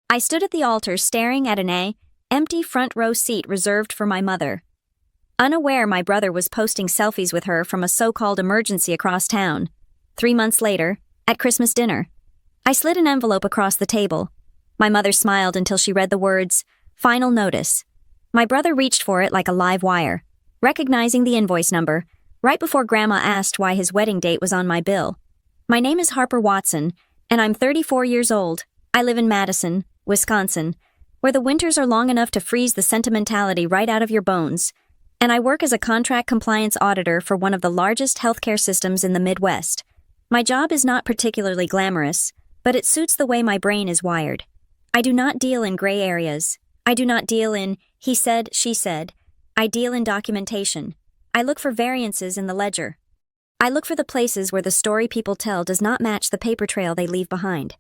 I stood at the altar staring at an empty front row seat reserved for my mother. Unaware my brother was posting selfies with her from a so-called emergency across town. 3 months later, at Christmas dinner, I slid an envelope across the table. My mother smiled until she read the words, "Final notice." My brother reached for it like a live wire, recognizing the invoice number, right before Grandma asked why his wedding date was on my bill. My name is Harper Watson, and I'm 34 years old. I live in Madison, Wisconsin, where the winters are long enough to freeze the sentimentality right out of your bones, and I work as a contract compliance auditor for one of the largest healthcare systems in the Midwest. My job is not particularly glamorous, but it suits the way my brain is wired. I do not deal in gray areas. I do not deal in he said, she said. I deal in documentation. I look for variances in the ledger. I look for the places where the story people tell does not match the paper trail they leave behind.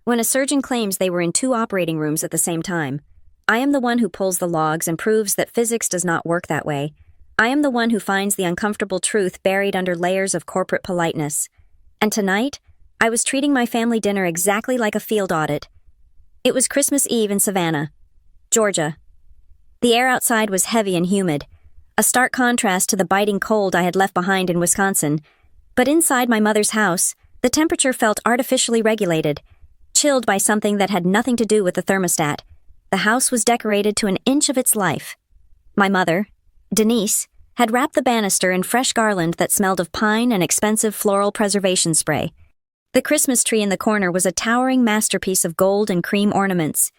When a surgeon claims they were in 2 operating rooms at the same time, I am the one who pulls the logs and proves that physics does not work that way. I am the one who finds the uncomfortable truth buried under layers of corporate politeness. And tonight, I was treating my family dinner exactly like a field audit. It was Christmas Eve in Savannah, Georgia. The air outside was heavy and humid, a stark contrast to the biting cold I had left behind in Wisconsin. But inside my mother's house, the temperature felt artificially regulated, chilled by something that had nothing to do with the thermostat. The house was decorated to an inch of its life. My mother, Denise, had wrapped the banister in fresh garland that smelled of pine and expensive floral preservation spray. The Christmas tree in the corner was a towering masterpiece of gold and cream ornaments,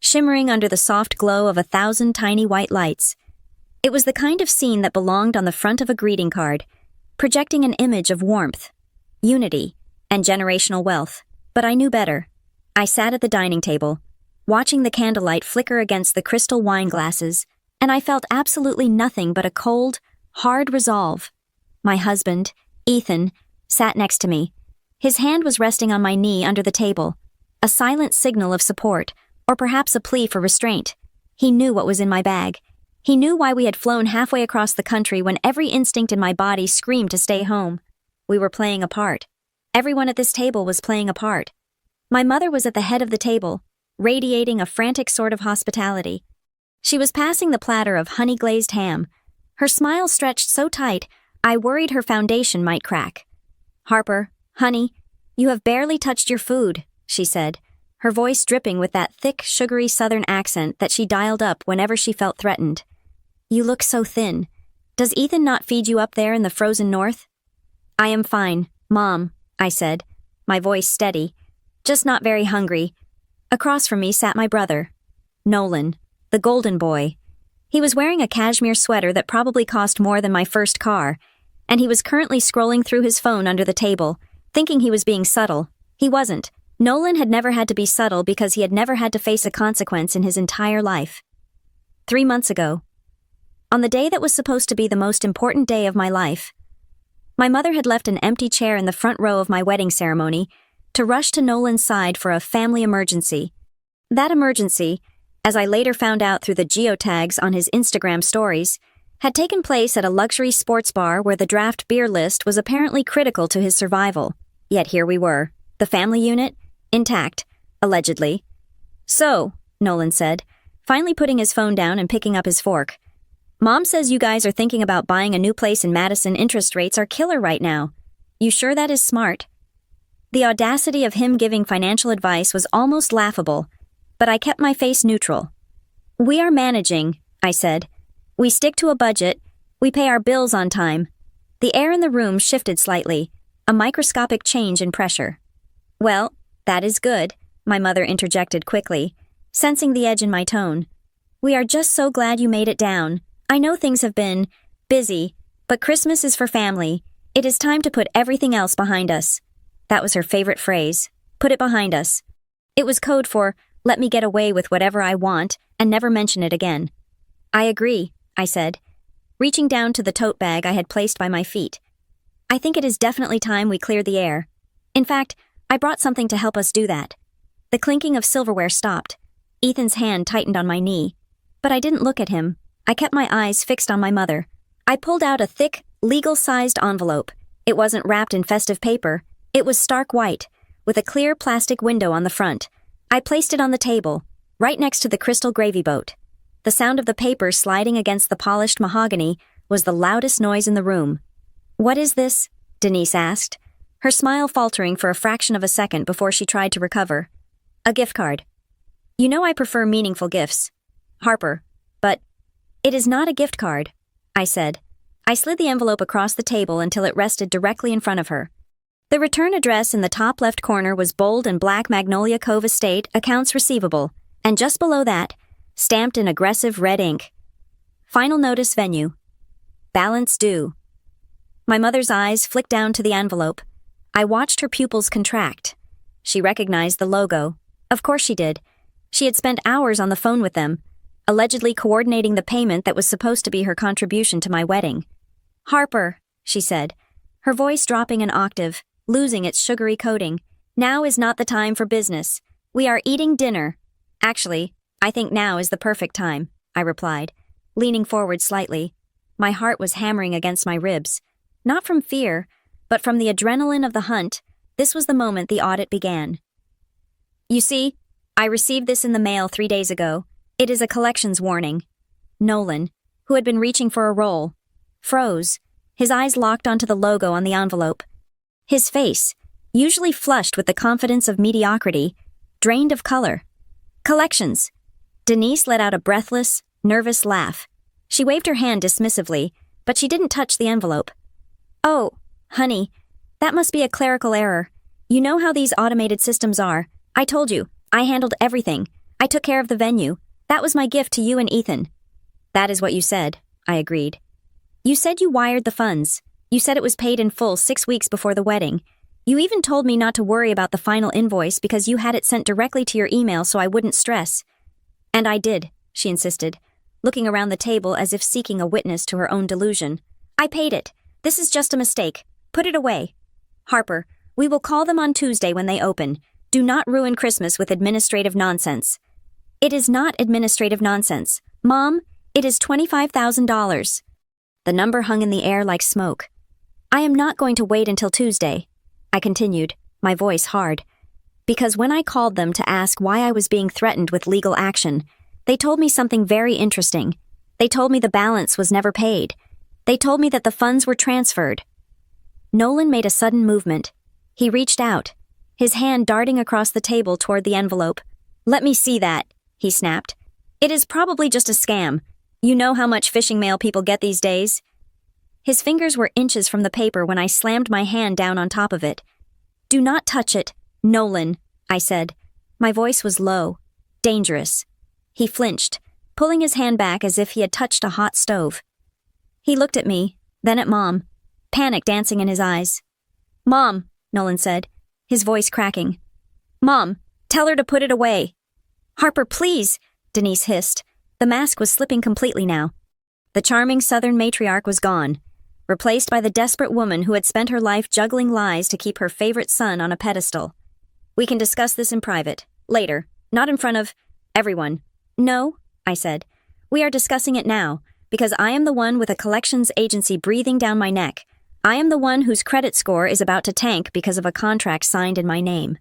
shimmering under the soft glow of 1,000 tiny white lights. It was the kind of scene that belonged on the front of a greeting card, projecting an image of warmth, unity, and generational wealth. But I knew better. I sat at the dining table, watching the candlelight flicker against the crystal wine glasses, and I felt absolutely nothing but a cold, hard resolve. My husband, Ethan, sat next to me. His hand was resting on my knee under the table, a silent signal of support, or perhaps a plea for restraint. He knew what was in my bag. He knew why we had flown halfway across the country when every instinct in my body screamed to stay home. We were playing a part. Everyone at this table was playing a part. My mother was at the head of the table, radiating a frantic sort of hospitality. She was passing the platter of honey-glazed ham. Her smile stretched so tight, I worried her foundation might crack. "Harper, honey, you have barely touched your food," she said, her voice dripping with that thick, sugary Southern accent that she dialed up whenever she felt threatened. "You look so thin. Does Ethan not feed you up there in the frozen north?" "I am fine, Mom," I said, my voice steady, "just not very hungry." Across from me sat my brother, Nolan, the golden boy. He was wearing a cashmere sweater that probably cost more than my first car, and he was currently scrolling through his phone under the table, thinking he was being subtle. He wasn't. Nolan had never had to be subtle because he had never had to face a consequence in his entire life. 3 months ago, on the day that was supposed to be the most important day of my life, my mother had left an empty chair in the front row of my wedding ceremony to rush to Nolan's side for a family emergency. That emergency, as I later found out through the geotags on his Instagram stories, had taken place at a luxury sports bar where the draft beer list was apparently critical to his survival. Yet here we were, the family unit, intact, allegedly. "So," Nolan said, finally putting his phone down and picking up his fork, "Mom says you guys are thinking about buying a new place in Madison. Interest rates are killer right now. You sure that is smart?" The audacity of him giving financial advice was almost laughable, but I kept my face neutral. "We are managing," I said. "We stick to a budget. We pay our bills on time." The air in the room shifted slightly, a microscopic change in pressure. "Well, that is good," my mother interjected quickly, sensing the edge in my tone. "We are just so glad you made it down. I know things have been busy, but Christmas is for family. It is time to put everything else behind us." That was her favorite phrase, "put it behind us." It was code for, let me get away with whatever I want and never mention it again. "I agree," I said, reaching down to the tote bag I had placed by my feet. "I think it is definitely time we clear the air. In fact, I brought something to help us do that." The clinking of silverware stopped. Ethan's hand tightened on my knee, but I didn't look at him. I kept my eyes fixed on my mother. I pulled out a thick, legal-sized envelope. It wasn't wrapped in festive paper. It was stark white, with a clear plastic window on the front. I placed it on the table, right next to the crystal gravy boat. The sound of the paper sliding against the polished mahogany was the loudest noise in the room. "What is this?" Denise asked, her smile faltering for a fraction of a second before she tried to recover. "A gift card. You know I prefer meaningful gifts, Harper, but it is not a gift card," I said. I slid the envelope across the table until it rested directly in front of her. The return address in the top left corner was bold in black Magnolia Cove Estate, accounts receivable, and just below that, stamped in aggressive red ink, "Final notice venue. Balance due." My mother's eyes flicked down to the envelope. I watched her pupils contract. She recognized the logo. Of course she did. She had spent hours on the phone with them, allegedly coordinating the payment that was supposed to be her contribution to my wedding. "Harper," she said, her voice dropping an octave, losing its sugary coating. "Now is not the time for business. We are eating dinner." "Actually, I think now is the perfect time," I replied, leaning forward slightly. My heart was hammering against my ribs. Not from fear, but from the adrenaline of the hunt. This was the moment the audit began. "You see, I received this in the mail 3 days ago. It is a collections warning." Nolan, who had been reaching for a roll, froze, his eyes locked onto the logo on the envelope. His face, usually flushed with the confidence of mediocrity, drained of color. "Collections." Denise let out a breathless, nervous laugh. She waved her hand dismissively, but she didn't touch the envelope. "Oh, honey, that must be a clerical error. You know how these automated systems are. I told you, I handled everything. I took care of the venue. That was my gift to you and Ethan." "That is what you said," I agreed. "You said you wired the funds. You said it was paid in full 6 weeks before the wedding. You even told me not to worry about the final invoice because you had it sent directly to your email so I wouldn't stress." "And I did," she insisted, looking around the table as if seeking a witness to her own delusion. "I paid it. This is just a mistake. Put it away. Harper, we will call them on Tuesday when they open. Do not ruin Christmas with administrative nonsense." "It is not administrative nonsense. Mom, it is $25,000. The number hung in the air like smoke. "I am not going to wait until Tuesday," I continued, my voice hard. "Because when I called them to ask why I was being threatened with legal action, they told me something very interesting. They told me the balance was never paid. They told me that the funds were transferred." Nolan made a sudden movement. He reached out, his hand darting across the table toward the envelope. "Let me see that," he snapped. "It is probably just a scam. You know how much phishing mail people get these days." His fingers were inches from the paper when I slammed my hand down on top of it. "Do not touch it, Nolan," I said. My voice was low, dangerous. He flinched, pulling his hand back as if he had touched a hot stove. He looked at me, then at Mom, panic dancing in his eyes. "Mom," Nolan said, his voice cracking. "Mom, tell her to put it away." "Harper, please," Denise hissed. The mask was slipping completely now. The charming Southern matriarch was gone, replaced by the desperate woman who had spent her life juggling lies to keep her favorite son on a pedestal. "We can discuss this in private, later, not in front of everyone." "No," I said. "We are discussing it now, because I am the one with a collections agency breathing down my neck. I am the one whose credit score is about to tank because of a contract signed in my name."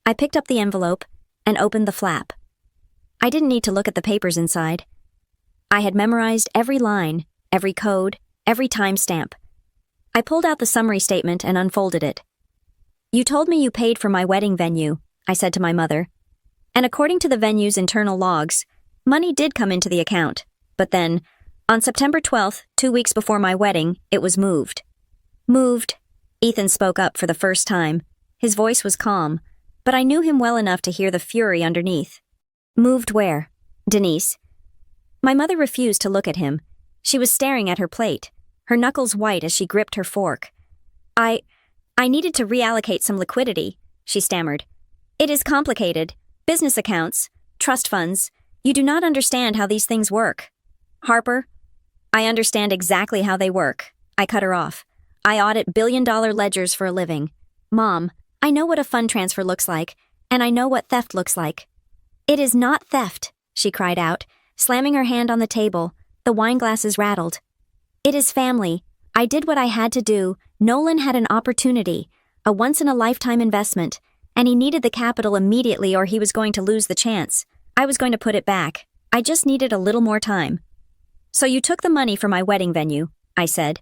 I picked up the envelope and opened the flap. I didn't need to look at the papers inside. I had memorized every line, every code, every timestamp. I pulled out the summary statement and unfolded it. "You told me you paid for my wedding venue," I said to my mother. "And according to the venue's internal logs, money did come into the account. But then, on September 12th, 2 weeks before my wedding, it was moved." "Moved," Ethan spoke up for the first time. His voice was calm, but I knew him well enough to hear the fury underneath. "Moved where?" "Denise." My mother refused to look at him. She was staring at her plate, her knuckles white as she gripped her fork. I needed to reallocate some liquidity," she stammered. "It is complicated. Business accounts, trust funds. You do not understand how these things work." "Harper, I understand exactly how they work," I cut her off. "I audit billion-dollar ledgers for a living. Mom, I know what a fund transfer looks like, and I know what theft looks like." "It is not theft," she cried out, slamming her hand on the table. The wine glasses rattled. "It is family. I did what I had to do. Nolan had an opportunity, a once-in-a-lifetime investment, and he needed the capital immediately or he was going to lose the chance. I was going to put it back. I just needed a little more time. So you took the money for my wedding venue, I said,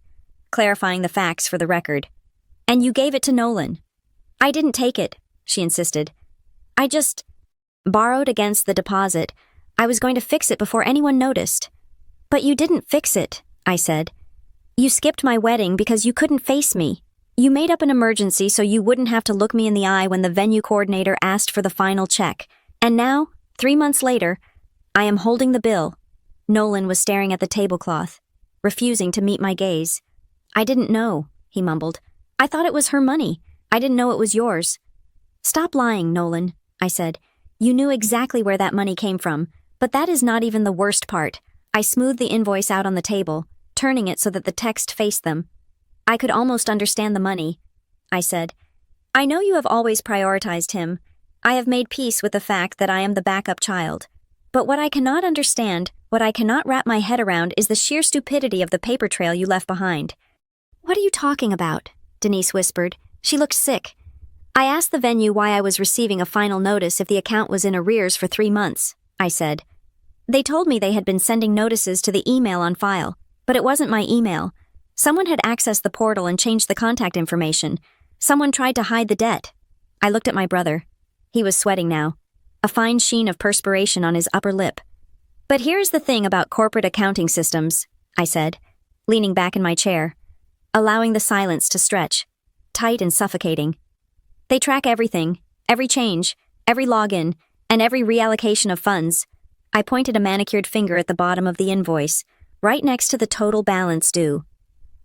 clarifying the facts for the record. And you gave it to Nolan. I didn't take it, she insisted. I just borrowed against the deposit. I was going to fix it before anyone noticed. But you didn't fix it, I said. You skipped my wedding because you couldn't face me. You made up an emergency so you wouldn't have to look me in the eye when the venue coordinator asked for the final check. And now, 3 months later, I am holding the bill. Nolan was staring at the tablecloth, refusing to meet my gaze. I didn't know, he mumbled. I thought it was her money. I didn't know it was yours. Stop lying, Nolan, I said. You knew exactly where that money came from, but that is not even the worst part. I smoothed the invoice out on the table, turning it so that the text faced them. I could almost understand the money, I said. I know you have always prioritized him. I have made peace with the fact that I am the backup child. But what I cannot understand, what I cannot wrap my head around is the sheer stupidity of the paper trail you left behind. What are you talking about? Denise whispered. She looked sick. I asked the venue why I was receiving a final notice if the account was in arrears for 3 months, I said. They told me they had been sending notices to the email on file, but it wasn't my email. Someone had accessed the portal and changed the contact information. Someone tried to hide the debt. I looked at my brother. He was sweating now, a fine sheen of perspiration on his upper lip. But here's the thing about corporate accounting systems, I said, leaning back in my chair, allowing the silence to stretch, tight and suffocating. They track everything, every change, every login, and every reallocation of funds. I pointed a manicured finger at the bottom of the invoice, right next to the total balance due.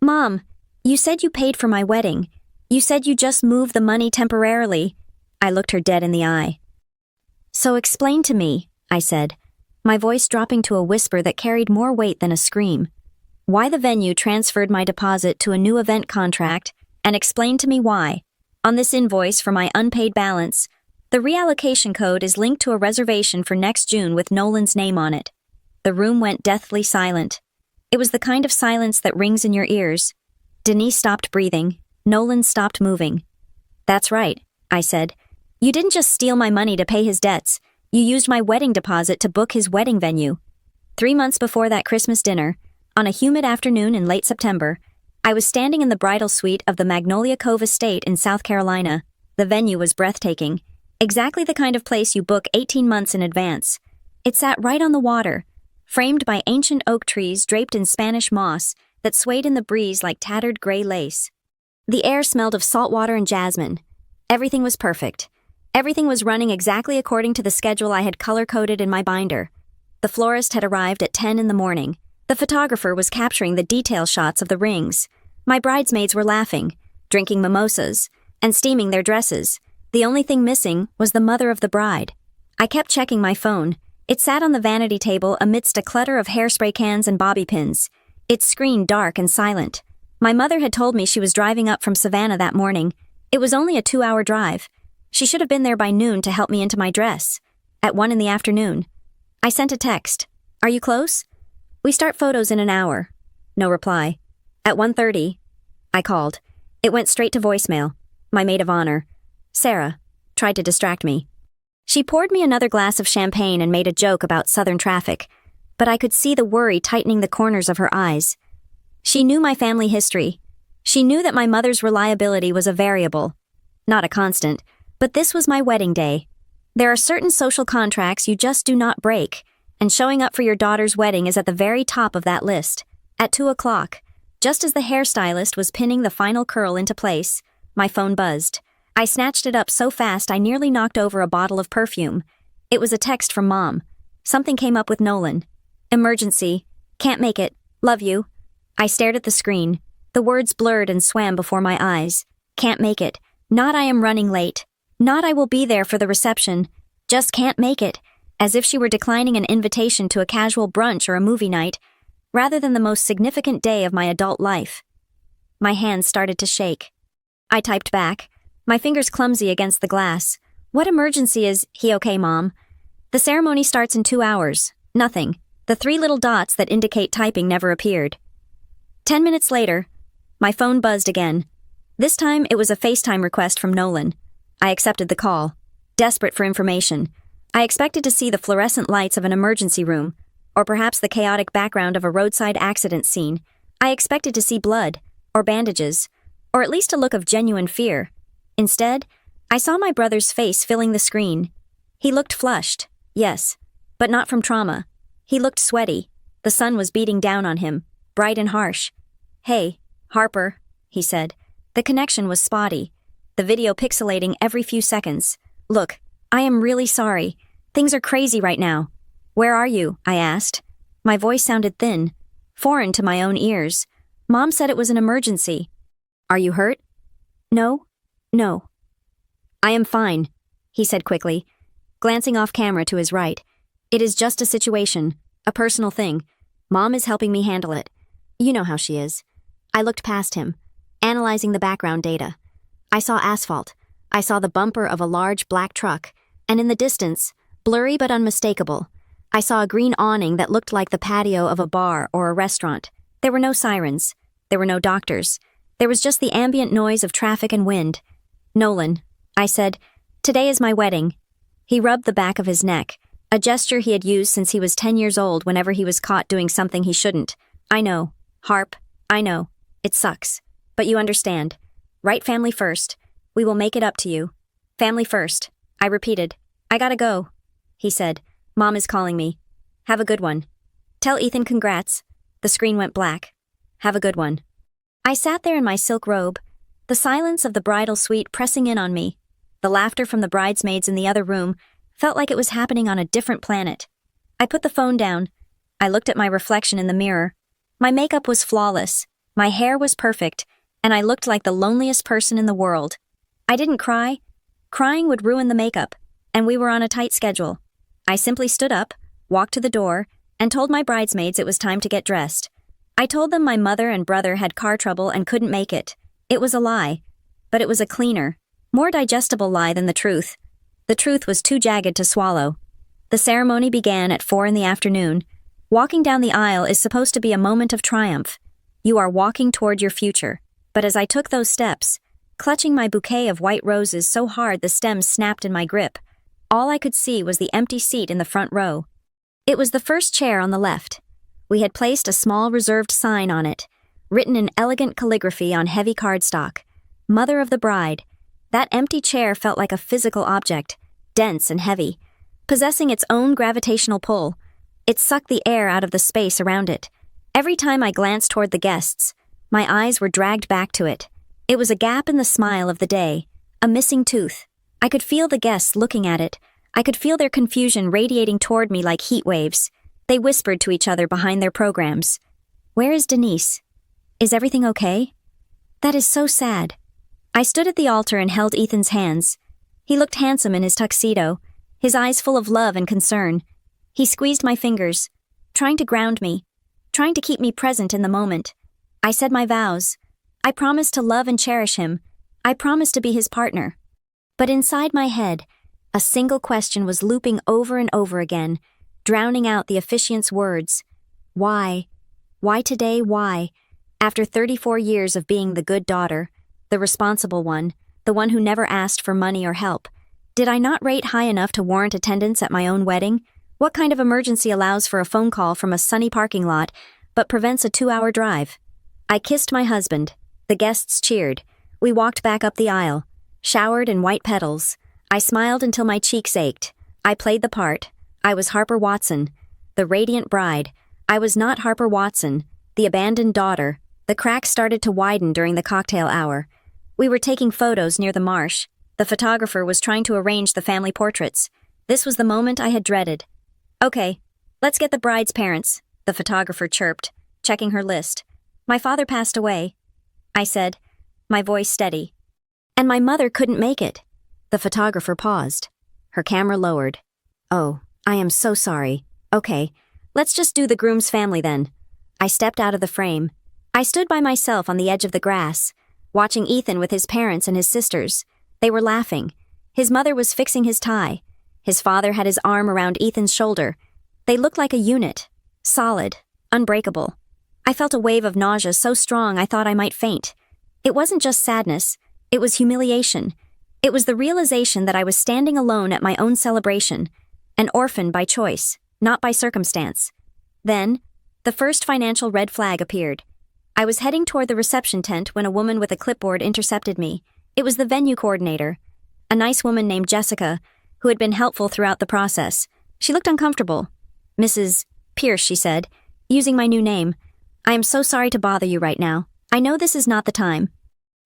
Mom, you said you paid for my wedding. You said you just moved the money temporarily. I looked her dead in the eye. So explain to me, I said, my voice dropping to a whisper that carried more weight than a scream. Why the venue transferred my deposit to a new event contract, and explain to me why. On this invoice for my unpaid balance, the reallocation code is linked to a reservation for next June with Nolan's name on it. The room went deathly silent. It was the kind of silence that rings in your ears. Denise stopped breathing. Nolan stopped moving. That's right, I said. You didn't just steal my money to pay his debts. You used my wedding deposit to book his wedding venue. 3 months before that Christmas dinner, on a humid afternoon in late September, I was standing in the bridal suite of the Magnolia Cove Estate in South Carolina. The venue was breathtaking. Exactly the kind of place you book 18 months in advance. It sat right on the water, framed by ancient oak trees draped in Spanish moss that swayed in the breeze like tattered gray lace. The air smelled of salt water and jasmine. Everything was perfect. Everything was running exactly according to the schedule I had color-coded in my binder. The florist had arrived at 10 in the morning. The photographer was capturing the detail shots of the rings. My bridesmaids were laughing, drinking mimosas, and steaming their dresses. The only thing missing was the mother of the bride. I kept checking my phone. It sat on the vanity table amidst a clutter of hairspray cans and bobby pins, its screen dark and silent. My mother had told me she was driving up from Savannah that morning. It was only a 2-hour drive. She should have been there by noon to help me into my dress. At 1 in the afternoon. I sent a text. Are you close? We start photos in an hour. No reply. At 1:30, I called. It went straight to voicemail. My maid of honor, Sarah, tried to distract me. She poured me another glass of champagne and made a joke about southern traffic, but I could see the worry tightening the corners of her eyes. She knew my family history. She knew that my mother's reliability was a variable, not a constant, but this was my wedding day. There are certain social contracts you just do not break, and showing up for your daughter's wedding is at the very top of that list. At 2 o'clock, just as the hairstylist was pinning the final curl into place, my phone buzzed. I snatched it up so fast I nearly knocked over a bottle of perfume. It was a text from Mom. Something came up with Nolan. Emergency. Can't make it. Love you. I stared at the screen. The words blurred and swam before my eyes. Can't make it. Not I am running late. Not I will be there for the reception. Just can't make it. As if she were declining an invitation to a casual brunch or a movie night, rather than the most significant day of my adult life. My hands started to shake. I typed back, my fingers clumsy against the glass. What emergency is he okay, Mom? The ceremony starts in 2 hours. Nothing. The 3 little dots that indicate typing never appeared. 10 minutes later, my phone buzzed again. This time it was a FaceTime request from Nolan. I accepted the call, desperate for information. I expected to see the fluorescent lights of an emergency room, or perhaps the chaotic background of a roadside accident scene. I expected to see blood, or bandages, or at least a look of genuine fear. Instead, I saw my brother's face filling the screen. He looked flushed, yes, but not from trauma. He looked sweaty. The sun was beating down on him, bright and harsh. "Hey, Harper," he said. The connection was spotty, the video pixelating every few seconds. "Look, I am really sorry. Things are crazy right now." "Where are you?" I asked. My voice sounded thin, foreign to my own ears. Mom said it was an emergency. "Are you hurt?" No. "I am fine," he said quickly, glancing off camera to his right. "It is just a situation, a personal thing. Mom is helping me handle it. You know how she is." I looked past him, analyzing the background data. I saw asphalt. I saw the bumper of a large black truck, and in the distance, blurry but unmistakable, I saw a green awning that looked like the patio of a bar or a restaurant. There were no sirens. There were no doctors. There was just the ambient noise of traffic and wind. "Nolan," I said, "today is my wedding." He rubbed the back of his neck, a gesture he had used since he was 10 years old whenever he was caught doing something he shouldn't. "I know, Harp, I know. It sucks. But you understand. Right, family first. We will make it up to you. Family first," I repeated. "I gotta go," he said. "Mom is calling me. Have a good one. Tell Ethan congrats." The screen went black. "Have a good one." I sat there in my silk robe, the silence of the bridal suite pressing in on me. The laughter from the bridesmaids in the other room felt like it was happening on a different planet. I put the phone down. I looked at my reflection in the mirror. My makeup was flawless, my hair was perfect, and I looked like the loneliest person in the world. I didn't cry. Crying would ruin the makeup, and we were on a tight schedule. I simply stood up, walked to the door, and told my bridesmaids it was time to get dressed. I told them my mother and brother had car trouble and couldn't make it. It was a lie, but it was a cleaner, more digestible lie than the truth. The truth was too jagged to swallow. The ceremony began at 4 p.m. Walking down the aisle is supposed to be a moment of triumph. You are walking toward your future. But as I took those steps, clutching my bouquet of white roses so hard the stems snapped in my grip, all I could see was the empty seat in the front row. It was the first chair on the left. We had placed a small reserved sign on it, written in elegant calligraphy on heavy cardstock. "Mother of the bride." That empty chair felt like a physical object, dense and heavy, possessing its own gravitational pull. It sucked the air out of the space around it. Every time I glanced toward the guests, my eyes were dragged back to it. It was a gap in the smile of the day, a missing tooth. I could feel the guests looking at it. I could feel their confusion radiating toward me like heat waves. They whispered to each other behind their programs. "Where is Denise? Is everything okay?" "That is so sad." I stood at the altar and held Ethan's hands. He looked handsome in his tuxedo, his eyes full of love and concern. He squeezed my fingers, trying to ground me, trying to keep me present in the moment. I said my vows. I promised to love and cherish him. I promised to be his partner. But inside my head, a single question was looping over and over again, drowning out the officiant's words. Why? Why today? Why? After 34 years of being the good daughter, the responsible one, the one who never asked for money or help, did I not rate high enough to warrant attendance at my own wedding? What kind of emergency allows for a phone call from a sunny parking lot, but prevents a 2-hour drive? I kissed my husband. The guests cheered. We walked back up the aisle, showered in white petals. I smiled until my cheeks ached. I played the part. I was Harper Watson, the radiant bride. I was not Harper Watson, the abandoned daughter. The cracks started to widen during the cocktail hour. We were taking photos near the marsh. The photographer was trying to arrange the family portraits. This was the moment I had dreaded. "Okay, let's get the bride's parents," the photographer chirped, checking her list. "My father passed away," I said, my voice steady. "And my mother couldn't make it." The photographer paused. Her camera lowered. "Oh, I am so sorry. Okay, let's just do the groom's family then." I stepped out of the frame. I stood by myself on the edge of the grass, watching Ethan with his parents and his sisters. They were laughing. His mother was fixing his tie. His father had his arm around Ethan's shoulder. They looked like a unit, solid, unbreakable. I felt a wave of nausea so strong I thought I might faint. It wasn't just sadness, it was humiliation. It was the realization that I was standing alone at my own celebration, an orphan by choice, not by circumstance. Then, the first financial red flag appeared. I was heading toward the reception tent when a woman with a clipboard intercepted me. It was the venue coordinator, a nice woman named Jessica, who had been helpful throughout the process. She looked uncomfortable. "Mrs. Pierce," she said, using my new name. "I am so sorry to bother you right now. I know this is not the time."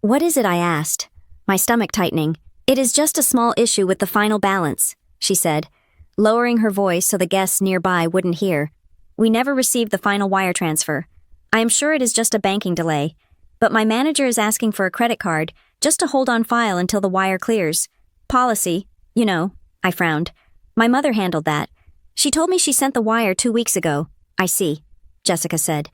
"What is it?" I asked, my stomach tightening. "It is just a small issue with the final balance," she said, lowering her voice so the guests nearby wouldn't hear. "We never received the final wire transfer. I am sure it is just a banking delay, but my manager is asking for a credit card just to hold on file until the wire clears. Policy, you know." I frowned. "My mother handled that. She told me she sent the wire 2 weeks ago." "I see," Jessica said,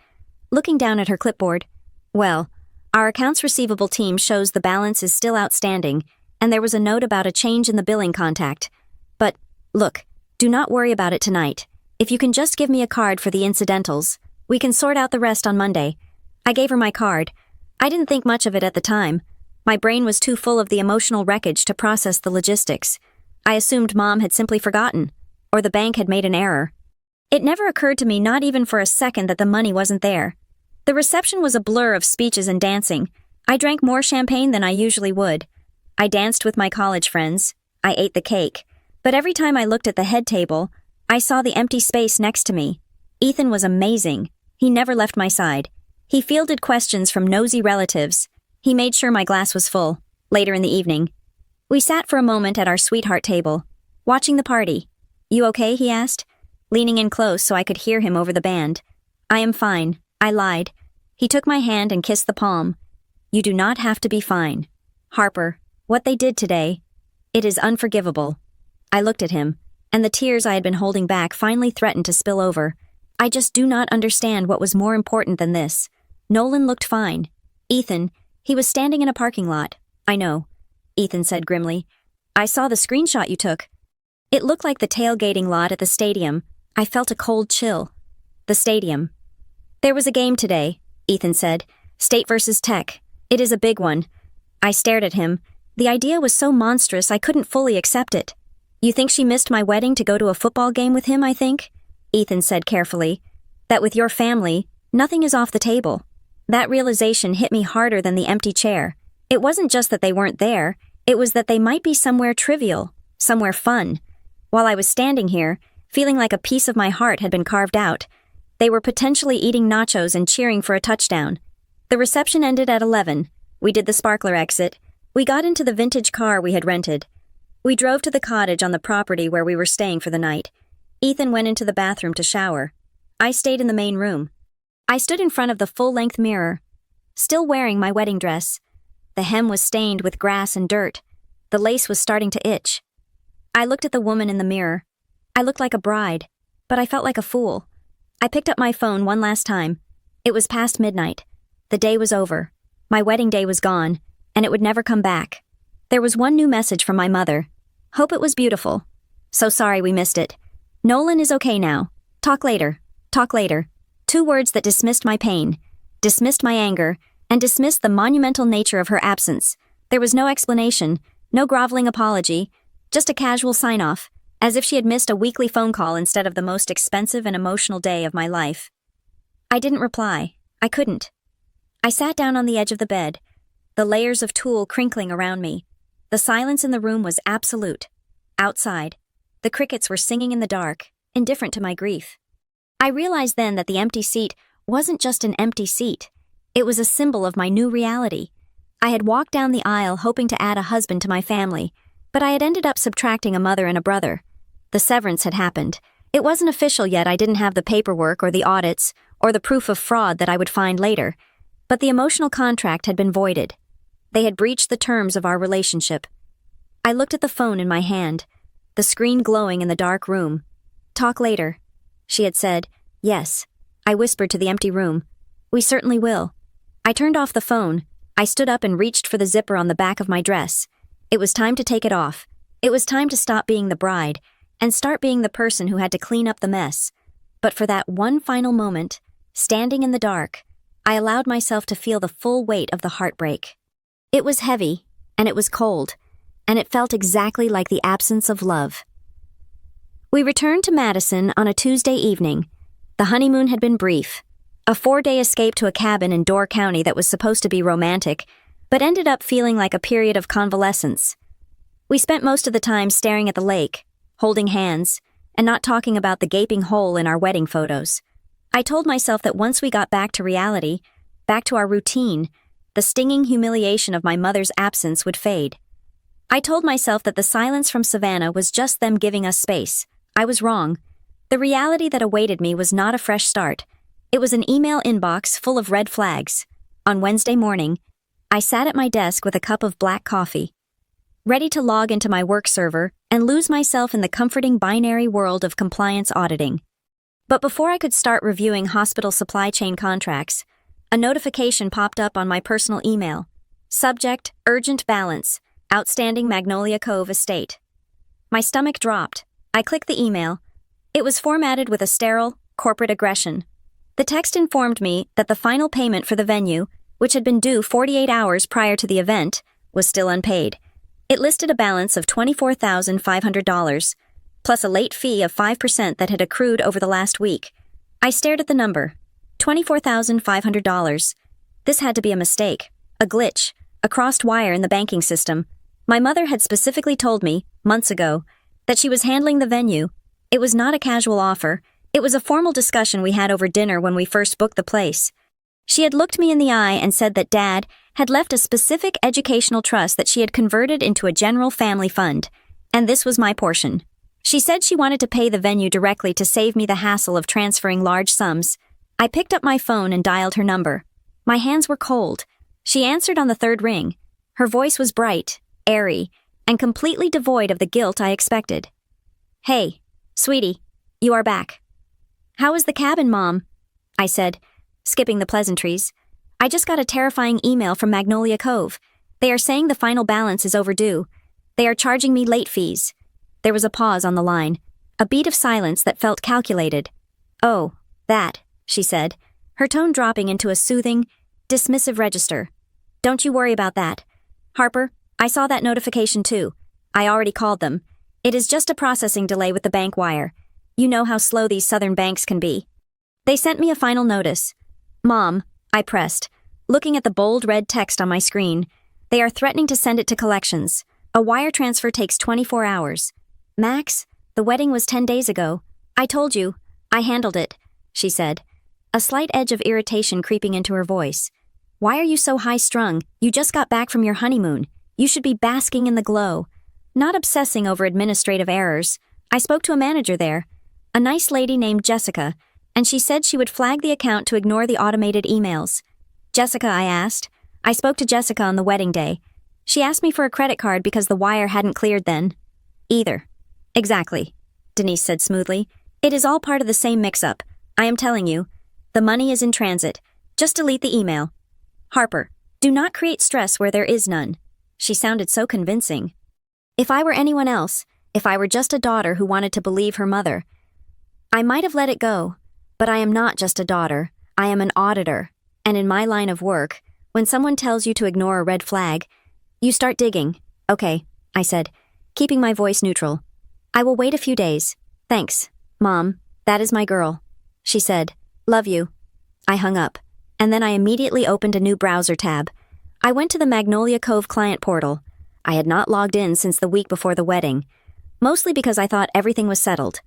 looking down at her clipboard. "Well, our accounts receivable team shows the balance is still outstanding, and there was a note about a change in the billing contact. But, look, do not worry about it tonight. If you can just give me a card for the incidentals, we can sort out the rest on Monday." I gave her my card. I didn't think much of it at the time. My brain was too full of the emotional wreckage to process the logistics. I assumed Mom had simply forgotten, or the bank had made an error. It never occurred to me, not even for a second, that the money wasn't there. The reception was a blur of speeches and dancing. I drank more champagne than I usually would. I danced with my college friends. I ate the cake. But every time I looked at the head table, I saw the empty space next to me. Ethan was amazing. He never left my side. He fielded questions from nosy relatives. He made sure my glass was full. Later in the evening, we sat for a moment at our sweetheart table, watching the party. "You okay?" he asked, leaning in close so I could hear him over the band. "I am fine," I lied. He took my hand and kissed the palm. "You do not have to be fine. Harper, what they did today, it is unforgivable." I looked at him, and the tears I had been holding back finally threatened to spill over. I just do not understand what was more important than this. Nolan looked fine. Ethan, he was standing in a parking lot. "I know," Ethan said grimly. "I saw the screenshot you took. It looked like the tailgating lot at the stadium." I felt a cold chill. The stadium. "There was a game today," Ethan said. "State versus Tech. It is a big one." I stared at him. The idea was so monstrous I couldn't fully accept it. "You think she missed my wedding to go to a football game with him, I think?" Ethan said carefully. "That with your family, nothing is off the table." That realization hit me harder than the empty chair. It wasn't just that they weren't there, it was that they might be somewhere trivial, somewhere fun. While I was standing here, feeling like a piece of my heart had been carved out, they were potentially eating nachos and cheering for a touchdown. The reception ended at 11. We did the sparkler exit. We got into the vintage car we had rented. We drove to the cottage on the property where we were staying for the night. Ethan went into the bathroom to shower. I stayed in the main room. I stood in front of the full-length mirror, still wearing my wedding dress. The hem was stained with grass and dirt. The lace was starting to itch. I looked at the woman in the mirror. I looked like a bride, but I felt like a fool. I picked up my phone one last time. It was past midnight. The day was over. My wedding day was gone, and it would never come back. There was one new message from my mother. "Hope it was beautiful. So sorry we missed it. Nolan is okay now. Talk later. Talk later." 2 words that dismissed my pain, dismissed my anger, and dismissed the monumental nature of her absence. There was no explanation, no groveling apology, just a casual sign-off, as if she had missed a weekly phone call instead of the most expensive and emotional day of my life. I didn't reply. I couldn't. I sat down on the edge of the bed, the layers of tulle crinkling around me. The silence in the room was absolute. Outside, the crickets were singing in the dark, indifferent to my grief. I realized then that the empty seat wasn't just an empty seat. It was a symbol of my new reality. I had walked down the aisle hoping to add a husband to my family, but I had ended up subtracting a mother and a brother. The severance had happened. It wasn't official yet. I didn't have the paperwork or the audits or the proof of fraud that I would find later, but the emotional contract had been voided. They had breached the terms of our relationship. I looked at the phone in my hand, the screen glowing in the dark room. "Talk later," she had said. "Yes," I whispered to the empty room. "We certainly will." I turned off the phone. I stood up and reached for the zipper on the back of my dress. It was time to take it off. It was time to stop being the bride and start being the person who had to clean up the mess. But for that one final moment, standing in the dark, I allowed myself to feel the full weight of the heartbreak. It was heavy, and it was cold. and it felt exactly like the absence of love. We returned to Madison on a Tuesday evening. The honeymoon had been brief. A 4-day escape to a cabin in Door County that was supposed to be romantic, but ended up feeling like a period of convalescence. We spent most of the time staring at the lake, holding hands, and not talking about the gaping hole in our wedding photos. I told myself that once we got back to reality, back to our routine, the stinging humiliation of my mother's absence would fade. I told myself that the silence from Savannah was just them giving us space. I was wrong. The reality that awaited me was not a fresh start. It was an email inbox full of red flags. On Wednesday morning, I sat at my desk with a cup of black coffee, ready to log into my work server and lose myself in the comforting binary world of compliance auditing. But before I could start reviewing hospital supply chain contracts, a notification popped up on my personal email. Subject, urgent balance, outstanding Magnolia Cove estate. My stomach dropped. I clicked the email. It was formatted with a sterile, corporate aggression. The text informed me that the final payment for the venue, which had been due 48 hours prior to the event, was still unpaid. It listed a balance of $24,500, plus a late fee of 5% that had accrued over the last week. I stared at the number. $24,500. This had to be a mistake, a glitch, a crossed wire in the banking system. My mother had specifically told me, months ago, that she was handling the venue. It was not a casual offer. It was a formal discussion we had over dinner when we first booked the place. She had looked me in the eye and said that Dad had left a specific educational trust that she had converted into a general family fund, and this was my portion. She said she wanted to pay the venue directly to save me the hassle of transferring large sums. I picked up my phone and dialed her number. My hands were cold. She answered on the third ring. Her voice was bright, airy, and completely devoid of the guilt I expected. "Hey, sweetie, you are back." "How is the cabin, Mom?" I said, skipping the pleasantries. "I just got a terrifying email from Magnolia Cove. They are saying the final balance is overdue. They are charging me late fees." There was a pause on the line, a beat of silence that felt calculated. "Oh, that," she said, her tone dropping into a soothing, dismissive register. "Don't you worry about that. Harper, I saw that notification too. I already called them. It is just a processing delay with the bank wire. You know how slow these southern banks can be." They sent me a final notice. "Mom," I pressed, looking at the bold red text on my screen. "They are threatening to send it to collections. A wire transfer takes 24 hours. Max, the wedding was 10 days ago. I told you. I handled it," she said, a slight edge of irritation creeping into her voice. "Why are you so high-strung? You just got back from your honeymoon. You should be basking in the glow, not obsessing over administrative errors. I spoke to a manager there, a nice lady named Jessica, and she said she would flag the account to ignore the automated emails." "Jessica?" I asked. I spoke to Jessica on the wedding day. She asked me for a credit card because the wire hadn't cleared then. "Either." "Exactly," Denise said smoothly. "It is all part of the same mix-up. I am telling you. The money is in transit. Just delete the email. Harper, do not create stress where there is none." She sounded so convincing. If I were anyone else, if I were just a daughter who wanted to believe her mother, I might have let it go. But I am not just a daughter. I am an auditor. And in my line of work, when someone tells you to ignore a red flag, you start digging. "Okay," I said, keeping my voice neutral. "I will wait a few days. Thanks, Mom. That is my girl." She said, "Love you." I hung up, and then I immediately opened a new browser tab. I went to the Magnolia Cove client portal. I had not logged in since the week before the wedding, mostly because I thought everything was settled.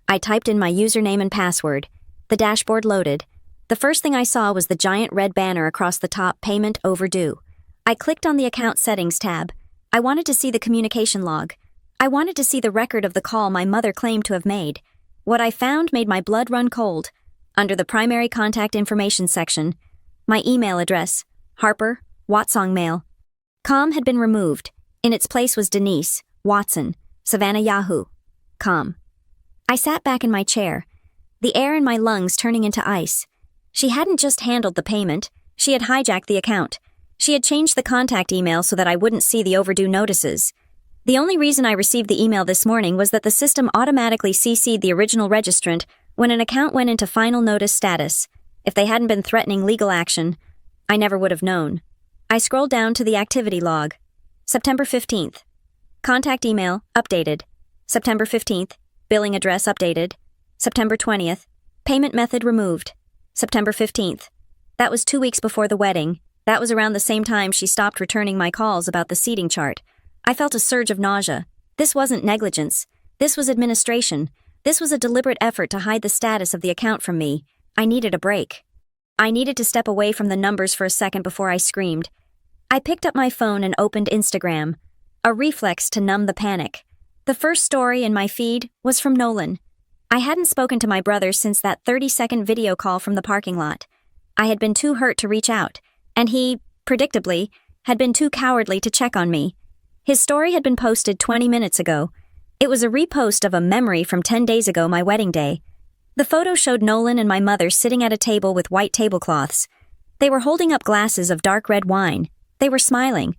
I typed in my username and password. The dashboard loaded. The first thing I saw was the giant red banner across the top, "Payment Overdue." I clicked on the Account Settings tab. I wanted to see the communication log. I wanted to see the record of the call my mother claimed to have made. What I found made my blood run cold. Under the Primary Contact Information section, my email address, Harper, Watsong Mail. Com had been removed. In its place was Denise, Watson, Savannah Yahoo. Com. I sat back in my chair, the air in my lungs turning into ice. She hadn't just handled the payment, she had hijacked the account. She had changed the contact email so that I wouldn't see the overdue notices. The only reason I received the email this morning was that the system automatically CC'd the original registrant when an account went into final notice status. If they hadn't been threatening legal action, I never would have known. I scrolled down to the activity log. September 15th. Contact email, updated. September 15th. Billing address, updated. September 20th. Payment method, removed. September 15th. That was 2 weeks before the wedding. That was around the same time she stopped returning my calls about the seating chart. I felt a surge of nausea. This wasn't negligence. This was administration. This was a deliberate effort to hide the status of the account from me. I needed a break. I needed to step away from the numbers for a second before I screamed. I picked up my phone and opened Instagram, a reflex to numb the panic. The first story in my feed was from Nolan. I hadn't spoken to my brother since that 30-second video call from the parking lot. I had been too hurt to reach out, and he, predictably, had been too cowardly to check on me. His story had been posted 20 minutes ago. It was a repost of a memory from 10 days ago, my wedding day. The photo showed Nolan and my mother sitting at a table with white tablecloths. They were holding up glasses of dark red wine. They were smiling.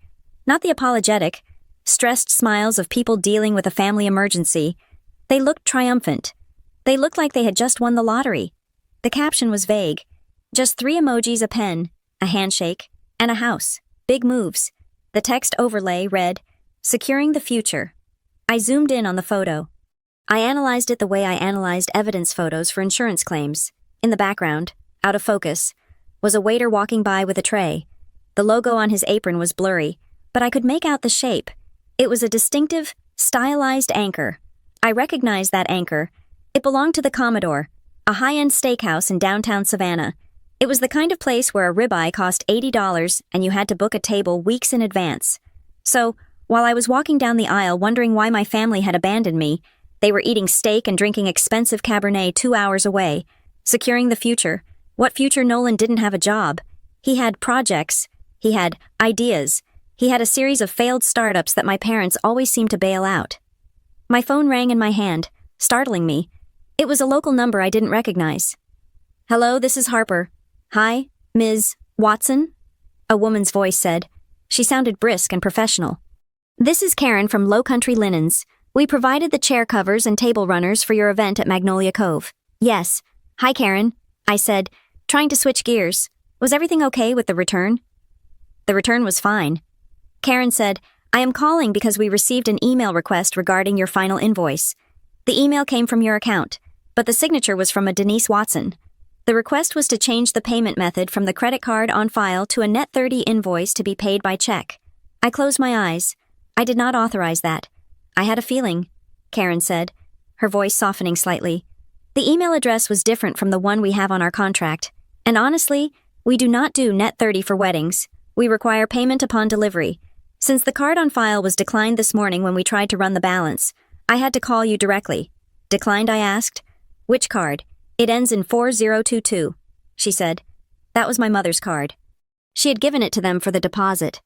Not the apologetic, stressed smiles of people dealing with a family emergency. They looked triumphant. They looked like they had just won the lottery. The caption was vague. Just 3 emojis, a pen, a handshake, and a house. Big moves. The text overlay read, "Securing the future." I zoomed in on the photo. I analyzed it the way I analyzed evidence photos for insurance claims. In the background, out of focus, was a waiter walking by with a tray. The logo on his apron was blurry, but I could make out the shape. It was a distinctive, stylized anchor. I recognized that anchor. It belonged to the Commodore, a high-end steakhouse in downtown Savannah. It was the kind of place where a ribeye cost $80 and you had to book a table weeks in advance. So, while I was walking down the aisle wondering why my family had abandoned me, they were eating steak and drinking expensive Cabernet 2 hours away. Securing the future. What future? Nolan didn't have a job. He had projects. He had ideas. He had a series of failed startups that my parents always seemed to bail out. My phone rang in my hand, startling me. It was a local number I didn't recognize. "Hello, this is Harper." "Hi, Ms. Watson?" a woman's voice said. She sounded brisk and professional. "This is Karen from Low Country Linens. We provided the chair covers and table runners for your event at Magnolia Cove." "Yes. Hi, Karen," I said, trying to switch gears. "Was everything okay with the return?" "The return was fine." Karen said, "I am calling because we received an email request regarding your final invoice. The email came from your account, but the signature was from a Denise Watson. The request was to change the payment method from the credit card on file to a net 30 invoice to be paid by check." I closed my eyes. I did not authorize that. "I had a feeling," Karen said, her voice softening slightly. "The email address was different from the one we have on our contract. And honestly, we do not do net 30 for weddings. We require payment upon delivery. Since the card on file was declined this morning when we tried to run the balance, I had to call you directly." "Declined?" I asked. "Which card?" "It ends in 4022, she said. "That was my mother's card. She had given it to them for the deposit."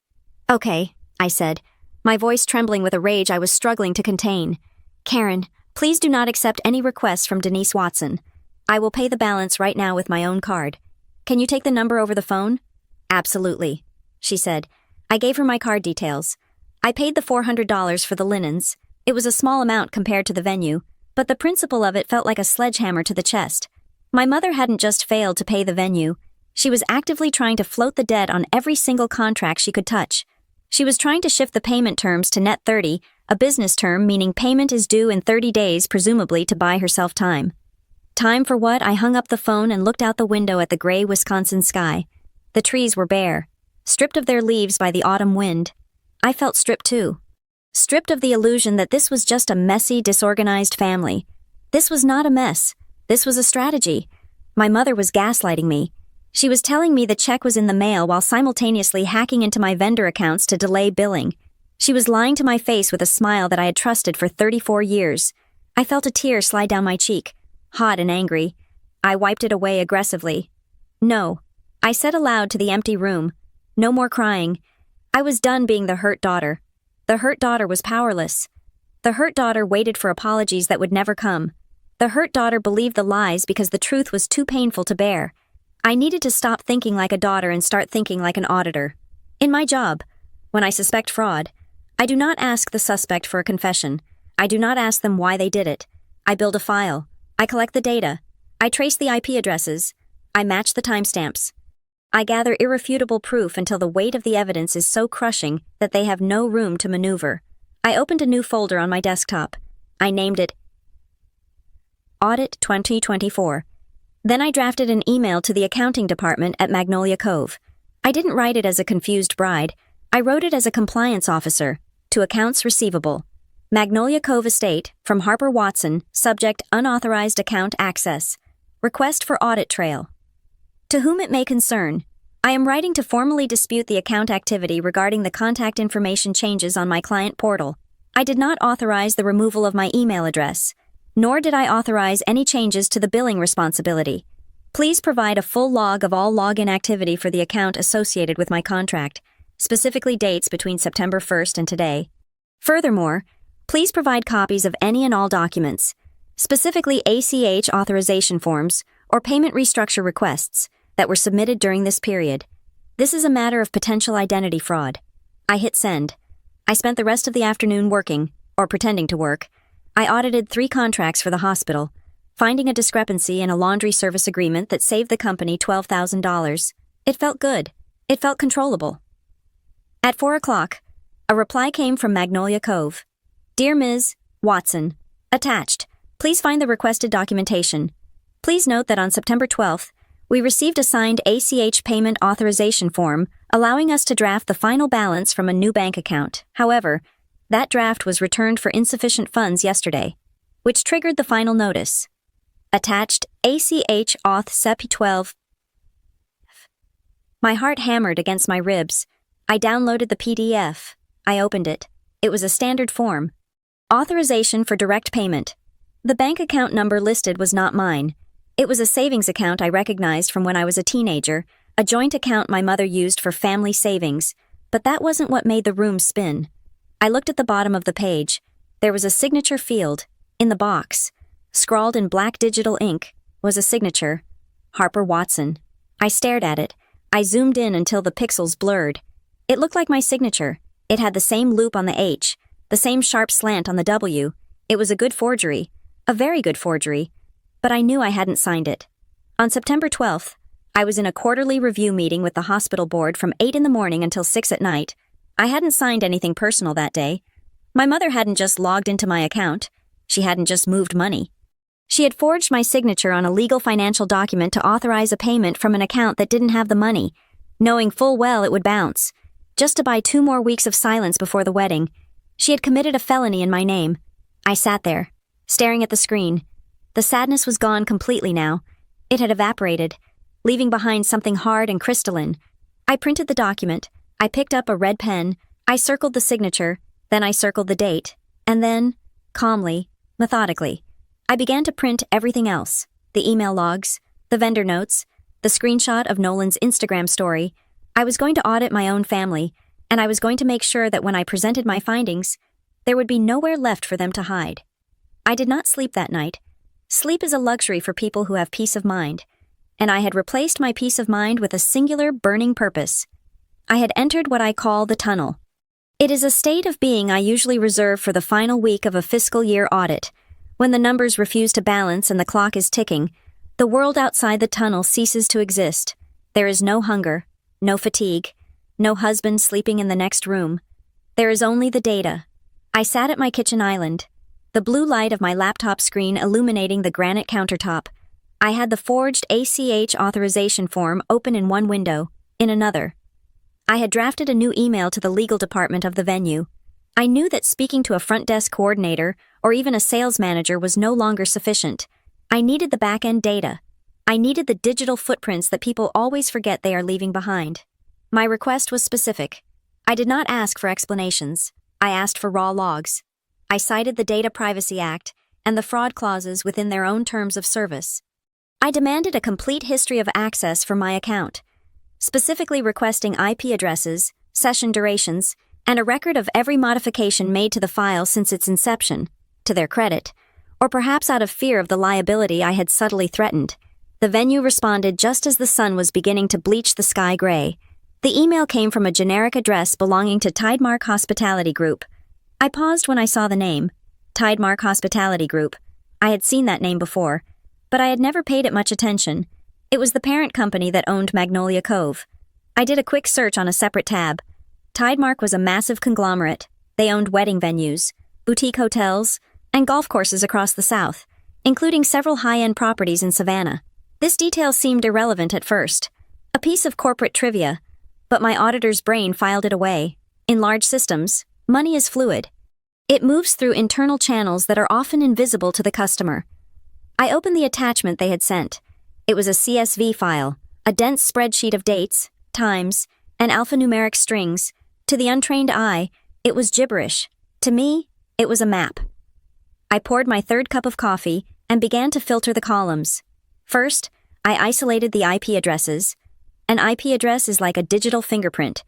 "Okay," I said, my voice trembling with a rage I was struggling to contain. "Karen, please do not accept any requests from Denise Watson. I will pay the balance right now with my own card. Can you take the number over the phone?" "Absolutely," she said. I gave her my card details. I paid the $400 for the linens. It was a small amount compared to the venue, but the principle of it felt like a sledgehammer to the chest. My mother hadn't just failed to pay the venue. She was actively trying to float the debt on every single contract she could touch. She was trying to shift the payment terms to net 30, a business term meaning payment is due in 30 days, presumably to buy herself time. Time for what? I hung up the phone and looked out the window at the gray Wisconsin sky. The trees were bare, stripped of their leaves by the autumn wind. I felt stripped too. Stripped of the illusion that this was just a messy, disorganized family. This was not a mess. This was a strategy. My mother was gaslighting me. She was telling me the check was in the mail while simultaneously hacking into my vendor accounts to delay billing. She was lying to my face with a smile that I had trusted for 34 years. I felt a tear slide down my cheek, hot and angry. I wiped it away aggressively. "No," I said aloud to the empty room. "No more crying." I was done being the hurt daughter. The hurt daughter was powerless. The hurt daughter waited for apologies that would never come. The hurt daughter believed the lies because the truth was too painful to bear. I needed to stop thinking like a daughter and start thinking like an auditor. In my job, when I suspect fraud, I do not ask the suspect for a confession. I do not ask them why they did it. I build a file. I collect the data. I trace the IP addresses. I match the timestamps. I gather irrefutable proof until the weight of the evidence is so crushing that they have no room to maneuver. I opened a new folder on my desktop. I named it Audit 2024. Then I drafted an email to the accounting department at Magnolia Cove. I didn't write it as a confused bride. I wrote it as a compliance officer, to accounts receivable. Magnolia Cove Estate, from Harper Watson, subject unauthorized account access. Request for audit trail. To whom it may concern, I am writing to formally dispute the account activity regarding the contact information changes on my client portal. I did not authorize the removal of my email address, nor did I authorize any changes to the billing responsibility. Please provide a full log of all login activity for the account associated with my contract, specifically dates between September 1st and today. Furthermore, please provide copies of any and all documents, specifically ACH authorization forms or payment restructure requests that were submitted during this period. This is a matter of potential identity fraud. I hit send. I spent the rest of the afternoon working, or pretending to work. I audited 3 contracts for the hospital, finding a discrepancy in a laundry service agreement that saved the company $12,000. It felt good. It felt controllable. At 4 o'clock, a reply came from Magnolia Cove. Dear Ms. Watson, attached. Please find the requested documentation. Please note that on September 12th, we received a signed ACH payment authorization form allowing us to draft the final balance from a new bank account. However, that draft was returned for insufficient funds yesterday, which triggered the final notice. Attached ACH auth SEP 12. My heart hammered against my ribs. I downloaded the PDF. I opened it. It was a standard form. Authorization for direct payment. The bank account number listed was not mine. It was a savings account I recognized from when I was a teenager, a joint account my mother used for family savings, but that wasn't what made the room spin. I looked at the bottom of the page. There was a signature field, in the box. Scrawled in black digital ink was a signature, Harper Watson. I stared at it. I zoomed in until the pixels blurred. It looked like my signature. It had the same loop on the H, the same sharp slant on the W. It was a good forgery, a very good forgery, but I knew I hadn't signed it. On September 12th, I was in a quarterly review meeting with the hospital board from 8 in the morning until 6 at night. I hadn't signed anything personal that day. My mother hadn't just logged into my account. She hadn't just moved money. She had forged my signature on a legal financial document to authorize a payment from an account that didn't have the money, knowing full well it would bounce, just to buy 2 more weeks of silence before the wedding. She had committed a felony in my name. I sat there, staring at the screen. The sadness was gone completely now. It had evaporated, leaving behind something hard and crystalline. I printed the document. I picked up a red pen. I circled the signature. Then I circled the date. And then, calmly, methodically, I began to print everything else. The email logs, the vendor notes, the screenshot of Nolan's Instagram story. I was going to audit my own family, and I was going to make sure that when I presented my findings, there would be nowhere left for them to hide. I did not sleep that night. Sleep is a luxury for people who have peace of mind, and I had replaced my peace of mind with a singular burning purpose. I had entered what I call the tunnel. It is a state of being I usually reserve for the final week of a fiscal year audit. When the numbers refuse to balance and the clock is ticking, the world outside the tunnel ceases to exist. There is no hunger, no fatigue, no husband sleeping in the next room. There is only the data. I sat at my kitchen island, the blue light of my laptop screen illuminating the granite countertop. I had the forged ACH authorization form open in one window, in another. I had drafted a new email to the legal department of the venue. I knew that speaking to a front desk coordinator or even a sales manager was no longer sufficient. I needed the back-end data. I needed the digital footprints that people always forget they are leaving behind. My request was specific. I did not ask for explanations. I asked for raw logs. I cited the Data Privacy Act and the fraud clauses within their own terms of service. I demanded a complete history of access for my account, specifically requesting IP addresses, session durations, and a record of every modification made to the file since its inception, to their credit, or perhaps out of fear of the liability I had subtly threatened. The venue responded just as the sun was beginning to bleach the sky gray. The email came from a generic address belonging to Tidemark Hospitality Group. I paused when I saw the name, Tidemark Hospitality Group. I had seen that name before, but I had never paid it much attention. It was the parent company that owned Magnolia Cove. I did a quick search on a separate tab. Tidemark was a massive conglomerate, They owned wedding venues, boutique hotels, and golf courses across the South, including several high-end properties in Savannah. This detail seemed irrelevant at first, a piece of corporate trivia, but my auditor's brain filed it away. In large systems, money is fluid. It moves through internal channels that are often invisible to the customer. I opened the attachment they had sent. It was a CSV file, a dense spreadsheet of dates, times, and alphanumeric strings. To the untrained eye, it was gibberish. To me, it was a map. I poured my third cup of coffee and began to filter the columns. First, I isolated the IP addresses. An IP address is like a digital fingerprint.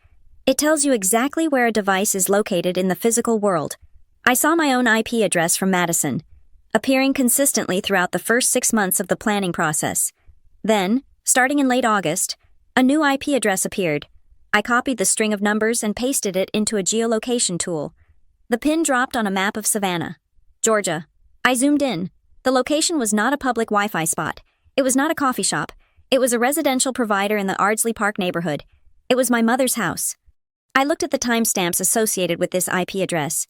It tells you exactly where a device is located in the physical world. I saw my own IP address from Madison, appearing consistently throughout the first 6 months of the planning process. Then, starting in late August, a new IP address appeared. I copied the string of numbers and pasted it into a geolocation tool. The pin dropped on a map of Savannah, Georgia. I zoomed in. The location was not a public Wi-Fi spot. It was not a coffee shop. It was a residential provider in the Ardsley Park neighborhood. It was my mother's house. I looked at the timestamps associated with this IP address.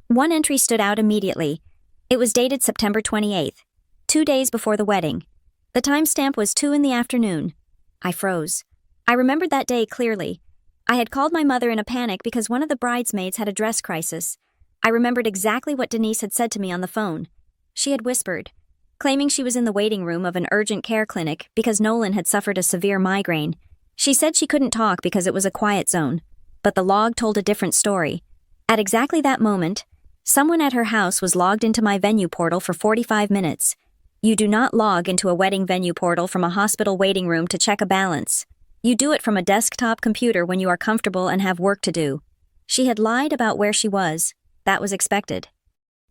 One entry stood out immediately. It was dated September 28th, 2 days before the wedding. The timestamp was 2 in the afternoon. I froze. I remembered that day clearly. I had called my mother in a panic because one of the bridesmaids had a dress crisis. I remembered exactly what Denise had said to me on the phone. She had whispered, claiming she was in the waiting room of an urgent care clinic because Nolan had suffered a severe migraine. She said she couldn't talk because it was a quiet zone, but the log told a different story. At exactly that moment, someone at her house was logged into my venue portal for 45 minutes. You do not log into a wedding venue portal from a hospital waiting room to check a balance. You do it from a desktop computer when you are comfortable and have work to do. She had lied about where she was. That was expected.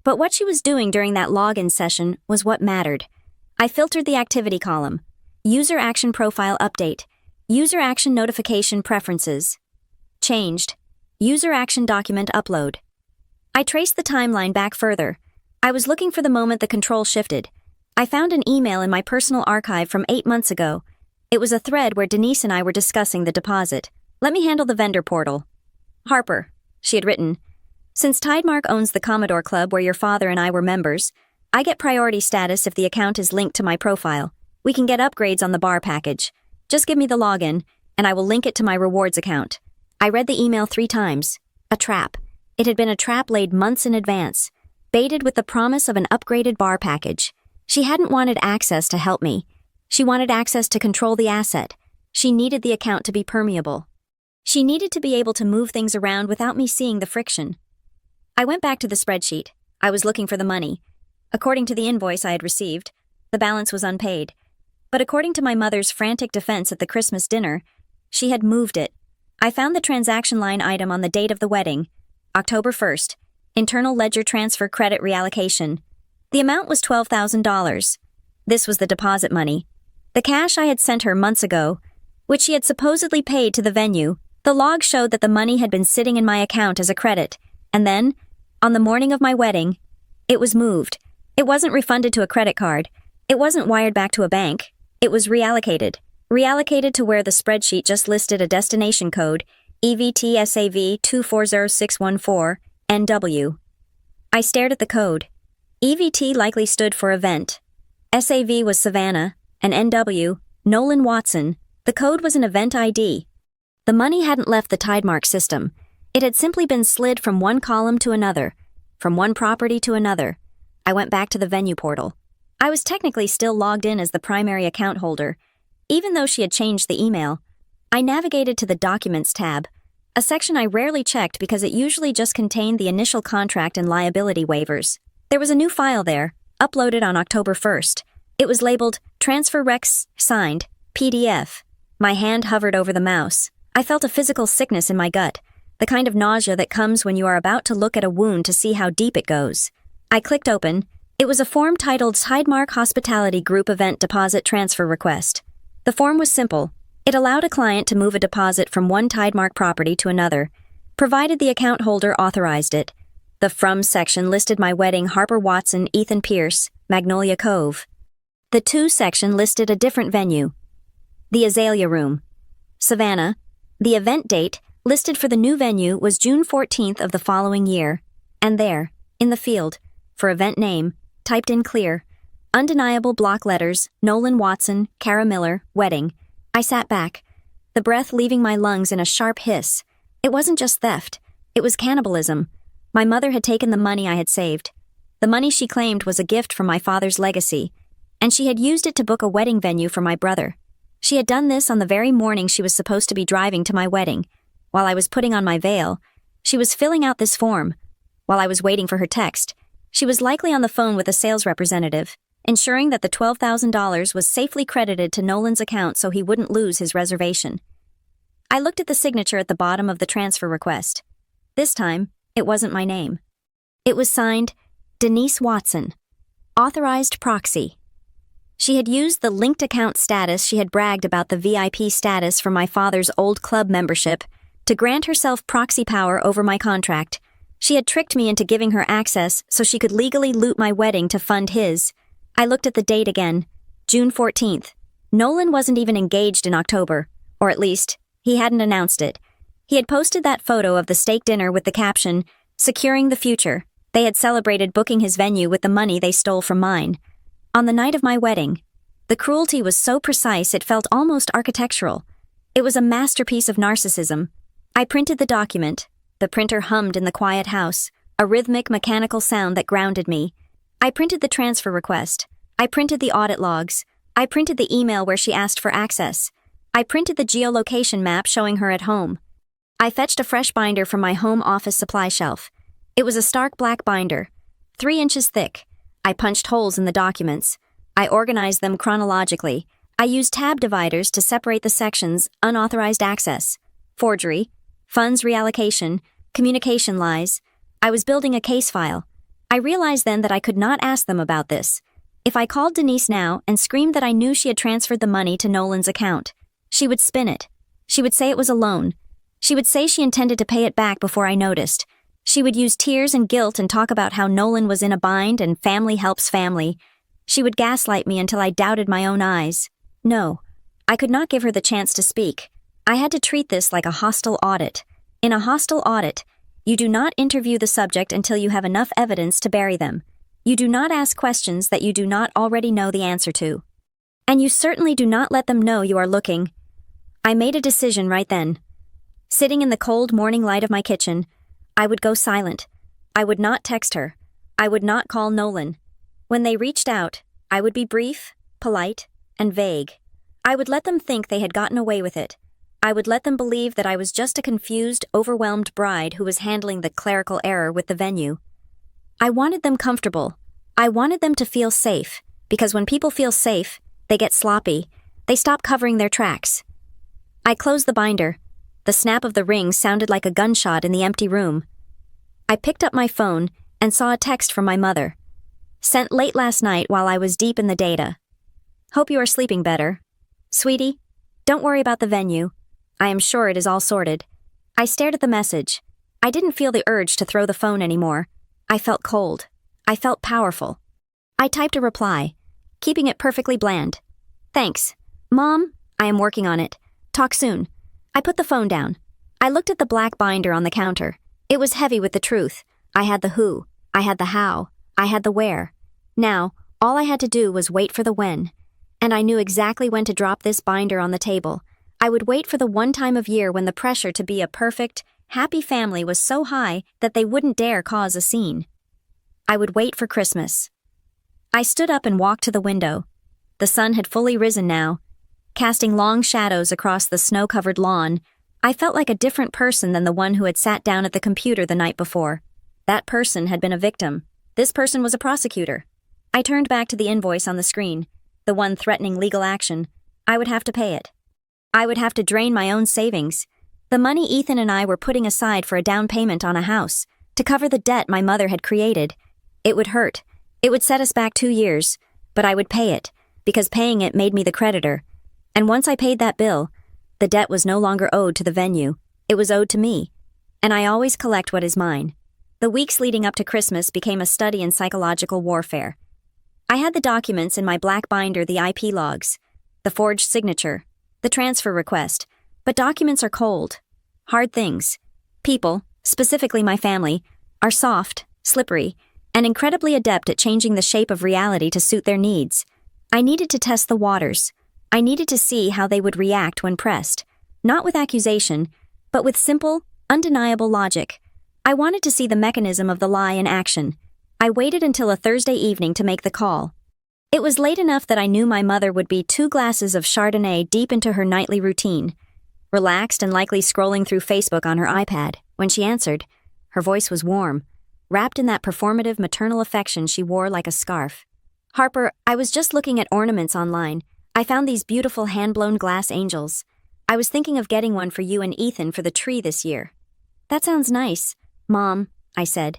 But what she was doing during that login session was what mattered. I filtered the activity column. User action profile update. User action notification preferences. Changed. User action document upload. I traced the timeline back further. I was looking for the moment the control shifted. I found an email in my personal archive from 8 months ago. It was a thread where Denise and I were discussing the deposit. Let me handle the vendor portal. Harper, she had written. Since Tidemark owns the Commodore Club where your father and I were members, I get priority status if the account is linked to my profile. We can get upgrades on the bar package. Just give me the login, and I will link it to my rewards account. I read the email 3 times. A trap. It had been a trap laid months in advance, baited with the promise of an upgraded bar package. She hadn't wanted access to help me. She wanted access to control the asset. She needed the account to be permeable. She needed to be able to move things around without me seeing the friction. I went back to the spreadsheet. I was looking for the money. According to the invoice I had received, the balance was unpaid. But according to my mother's frantic defense at the Christmas dinner, she had moved it. I found the transaction line item on the date of the wedding, October 1st, internal ledger transfer credit reallocation. The amount was $12,000. This was the deposit money. The cash I had sent her months ago, which she had supposedly paid to the venue. The log showed that the money had been sitting in my account as a credit, and then, on the morning of my wedding, it was moved. It wasn't refunded to a credit card. It wasn't wired back to a bank. It was reallocated. Reallocated to where the spreadsheet just listed a destination code, EVTSAV 240614NW. I stared at the code. EVT likely stood for event. SAV was Savannah, and NW, Nolan Watson. The code was an event ID. The money hadn't left the Tidemark system. It had simply been slid from one column to another, from one property to another. I went back to the venue portal. I was technically still logged in as the primary account holder, even though she had changed the email. I navigated to the Documents tab, a section I rarely checked because it usually just contained the initial contract and liability waivers. There was a new file there, uploaded on October 1st. It was labeled Transfer Recs, signed, PDF. My hand hovered over the mouse. I felt a physical sickness in my gut, the kind of nausea that comes when you are about to look at a wound to see how deep it goes. I clicked open. It was a form titled Tidemark Hospitality Group Event Deposit Transfer Request. The form was simple. It allowed a client to move a deposit from one Tidemark property to another, provided the account holder authorized it. The From section listed my wedding Harper Watson, Ethan Pierce, Magnolia Cove. The To section listed a different venue. The Azalea Room. Savannah. The event date, Listed for the new venue was June 14th of the following year. And there, in the field, for event name, typed in clear, undeniable block letters, Nolan Watson, Kara Miller, wedding. I sat back, the breath leaving my lungs in a sharp hiss. It wasn't just theft. It was cannibalism. My mother had taken the money I had saved. The money she claimed was a gift from my father's legacy, and she had used it to book a wedding venue for my brother. She had done this on the very morning she was supposed to be driving to my wedding. While I was putting on my veil, she was filling out this form. While I was waiting for her text, she was likely on the phone with a sales representative, ensuring that the $12,000 was safely credited to Nolan's account so he wouldn't lose his reservation. I looked at the signature at the bottom of the transfer request. This time, it wasn't my name. It was signed, Denise Watson, authorized proxy. She had used the linked account status she had bragged about the VIP status from my father's old club membership to grant herself proxy power over my contract. She had tricked me into giving her access so she could legally loot my wedding to fund his. I looked at the date again, June 14th. Nolan wasn't even engaged in October, or at least, he hadn't announced it. He had posted that photo of the steak dinner with the caption, "Securing the future." They had celebrated booking his venue with the money they stole from mine. On the night of my wedding, the cruelty was so precise it felt almost architectural. It was a masterpiece of narcissism. I printed the document. The printer hummed in the quiet house, a rhythmic mechanical sound that grounded me. I printed the transfer request. I printed the audit logs. I printed the email where she asked for access. I printed the geolocation map showing her at home. I fetched a fresh binder from my home office supply shelf. It was a stark black binder, 3 inches thick. I punched holes in the documents. I organized them chronologically. I used tab dividers to separate the sections: unauthorized access, forgery, funds reallocation, communication lies. I was building a case file. I realized then that I could not ask them about this. If I called Denise now and screamed that I knew she had transferred the money to Nolan's account, she would spin it. She would say it was a loan. She would say she intended to pay it back before I noticed. She would use tears and guilt and talk about how Nolan was in a bind and family helps family. She would gaslight me until I doubted my own eyes. No, I could not give her the chance to speak. I had to treat this like a hostile audit. In a hostile audit, you do not interview the subject until you have enough evidence to bury them. You do not ask questions that you do not already know the answer to. And you certainly do not let them know you are looking. I made a decision right then. Sitting in the cold morning light of my kitchen, I would go silent. I would not text her. I would not call Nolan. When they reached out, I would be brief, polite, and vague. I would let them think they had gotten away with it. I would let them believe that I was just a confused, overwhelmed bride who was handling the clerical error with the venue. I wanted them comfortable. I wanted them to feel safe, because when people feel safe, they get sloppy. They stop covering their tracks. I closed the binder. The snap of the ring sounded like a gunshot in the empty room. I picked up my phone and saw a text from my mother. Sent late last night while I was deep in the data. Hope you are sleeping better. Sweetie, don't worry about the venue. I am sure it is all sorted. I stared at the message. I didn't feel the urge to throw the phone anymore. I felt cold. I felt powerful. I typed a reply, keeping it perfectly bland. Thanks. Mom, I am working on it. Talk soon. I put the phone down. I looked at the black binder on the counter. It was heavy with the truth. I had the who. I had the how. I had the where. Now, all I had to do was wait for the when. And I knew exactly when to drop this binder on the table. I would wait for the one time of year when the pressure to be a perfect, happy family was so high that they wouldn't dare cause a scene. I would wait for Christmas. I stood up and walked to the window. The sun had fully risen now, casting long shadows across the snow-covered lawn. I felt like a different person than the one who had sat down at the computer the night before. That person had been a victim. This person was a prosecutor. I turned back to the invoice on the screen, the one threatening legal action. I would have to pay it. I would have to drain my own savings. The money Ethan and I were putting aside for a down payment on a house, to cover the debt my mother had created. It would hurt. It would set us back 2 years, but I would pay it, because paying it made me the creditor. And once I paid that bill, the debt was no longer owed to the venue. It was owed to me. And I always collect what is mine. The weeks leading up to Christmas became a study in psychological warfare. I had the documents in my black binder, the IP logs, the forged signature, the transfer request, but documents are cold. Hard things. People, specifically my family, are soft, slippery, and incredibly adept at changing the shape of reality to suit their needs. I needed to test the waters. I needed to see how they would react when pressed, not with accusation, but with simple, undeniable logic. I wanted to see the mechanism of the lie in action. I waited until a Thursday evening to make the call. It was late enough that I knew my mother would be 2 glasses of Chardonnay deep into her nightly routine, relaxed and likely scrolling through Facebook on her iPad, when she answered. Her voice was warm, wrapped in that performative maternal affection she wore like a scarf. "Harper, I was just looking at ornaments online. I found these beautiful hand-blown glass angels. I was thinking of getting one for you and Ethan for the tree this year." "That sounds nice, Mom," I said,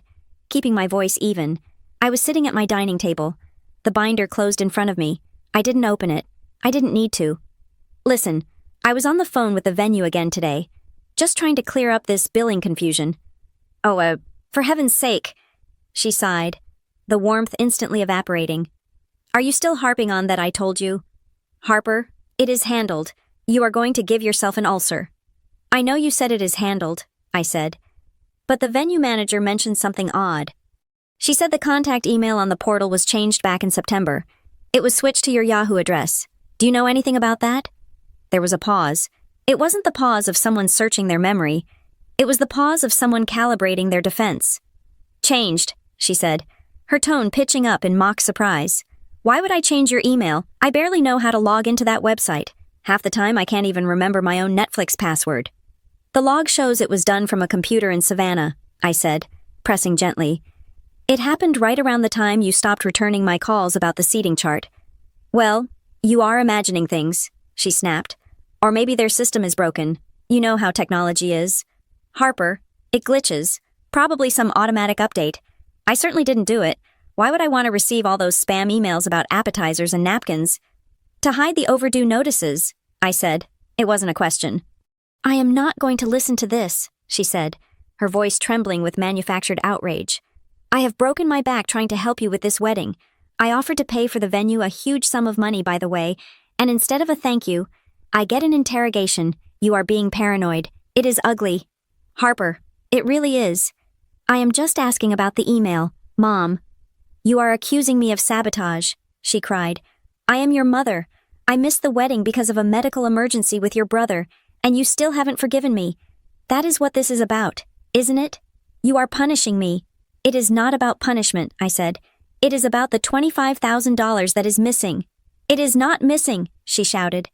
keeping my voice even. I was sitting at my dining table. The binder closed in front of me. I didn't open it. I didn't need to. "Listen, I was on the phone with the venue again today, just trying to clear up this billing confusion." "Oh, for heaven's sake," she sighed, the warmth instantly evaporating. "Are you still harping on that I told you?" "Harper, it is handled. You are going to give yourself an ulcer." "I know you said it is handled," I said. But the venue manager mentioned something odd. She said the contact email on the portal was changed back in September. It was switched to your Yahoo address. Do you know anything about that? There was a pause. It wasn't the pause of someone searching their memory. It was the pause of someone calibrating their defense. "Changed," she said, her tone pitching up in mock surprise. "Why would I change your email? I barely know how to log into that website. Half the time I can't even remember my own Netflix password." "The log shows it was done from a computer in Savannah," I said, pressing gently. "It happened right around the time you stopped returning my calls about the seating chart." "Well, you are imagining things," she snapped. "Or maybe their system is broken. You know how technology is." "Harper, it glitches. Probably some automatic update. I certainly didn't do it. Why would I want to receive all those spam emails about appetizers and napkins?" "To hide the overdue notices," I said. It wasn't a question. "I am not going to listen to this," she said, her voice trembling with manufactured outrage. "I have broken my back trying to help you with this wedding. I offered to pay for the venue a huge sum of money, by the way, and instead of a thank you, I get an interrogation. You are being paranoid. It is ugly. Harper, it really is. I am just asking about the email, Mom." "You are accusing me of sabotage," she cried. "I am your mother. I missed the wedding because of a medical emergency with your brother, and you still haven't forgiven me. That is what this is about, isn't it? You are punishing me." "It is not about punishment," I said. "It is about the $25,000 that is missing." "It is not missing," she shouted.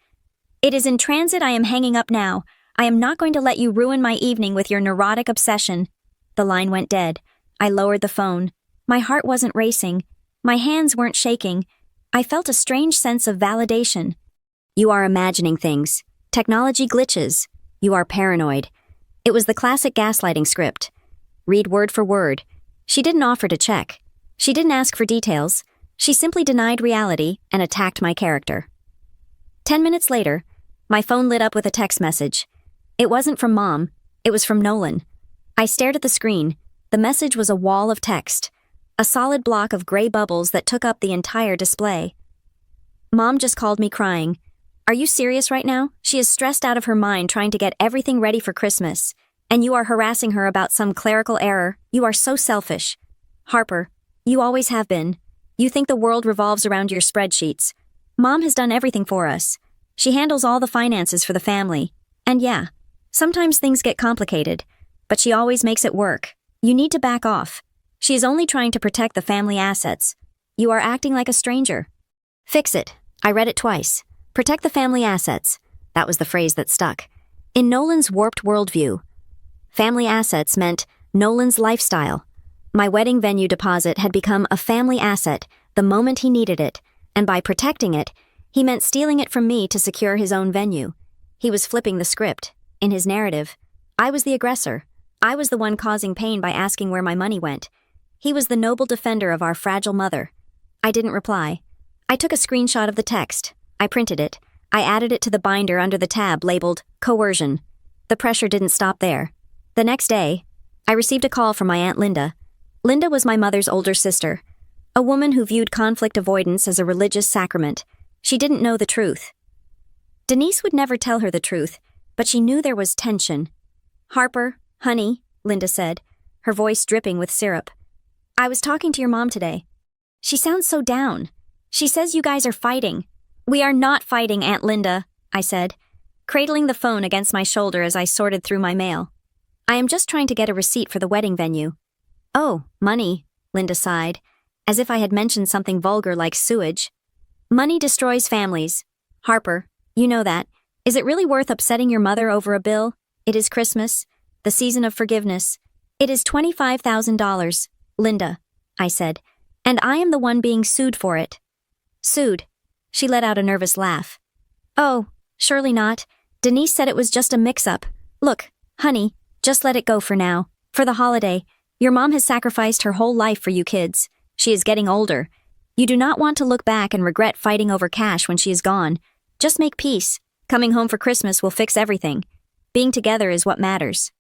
"It is in transit. I am hanging up now. I am not going to let you ruin my evening with your neurotic obsession." The line went dead. I lowered the phone. My heart wasn't racing. My hands weren't shaking. I felt a strange sense of validation. "You are imagining things. Technology glitches. You are paranoid." It was the classic gaslighting script. Read word for word. She didn't offer to check. She didn't ask for details. She simply denied reality and attacked my character. 10 minutes later, my phone lit up with a text message. It wasn't from Mom. It was from Nolan. I stared at the screen. The message was a wall of text, a solid block of gray bubbles that took up the entire display. "Mom just called me crying. Are you serious right now? She is stressed out of her mind trying to get everything ready for Christmas. And you are harassing her about some clerical error. You are so selfish. Harper, you always have been. You think the world revolves around your spreadsheets. Mom has done everything for us. She handles all the finances for the family. And yeah, sometimes things get complicated, but she always makes it work. You need to back off. She is only trying to protect the family assets. You are acting like a stranger." "Fix it." I read it twice. Protect the family assets. That was the phrase that stuck. In Nolan's warped worldview, family assets meant Nolan's lifestyle. My wedding venue deposit had become a family asset the moment he needed it, and by protecting it, he meant stealing it from me to secure his own venue. He was flipping the script. In his narrative, I was the aggressor. I was the one causing pain by asking where my money went. He was the noble defender of our fragile mother. I didn't reply. I took a screenshot of the text. I printed it. I added it to the binder under the tab labeled coercion. The pressure didn't stop there. The next day, I received a call from my Aunt Linda. Linda was my mother's older sister, a woman who viewed conflict avoidance as a religious sacrament. She didn't know the truth. Denise would never tell her the truth, but she knew there was tension. Harper, honey, Linda said, her voice dripping with syrup. I was talking to your mom today. She sounds so down. She says you guys are fighting. We are not fighting, Aunt Linda, I said, cradling the phone against my shoulder as I sorted through my mail. I am just trying to get a receipt for the wedding venue. Oh, money, Linda sighed, as if I had mentioned something vulgar like sewage. Money destroys families. Harper, you know that. Is it really worth upsetting your mother over a bill? It is Christmas, the season of forgiveness. It is $25,000, Linda, I said, and I am the one being sued for it. Sued? She let out a nervous laugh. Oh, surely not. Denise said it was just a mix-up. Look, honey, just let it go for now. For the holiday, your mom has sacrificed her whole life for you kids. She is getting older. You do not want to look back and regret fighting over cash when she is gone. Just make peace. Coming home for Christmas will fix everything. Being together is what matters.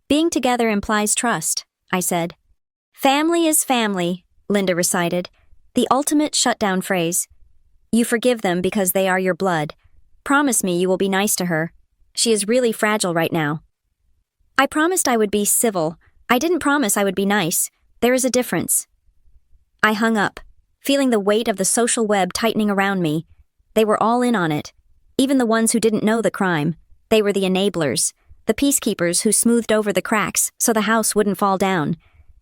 Being together implies trust, I said. Family is family, Linda recited, the ultimate shutdown phrase. You forgive them because they are your blood. Promise me you will be nice to her. She is really fragile right now. I promised I would be civil. I didn't promise I would be nice. There is a difference. I hung up, feeling the weight of the social web tightening around me. They were all in on it. Even the ones who didn't know the crime. They were the enablers, the peacekeepers who smoothed over the cracks so the house wouldn't fall down.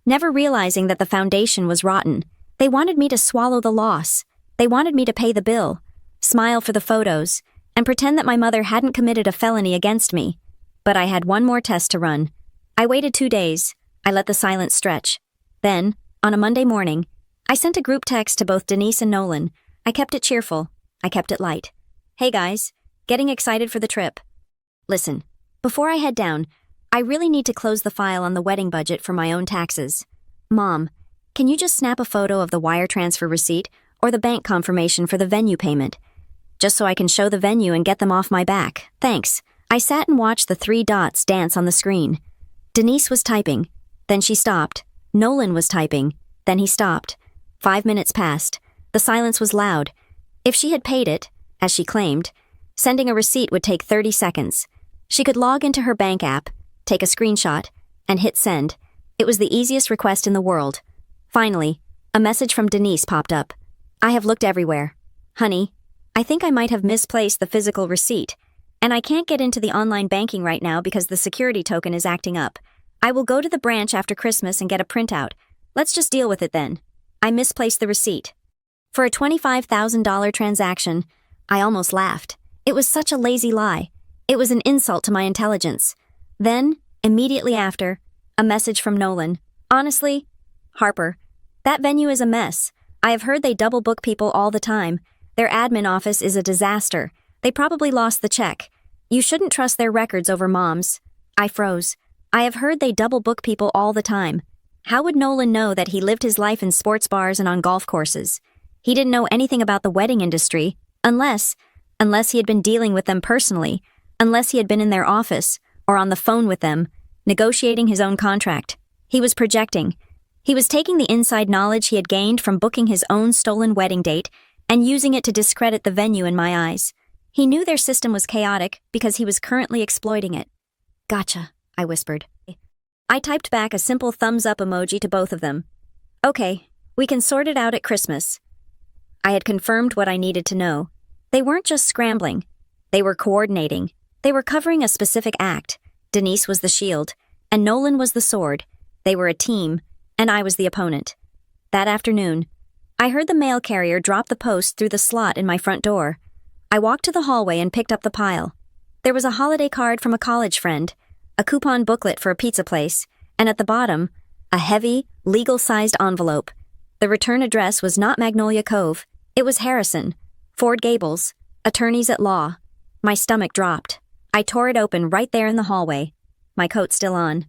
Never realizing that the foundation was rotten. They wanted me to swallow the loss. They wanted me to pay the bill, smile for the photos, and pretend that my mother hadn't committed a felony against me. But I had one more test to run. I waited 2 days. I let the silence stretch. Then, on a Monday morning, I sent a group text to both Denise and Nolan. I kept it cheerful. I kept it light. Hey guys, getting excited for the trip. Listen, before I head down, I really need to close the file on the wedding budget for my own taxes. Mom, can you just snap a photo of the wire transfer receipt or the bank confirmation for the venue payment? Just so I can show the venue and get them off my back. Thanks. I sat and watched the 3 dots dance on the screen. Denise was typing. Then she stopped. Nolan was typing. Then he stopped. 5 minutes passed. The silence was loud. If she had paid it, as she claimed, sending a receipt would take 30 seconds. She could log into her bank app, take a screenshot, and hit send. It was the easiest request in the world. Finally, a message from Denise popped up. I have looked everywhere. Honey, I think I might have misplaced the physical receipt, and I can't get into the online banking right now because the security token is acting up. I will go to the branch after Christmas and get a printout. Let's just deal with it then. I misplaced the receipt. For a $25,000 transaction, I almost laughed. It was such a lazy lie. It was an insult to my intelligence. Then, immediately after, a message from Nolan. Honestly, Harper, that venue is a mess. I have heard they double book people all the time. Their admin office is a disaster. They probably lost the check. You shouldn't trust their records over Mom's. I froze. I have heard they double book people all the time. How would Nolan know that he lived his life in sports bars and on golf courses? He didn't know anything about the wedding industry, unless he had been dealing with them personally, unless he had been in their office, or on the phone with them, negotiating his own contract. He was projecting. He was taking the inside knowledge he had gained from booking his own stolen wedding date and using it to discredit the venue in my eyes. He knew their system was chaotic because he was currently exploiting it. Gotcha, I whispered. I typed back a simple thumbs-up emoji to both of them. Okay, we can sort it out at Christmas. I had confirmed what I needed to know. They weren't just scrambling. They were coordinating. They were covering a specific act. Denise was the shield, and Nolan was the sword. They were a team, and I was the opponent. That afternoon, I heard the mail carrier drop the post through the slot in my front door. I walked to the hallway and picked up the pile. There was a holiday card from a college friend, a coupon booklet for a pizza place, and at the bottom, a heavy, legal-sized envelope. The return address was not Magnolia Cove. It was Harrison, Ford Gables, attorneys at law. My stomach dropped. I tore it open right there in the hallway, my coat still on.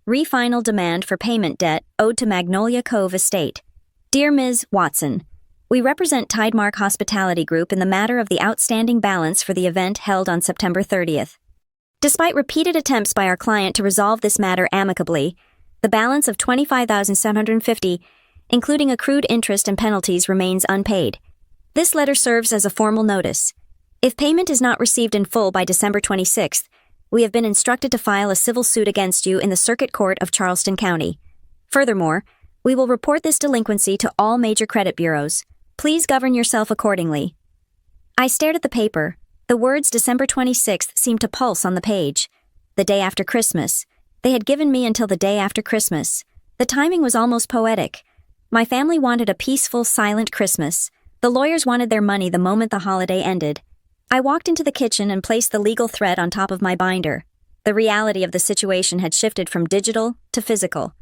Refinal demand for payment debt owed to Magnolia Cove Estate. Dear Ms. Watson, we represent Tidemark Hospitality Group in the matter of the outstanding balance for the event held on September 30th. Despite repeated attempts by our client to resolve this matter amicably, the balance of $25,750, including accrued interest and penalties, remains unpaid. This letter serves as a formal notice. If payment is not received in full by December 26th, We have been instructed to file a civil suit against you in the Circuit Court of Charleston County. Furthermore, we will report this delinquency to all major credit bureaus. Please govern yourself accordingly." I stared at the paper. The words December 26th seemed to pulse on the page. The day after Christmas. They had given me until the day after Christmas. The timing was almost poetic. My family wanted a peaceful, silent Christmas. The lawyers wanted their money the moment the holiday ended. I walked into the kitchen and placed the legal thread on top of my binder. The reality of the situation had shifted from digital to physical.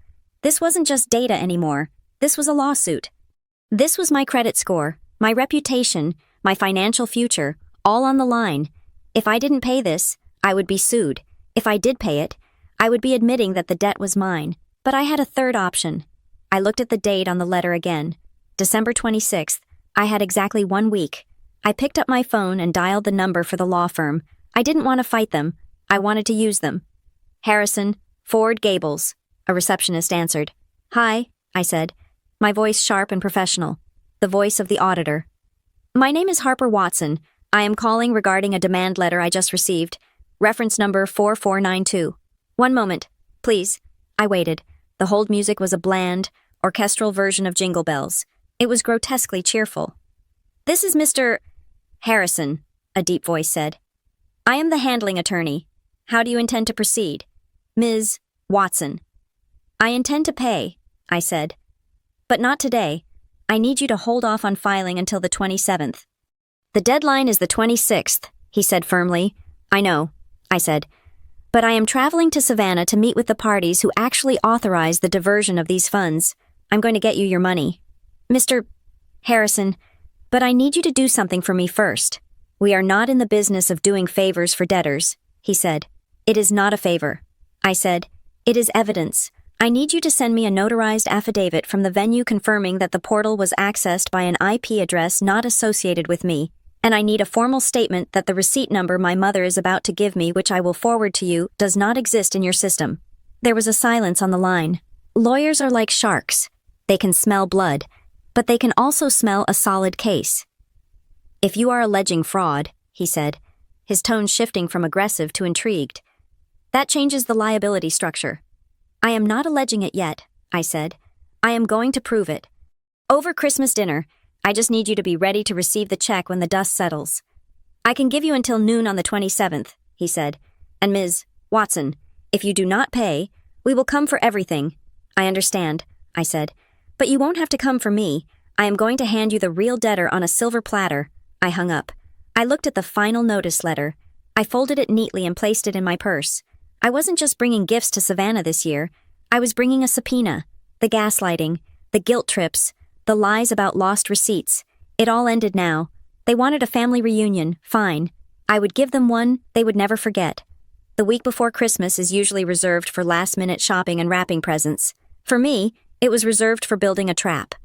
This wasn't just data anymore. This was a lawsuit. This was my credit score, my reputation, my financial future, all on the line. If I didn't pay this, I would be sued. If I did pay it, I would be admitting that the debt was mine. But I had a third option. I looked at the date on the letter again. December 26th. I had exactly 1 week. I picked up my phone and dialed the number for the law firm. I didn't want to fight them. I wanted to use them. "Harrison, Ford Gables," a receptionist answered. "Hi," I said, my voice sharp and professional. The voice of the auditor. "My name is Harper Watson. I am calling regarding a demand letter I just received. Reference number 4492. One moment, please." I waited. The hold music was a bland, orchestral version of Jingle Bells. It was grotesquely cheerful. "This is Mr. Harrison," a deep voice said. "I am the handling attorney. How do you intend to proceed?" "Ms. Watson." "I intend to pay," I said. "But not today. I need you to hold off on filing until the 27th. "The deadline is the 26th, he said firmly. "I know," I said. "But I am traveling to Savannah to meet with the parties who actually authorized the diversion of these funds. I'm going to get you your money." "Mr. Harrison, but I need you to do something for me first." "We are not in the business of doing favors for debtors," he said. "It is not a favor," I said. "It is evidence. I need you to send me a notarized affidavit from the venue confirming that the portal was accessed by an IP address not associated with me, and I need a formal statement that the receipt number my mother is about to give me, which I will forward to you, does not exist in your system." There was a silence on the line. Lawyers are like sharks. They can smell blood, but they can also smell a solid case. "If you are alleging fraud," he said, his tone shifting from aggressive to intrigued, "that changes the liability structure." "I am not alleging it yet," I said. "I am going to prove it. Over Christmas dinner, I just need you to be ready to receive the check when the dust settles." "I can give you until noon on the 27th, he said. "And Ms. Watson, if you do not pay, we will come for everything." "I understand," I said. "But you won't have to come for me. I am going to hand you the real debtor on a silver platter." I hung up. I looked at the final notice letter. I folded it neatly and placed it in my purse. I wasn't just bringing gifts to Savannah this year. I was bringing a subpoena. The gaslighting, the guilt trips, the lies about lost receipts. It all ended now. They wanted a family reunion, fine. I would give them one they would never forget. The week before Christmas is usually reserved for last-minute shopping and wrapping presents. For me, it was reserved for building a trap.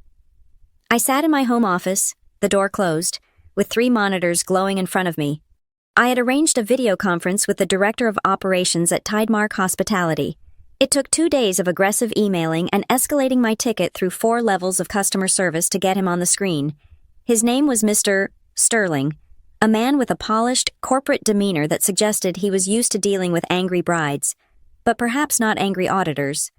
I sat in my home office, the door closed, with 3 monitors glowing in front of me. I had arranged a video conference with the director of operations at Tidemark Hospitality. It took 2 days of aggressive emailing and escalating my ticket through 4 levels of customer service to get him on the screen. His name was Mr. Sterling, a man with a polished, corporate demeanor that suggested he was used to dealing with angry brides, but perhaps not angry auditors.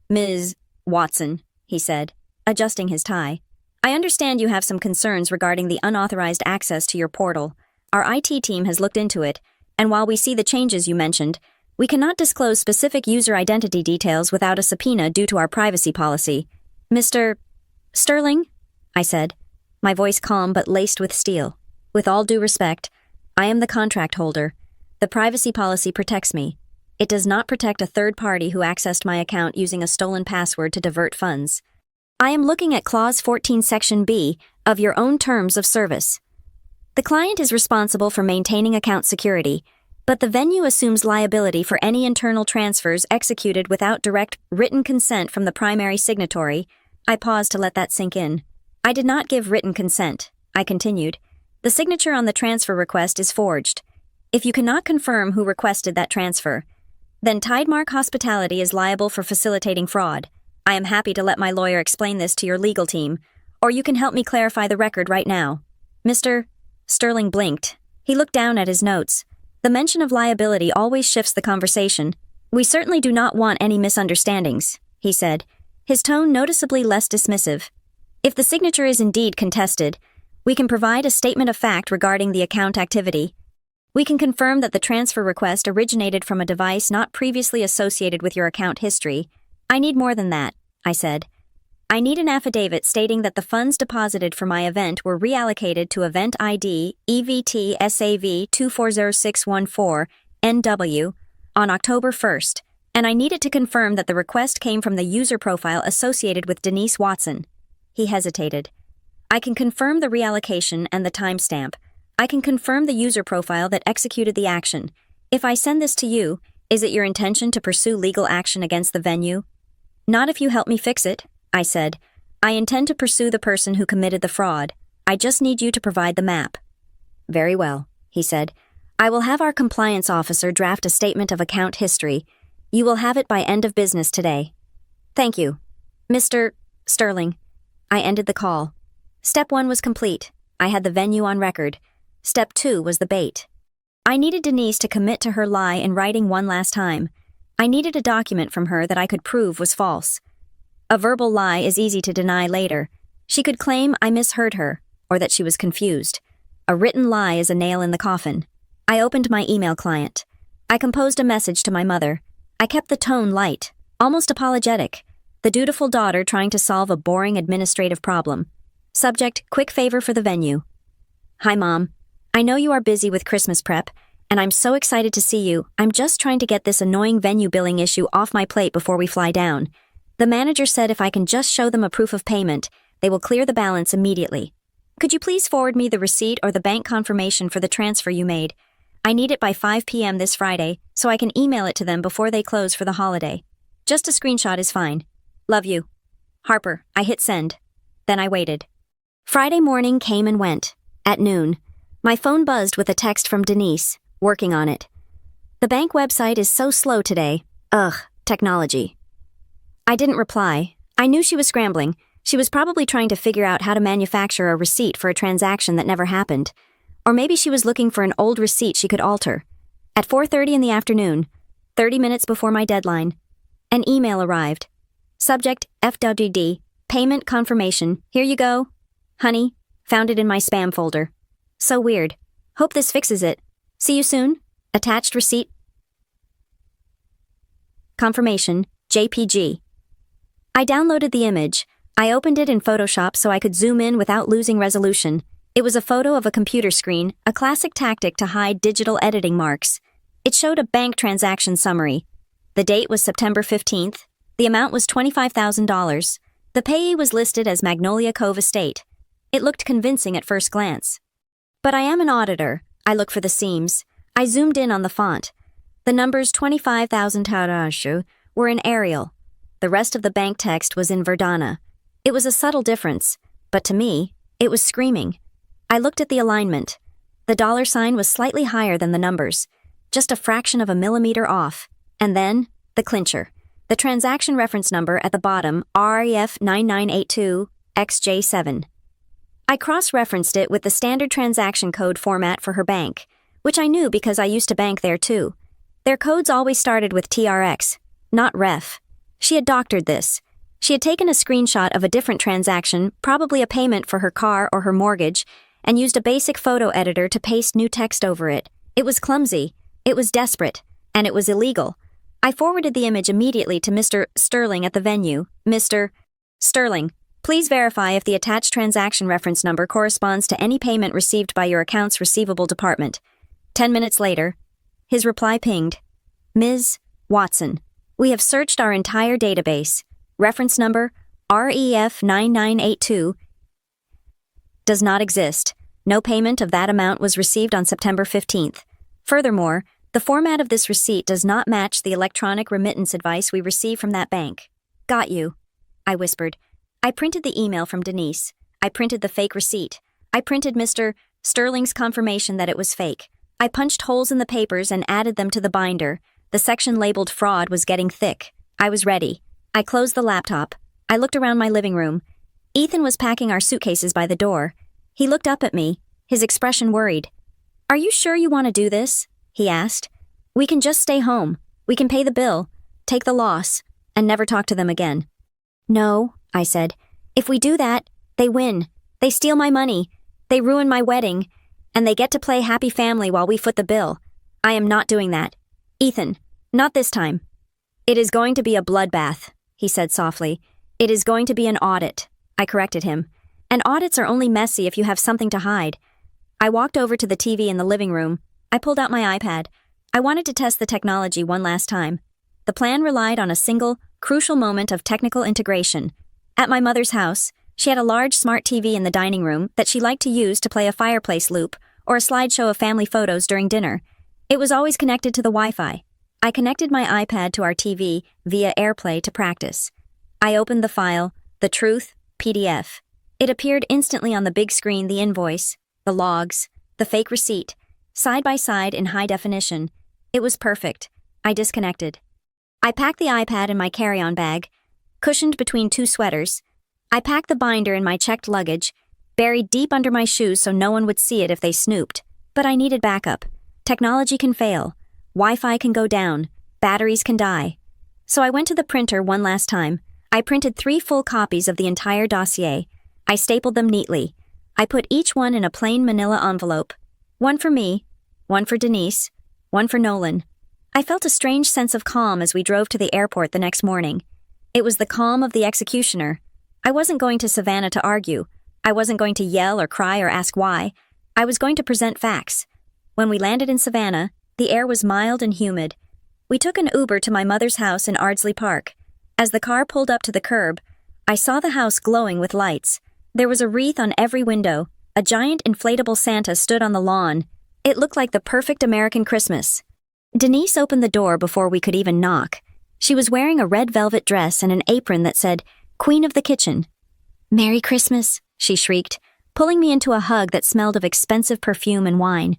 "Ms. Watson," he said, adjusting his tie, "I understand you have some concerns regarding the unauthorized access to your portal. Our IT team has looked into it, and while we see the changes you mentioned, we cannot disclose specific user identity details without a subpoena due to our privacy policy." "Mr. Sterling?" I said, my voice calm but laced with steel. "With all due respect, I am the contract holder. The privacy policy protects me. It does not protect a third party who accessed my account using a stolen password to divert funds. I am looking at Clause 14 Section B of your own terms of service. The client is responsible for maintaining account security, but the venue assumes liability for any internal transfers executed without direct written consent from the primary signatory." I paused to let that sink in. "I did not give written consent," I continued. "The signature on the transfer request is forged. If you cannot confirm who requested that transfer, then Tidemark Hospitality is liable for facilitating fraud. I am happy to let my lawyer explain this to your legal team, or you can help me clarify the record right now." Mr. Sterling blinked. He looked down at his notes. The mention of liability always shifts the conversation. We certainly do not want any misunderstandings, he said, his tone noticeably less dismissive. If the signature is indeed contested, we can provide a statement of fact regarding the account activity. We can confirm that the transfer request originated from a device not previously associated with your account history. I need more than that, I said. I need an affidavit stating that the funds deposited for my event were reallocated to event ID EVT-SAV 2400614-NW on October 1st, and I needed to confirm that the request came from the user profile associated with Denise Watson. He hesitated. I can confirm the reallocation and the timestamp. I can confirm the user profile that executed the action. If I send this to you, is it your intention to pursue legal action against the venue? Not if you help me fix it, I said. I intend to pursue the person who committed the fraud. I just need you to provide the map. Very well, he said. I will have our compliance officer draft a statement of account history. You will have it by end of business today. Thank you. Mr. Sterling. I ended the call. Step 1 was complete. I had the venue on record. Step 2 was the bait. I needed Denise to commit to her lie in writing one last time. I needed a document from her that I could prove was false. A verbal lie is easy to deny later. She could claim I misheard her, or that she was confused. A written lie is a nail in the coffin. I opened my email client. I composed a message to my mother. I kept the tone light, almost apologetic. The dutiful daughter trying to solve a boring administrative problem. Subject, quick favor for the venue. Hi, Mom. I know you are busy with Christmas prep, and I'm so excited to see you. I'm just trying to get this annoying venue billing issue off my plate before we fly down. The manager said if I can just show them a proof of payment, they will clear the balance immediately. Could you please forward me the receipt or the bank confirmation for the transfer you made? I need it by 5 p.m. this Friday, so I can email it to them before they close for the holiday. Just a screenshot is fine. Love you. Harper. I hit send. Then I waited. Friday morning came and went. At noon, my phone buzzed with a text from Denise, working on it. The bank website is so slow today. Ugh, technology. I didn't reply. I knew she was scrambling. She was probably trying to figure out how to manufacture a receipt for a transaction that never happened. Or maybe she was looking for an old receipt she could alter. At 4:30 in the afternoon, 30 minutes before my deadline, an email arrived. Subject, FWD, payment confirmation. Here you go. Honey, found it in my spam folder. So weird. Hope this fixes it. See you soon. Attached receipt. Confirmation, JPG. I downloaded the image. I opened it in Photoshop so I could zoom in without losing resolution. It was a photo of a computer screen, a classic tactic to hide digital editing marks. It showed a bank transaction summary. The date was September 15th. The amount was $25,000. The payee was listed as Magnolia Cove Estate. It looked convincing at first glance. But I am an auditor. I look for the seams. I zoomed in on the font. The numbers 25,000 were in Arial. The rest of the bank text was in Verdana. It was a subtle difference, but to me, it was screaming. I looked at the alignment. The dollar sign was slightly higher than the numbers, just a fraction of a millimeter off. And then, the clincher. The transaction reference number at the bottom, REF 9982XJ7. I cross-referenced it with the standard transaction code format for her bank, which I knew because I used to bank there too. Their codes always started with TRX, not REF. She had doctored this. She had taken a screenshot of a different transaction, probably a payment for her car or her mortgage, and used a basic photo editor to paste new text over it. It was clumsy, it was desperate, and it was illegal. I forwarded the image immediately to Mr. Sterling at the venue. Mr. Sterling, please verify if the attached transaction reference number corresponds to any payment received by your accounts receivable department. 10 minutes later, his reply pinged. Ms. Watson, we have searched our entire database. Reference number REF 9982 does not exist. No payment of that amount was received on September 15th. Furthermore, the format of this receipt does not match the electronic remittance advice we received from that bank. Got you, I whispered. I printed the email from Denise. I printed the fake receipt. I printed Mr. Sterling's confirmation that it was fake. I punched holes in the papers and added them to the binder. The section labeled fraud was getting thick. I was ready. I closed the laptop. I looked around my living room. Ethan was packing our suitcases by the door. He looked up at me, his expression worried. Are you sure you want to do this? he asked. We can just stay home. We can pay the bill, take the loss, and never talk to them again. No, I said. If we do that, they win. They steal my money. They ruin my wedding. And they get to play happy family while we foot the bill. I am not doing that. Ethan, not this time. It is going to be a bloodbath, he said softly. It is going to be an audit, I corrected him. And audits are only messy if you have something to hide. I walked over to the TV in the living room. I pulled out my iPad. I wanted to test the technology one last time. The plan relied on a single, crucial moment of technical integration. At my mother's house, she had a large smart TV in the dining room that she liked to use to play a fireplace loop or a slideshow of family photos during dinner. It was always connected to the Wi-Fi. I connected my iPad to our TV via AirPlay to practice. I opened the file, The Truth, PDF. It appeared instantly on the big screen, the invoice, the logs, the fake receipt, side by side in high definition. It was perfect. I disconnected. I packed the iPad in my carry-on bag, cushioned between two sweaters. I packed the binder in my checked luggage, buried deep under my shoes so no one would see it if they snooped. But I needed backup. Technology can fail. Wi-Fi can go down. Batteries can die. So I went to the printer one last time. I printed 3 full copies of the entire dossier. I stapled them neatly. I put each one in a plain manila envelope. One for me, one for Denise, one for Nolan. I felt a strange sense of calm as we drove to the airport the next morning. It was the calm of the executioner. I wasn't going to Savannah to argue. I wasn't going to yell or cry or ask why. I was going to present facts. When we landed in Savannah, the air was mild and humid. We took an Uber to my mother's house in Ardsley Park. As the car pulled up to the curb, I saw the house glowing with lights. There was a wreath on every window. A giant inflatable Santa stood on the lawn. It looked like the perfect American Christmas. Denise opened the door before we could even knock. She was wearing a red velvet dress and an apron that said, Queen of the Kitchen. Merry Christmas, she shrieked, pulling me into a hug that smelled of expensive perfume and wine.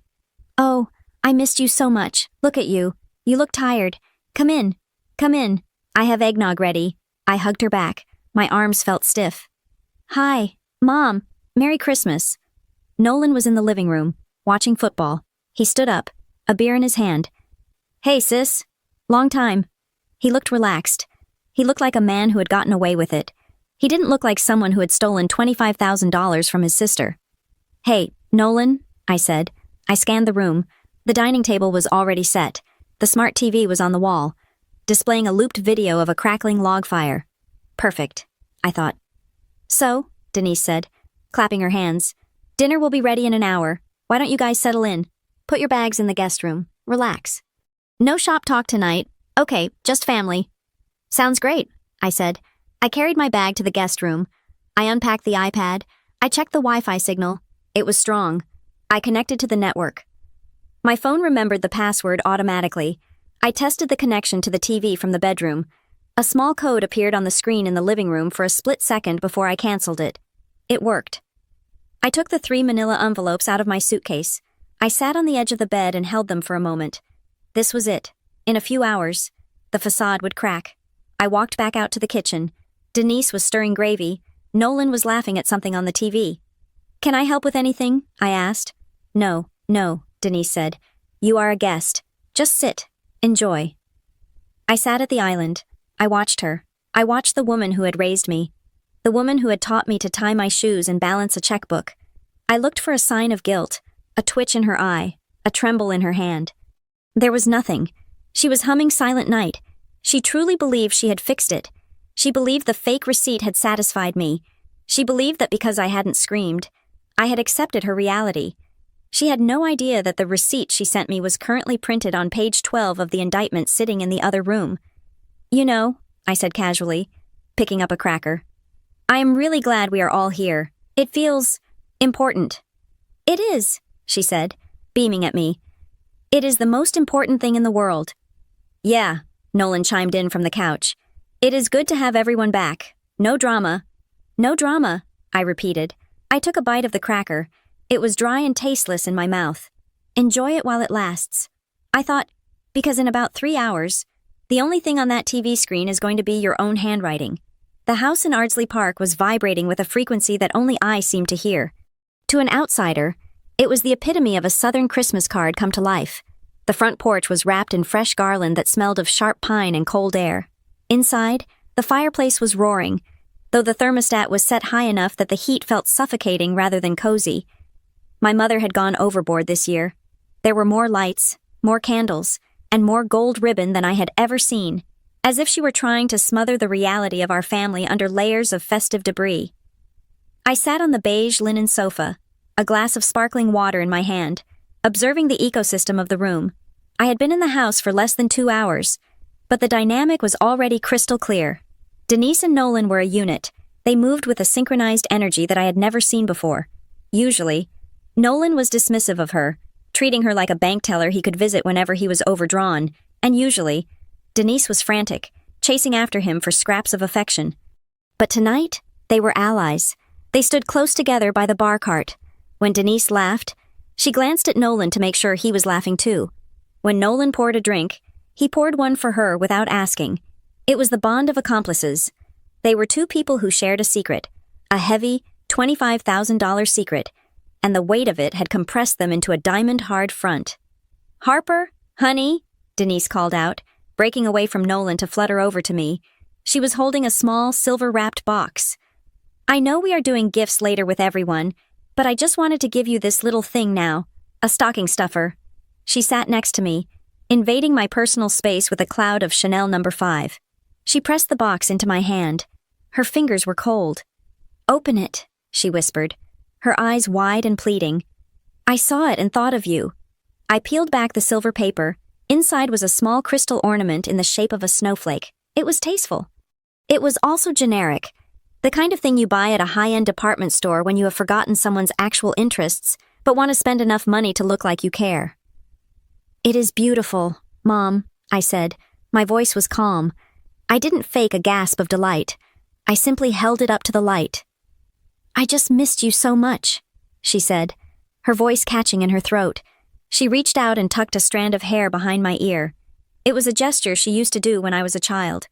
Oh, I missed you so much. Look at you. You look tired. Come in. Come in. I have eggnog ready. I hugged her back. My arms felt stiff. Hi, Mom. Merry Christmas. Nolan was in the living room, watching football. He stood up, a beer in his hand. Hey, sis. Long time. He looked relaxed. He looked like a man who had gotten away with it. He didn't look like someone who had stolen $25,000 from his sister. Hey, Nolan, I said. I scanned the room. The dining table was already set. The smart TV was on the wall, displaying a looped video of a crackling log fire. Perfect, I thought. So, Denise said, clapping her hands, dinner will be ready in an hour. Why don't you guys settle in? Put your bags in the guest room. Relax. No shop talk tonight. Okay, just family. Sounds great, I said. I carried my bag to the guest room. I unpacked the iPad. I checked the Wi-Fi signal. It was strong. I connected to the network. My phone remembered the password automatically. I tested the connection to the TV from the bedroom. A small code appeared on the screen in the living room for a split second before I canceled it. It worked. I took the 3 manila envelopes out of my suitcase. I sat on the edge of the bed and held them for a moment. This was it. In a few hours, the facade would crack. I walked back out to the kitchen. Denise was stirring gravy. Nolan was laughing at something on the TV. Can I help with anything? I asked. No, Denise said. You are a guest. Just sit. Enjoy. I sat at the island. I watched her. I watched the woman who had raised me. The woman who had taught me to tie my shoes and balance a checkbook. I looked for a sign of guilt, a twitch in her eye, a tremble in her hand. There was nothing. She was humming Silent Night. She truly believed she had fixed it. She believed the fake receipt had satisfied me. She believed that because I hadn't screamed, I had accepted her reality. She had no idea that the receipt she sent me was currently printed on page 12 of the indictment sitting in the other room. You know, I said casually, picking up a cracker. I am really glad we are all here. It feels important. It is, she said, beaming at me. It is the most important thing in the world. Yeah, Nolan chimed in from the couch. It is good to have everyone back. No drama. No drama, I repeated. I took a bite of the cracker. It was dry and tasteless in my mouth. Enjoy it while it lasts. I thought, because in about 3 hours, the only thing on that TV screen is going to be your own handwriting. The house in Ardsley Park was vibrating with a frequency that only I seemed to hear. To an outsider, it was the epitome of a Southern Christmas card come to life. The front porch was wrapped in fresh garland that smelled of sharp pine and cold air. Inside, the fireplace was roaring, though the thermostat was set high enough that the heat felt suffocating rather than cozy. My mother had gone overboard this year. There were more lights, more candles, and more gold ribbon than I had ever seen, as if she were trying to smother the reality of our family under layers of festive debris. I sat on the beige linen sofa, a glass of sparkling water in my hand, observing the ecosystem of the room. I had been in the house for less than 2 hours, but the dynamic was already crystal clear. Denise and Nolan were a unit. They moved with a synchronized energy that I had never seen before. Usually, Nolan was dismissive of her, treating her like a bank teller he could visit whenever he was overdrawn, and usually, Denise was frantic, chasing after him for scraps of affection. But tonight, they were allies. They stood close together by the bar cart. When Denise laughed, she glanced at Nolan to make sure he was laughing too. When Nolan poured a drink, he poured one for her without asking. It was the bond of accomplices. They were two people who shared a secret, a heavy, $25,000 secret, and the weight of it had compressed them into a diamond-hard front. "Harper, honey," Denise called out, breaking away from Nolan to flutter over to me. She was holding a small, silver-wrapped box. "I know we are doing gifts later with everyone, but I just wanted to give you this little thing now, a stocking stuffer." She sat next to me, invading my personal space with a cloud of Chanel No. 5. She pressed the box into my hand. Her fingers were cold. "Open it," she whispered, her eyes wide and pleading. "I saw it and thought of you." I peeled back the silver paper. Inside was a small crystal ornament in the shape of a snowflake. It was tasteful. It was also generic, the kind of thing you buy at a high-end department store when you have forgotten someone's actual interests, but want to spend enough money to look like you care. "It is beautiful, Mom," I said. My voice was calm. I didn't fake a gasp of delight. I simply held it up to the light. "I just missed you so much," she said, her voice catching in her throat. She reached out and tucked a strand of hair behind my ear. It was a gesture she used to do when I was a child,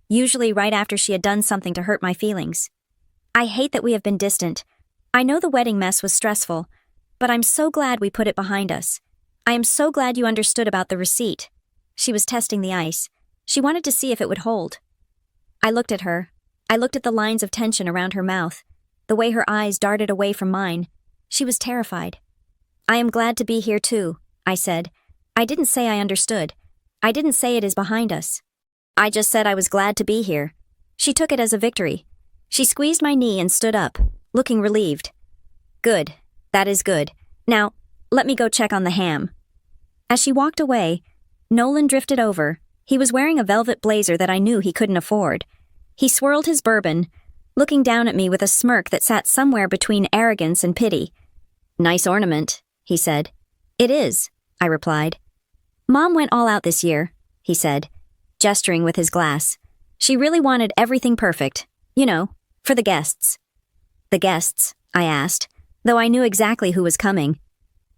usually right after she had done something to hurt my feelings. "I hate that we have been distant. I know the wedding mess was stressful, but I'm so glad we put it behind us. I am so glad you understood about the receipt." She was testing the ice. She wanted to see if it would hold. I looked at her. I looked at the lines of tension around her mouth, the way her eyes darted away from mine. She was terrified. "I am glad to be here too," I said. I didn't say I understood. I didn't say it is behind us. I just said I was glad to be here. She took it as a victory. She squeezed my knee and stood up, looking relieved. "Good. That is good. Now, let me go check on the ham." As she walked away, Nolan drifted over. He was wearing a velvet blazer that I knew he couldn't afford. He swirled his bourbon, looking down at me with a smirk that sat somewhere between arrogance and pity. "Nice ornament," he said. "It is," I replied. "Mom went all out this year," he said, gesturing with his glass. "She really wanted everything perfect, for the guests." "The guests?" I asked, though I knew exactly who was coming.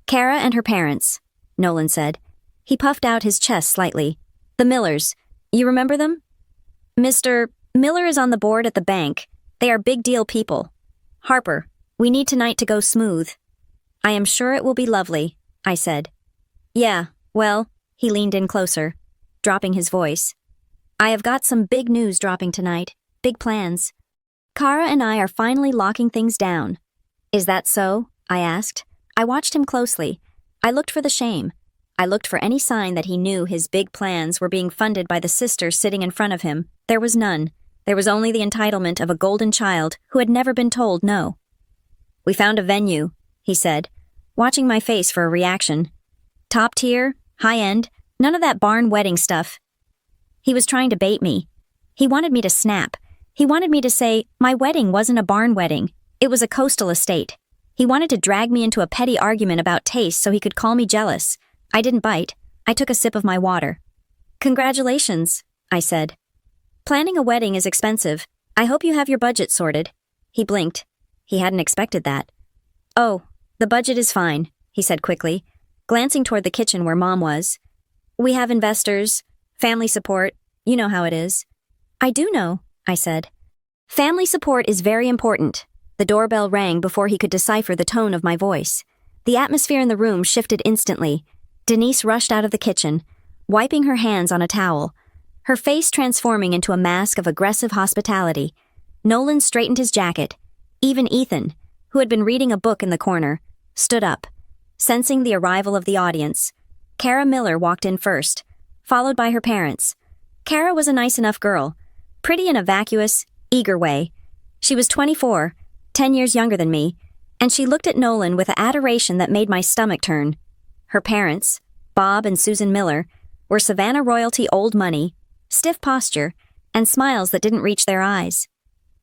"Kara and her parents," Nolan said. He puffed out his chest slightly. "The Millers. You remember them? Mr. Miller is on the board at the bank. They are big deal people. Harper, we need tonight to go smooth." "I am sure it will be lovely," I said. "Yeah, well," he leaned in closer, dropping his voice. "I have got some big news dropping tonight. Big plans. Kara and I are finally locking things down." "Is that so?" I asked. I watched him closely. I looked for the shame. I looked for any sign that he knew his big plans were being funded by the sister sitting in front of him. There was none. There was only the entitlement of a golden child who had never been told no. "We found a venue," he said, watching my face for a reaction. "Top tier, high end, none of that barn wedding stuff." He was trying to bait me. He wanted me to snap. He wanted me to say, my wedding wasn't a barn wedding. It was a coastal estate. He wanted to drag me into a petty argument about taste so he could call me jealous. I didn't bite. I took a sip of my water. "Congratulations," I said. "Planning a wedding is expensive. I hope you have your budget sorted." He blinked. He hadn't expected that. "Oh, the budget is fine," he said quickly, glancing toward the kitchen where Mom was. "We have investors, family support, you know how it is." "I do know," I said. "Family support is very important." The doorbell rang before he could decipher the tone of my voice. The atmosphere in the room shifted instantly. Denise rushed out of the kitchen, wiping her hands on a towel, her face transforming into a mask of aggressive hospitality. Nolan straightened his jacket. Even Ethan, who had been reading a book in the corner, stood up. Sensing the arrival of the audience, Kara Miller walked in first, followed by her parents. Kara was a nice enough girl, pretty in a vacuous, eager way. She was 24, 10 years younger than me, and she looked at Nolan with an adoration that made my stomach turn. Her parents, Bob and Susan Miller, were Savannah royalty old money, stiff posture, and smiles that didn't reach their eyes.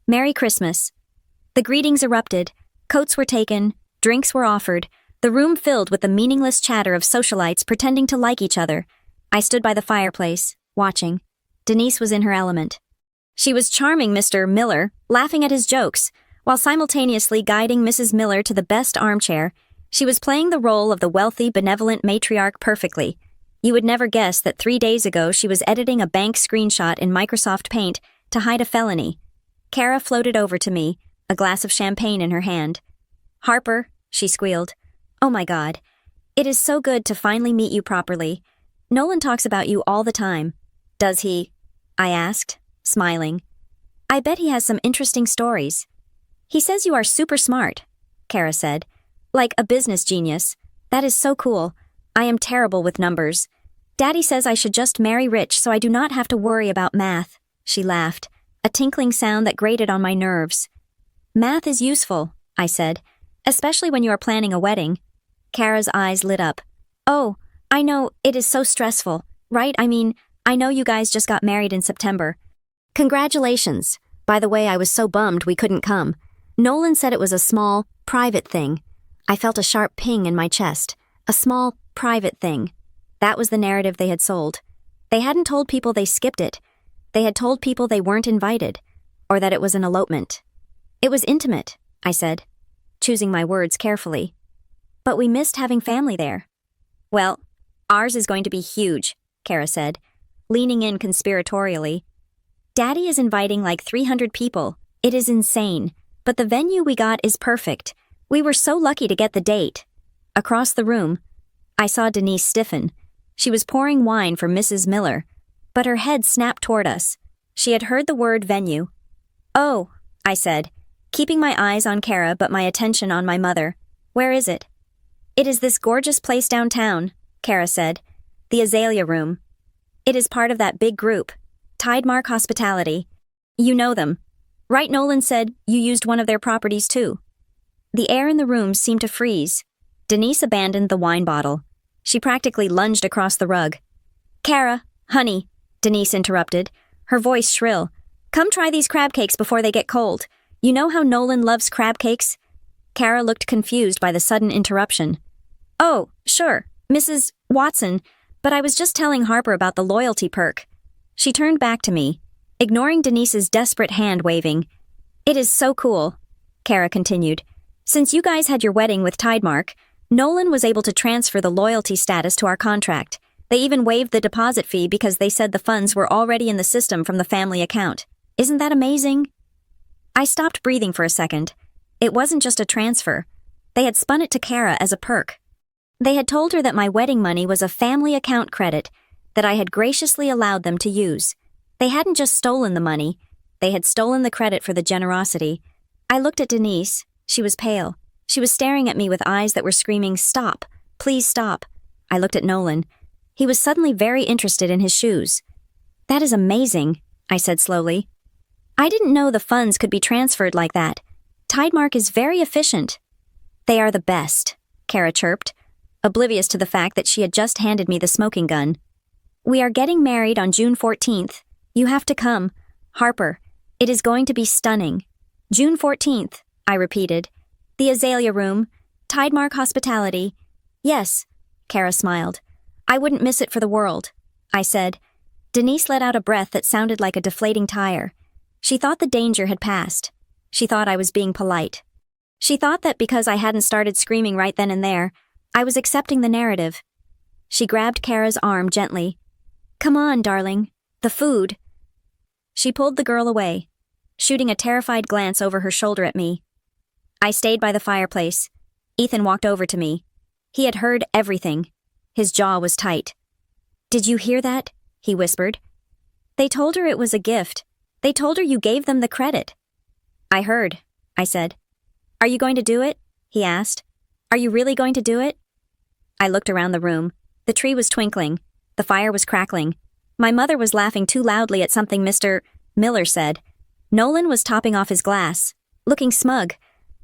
Merry Christmas. The greetings erupted, coats were taken, drinks were offered, the room filled with the meaningless chatter of socialites pretending to like each other. I stood by the fireplace, watching. Denise was in her element. She was charming Mr. Miller, laughing at his jokes, while simultaneously guiding Mrs. Miller to the best armchair. She was playing the role of the wealthy, benevolent matriarch perfectly. You would never guess that 3 days ago she was editing a bank screenshot in Microsoft Paint to hide a felony. Kara floated over to me, a glass of champagne in her hand. "Harper," she squealed. "Oh my God. It is so good to finally meet you properly. Nolan talks about you all the time." "Does he?" I asked, smiling. "I bet he has some interesting stories." "He says you are super smart," Kara said. "Like a business genius. That is so cool. I am terrible with numbers. Daddy says I should just marry rich so I do not have to worry about math." She laughed, a tinkling sound that grated on my nerves. "Math is useful," I said, "especially when you are planning a wedding." Kara's eyes lit up. "Oh, I know, it is so stressful, right? I mean, I know you guys just got married in September." "Congratulations. By the way, I was so bummed we couldn't come. Nolan said it was a small, private thing." I felt a sharp ping in my chest. A small, private thing. That was the narrative they had sold. They hadn't told people they skipped it. They had told people they weren't invited, or that it was an elopement. "It was intimate," I said, choosing my words carefully. "But we missed having family there." "Well, ours is going to be huge," Kara said, leaning in conspiratorially. "Daddy is inviting like 300 people. It is insane. But the venue we got is perfect. We were so lucky to get the date." Across the room, I saw Denise stiffen. She was pouring wine for Mrs. Miller, but her head snapped toward us. She had heard the word venue. "Oh," I said, keeping my eyes on Kara but my attention on my mother. "Where is it?" "It is this gorgeous place downtown," Kara said. "The Azalea Room. It is part of that big group, Tidemark Hospitality. You know them. Right, Nolan said you used one of their properties too." The air in the room seemed to freeze. Denise abandoned the wine bottle. She practically lunged across the rug. "Kara, honey," Denise interrupted, her voice shrill. "Come try these crab cakes before they get cold. You know how Nolan loves crab cakes?" Kara looked confused by the sudden interruption. "Oh, sure, Mrs. Watson, but I was just telling Harper about the loyalty perk." She turned back to me, ignoring Denise's desperate hand waving. "It is so cool," Kara continued. "Since you guys had your wedding with Tidemark, Nolan was able to transfer the loyalty status to our contract. They even waived the deposit fee because they said the funds were already in the system from the family account. Isn't that amazing?" I stopped breathing for a second. It wasn't just a transfer. They had spun it to Kara as a perk. They had told her that my wedding money was a family account credit that I had graciously allowed them to use. They hadn't just stolen the money. They had stolen the credit for the generosity. I looked at Denise. She was pale. She was staring at me with eyes that were screaming, "Stop. Please stop." I looked at Nolan. He was suddenly very interested in his shoes. "That is amazing," I said slowly. "I didn't know the funds could be transferred like that. Tidemark is very efficient." "They are the best," Kara chirped, oblivious to the fact that she had just handed me the smoking gun. "We are getting married on June 14th. You have to come. Harper, it is going to be stunning." "June 14th, I repeated. "The Azalea Room, Tidemark Hospitality." "Yes," Kara smiled. "I wouldn't miss it for the world," I said. Denise let out a breath that sounded like a deflating tire. She thought the danger had passed. She thought I was being polite. She thought that because I hadn't started screaming right then and there, I was accepting the narrative. She grabbed Kara's arm gently. "Come on, darling. The food." She pulled the girl away, shooting a terrified glance over her shoulder at me. I stayed by the fireplace. Ethan walked over to me. He had heard everything. His jaw was tight. "Did you hear that?" he whispered. "They told her it was a gift. They told her you gave them the credit." "I heard," I said. "Are you going to do it?" he asked. "Are you really going to do it?" I looked around the room. The tree was twinkling. The fire was crackling. My mother was laughing too loudly at something Mr. Miller said. Nolan was topping off his glass, looking smug,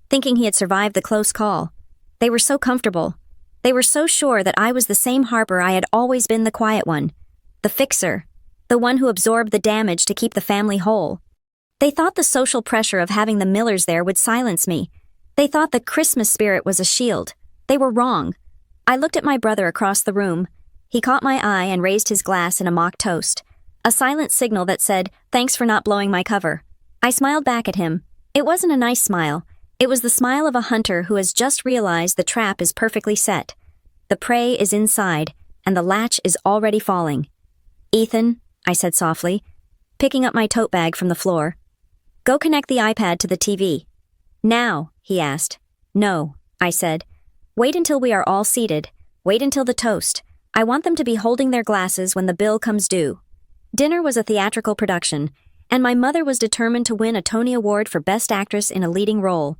thinking he had survived the close call. They were so comfortable. They were so sure that I was the same Harper I had always been, the quiet one, the fixer, the one who absorbed the damage to keep the family whole. They thought the social pressure of having the Millers there would silence me. They thought the Christmas spirit was a shield. They were wrong. I looked at my brother across the room. He caught my eye and raised his glass in a mock toast, a silent signal that said, "Thanks for not blowing my cover." I smiled back at him. It wasn't a nice smile. It was the smile of a hunter who has just realized the trap is perfectly set. The prey is inside, and the latch is already falling. "Ethan," I said softly, picking up my tote bag from the floor. "Go connect the iPad to the TV." "Now," he asked. "No," I said. "Wait until we are all seated. Wait until the toast. I want them to be holding their glasses when the bill comes due." Dinner was a theatrical production, and my mother was determined to win a Tony Award for Best Actress in a Leading Role.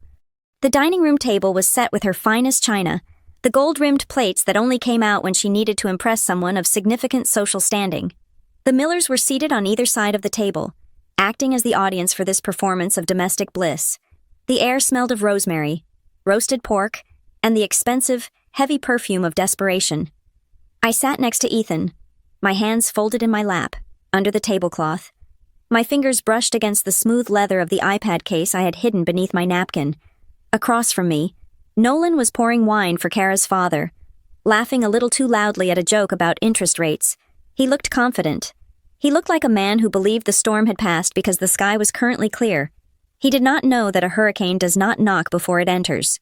The dining room table was set with her finest china, the gold-rimmed plates that only came out when she needed to impress someone of significant social standing. The Millers were seated on either side of the table, acting as the audience for this performance of domestic bliss. The air smelled of rosemary, roasted pork, and the expensive, heavy perfume of desperation. I sat next to Ethan, my hands folded in my lap, under the tablecloth. My fingers brushed against the smooth leather of the iPad case I had hidden beneath my napkin. Across from me, Nolan was pouring wine for Kara's father, laughing a little too loudly at a joke about interest rates. He looked confident. He looked like a man who believed the storm had passed because the sky was currently clear. He did not know that a hurricane does not knock before it enters.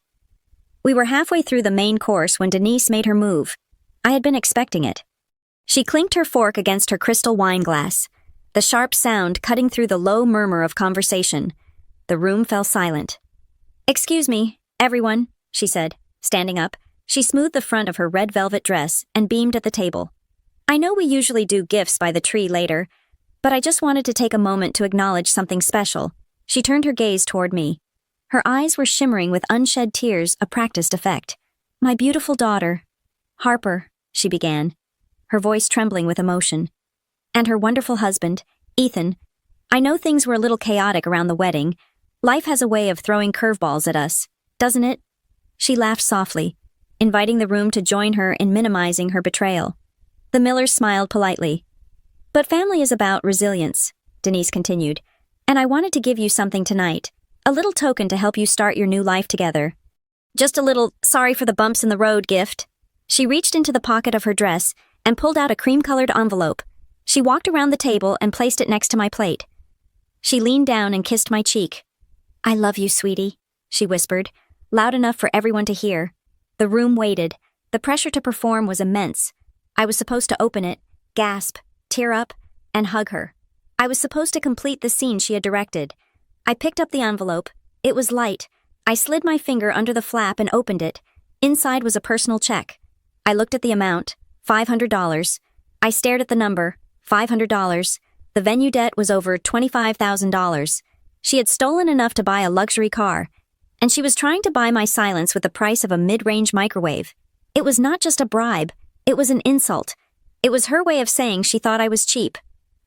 We were halfway through the main course when Denise made her move. I had been expecting it. She clinked her fork against her crystal wine glass, the sharp sound cutting through the low murmur of conversation. The room fell silent. "Excuse me, everyone," she said, standing up. She smoothed the front of her red velvet dress and beamed at the table. "I know we usually do gifts by the tree later, but I just wanted to take a moment to acknowledge something special." She turned her gaze toward me. Her eyes were shimmering with unshed tears, a practiced effect. "My beautiful daughter, Harper," she began, her voice trembling with emotion, "and her wonderful husband, Ethan. I know things were a little chaotic around the wedding. Life has a way of throwing curveballs at us, doesn't it?" She laughed softly, inviting the room to join her in minimizing her betrayal. The Millers smiled politely. "But family is about resilience," Denise continued, "and I wanted to give you something tonight, a little token to help you start your new life together. Just a little sorry for the bumps in the road gift." She reached into the pocket of her dress and pulled out a cream-colored envelope. She walked around the table and placed it next to my plate. She leaned down and kissed my cheek. "I love you, sweetie," she whispered, loud enough for everyone to hear. The room waited. The pressure to perform was immense. I was supposed to open it, gasp, tear up, and hug her. I was supposed to complete the scene she had directed. I picked up the envelope. It was light. I slid my finger under the flap and opened it. Inside was a personal check. I looked at the amount, $500. I stared at the number, $500. The venue debt was over $25,000. She had stolen enough to buy a luxury car, and she was trying to buy my silence with the price of a mid-range microwave. It was not just a bribe. It was an insult. It was her way of saying she thought I was cheap.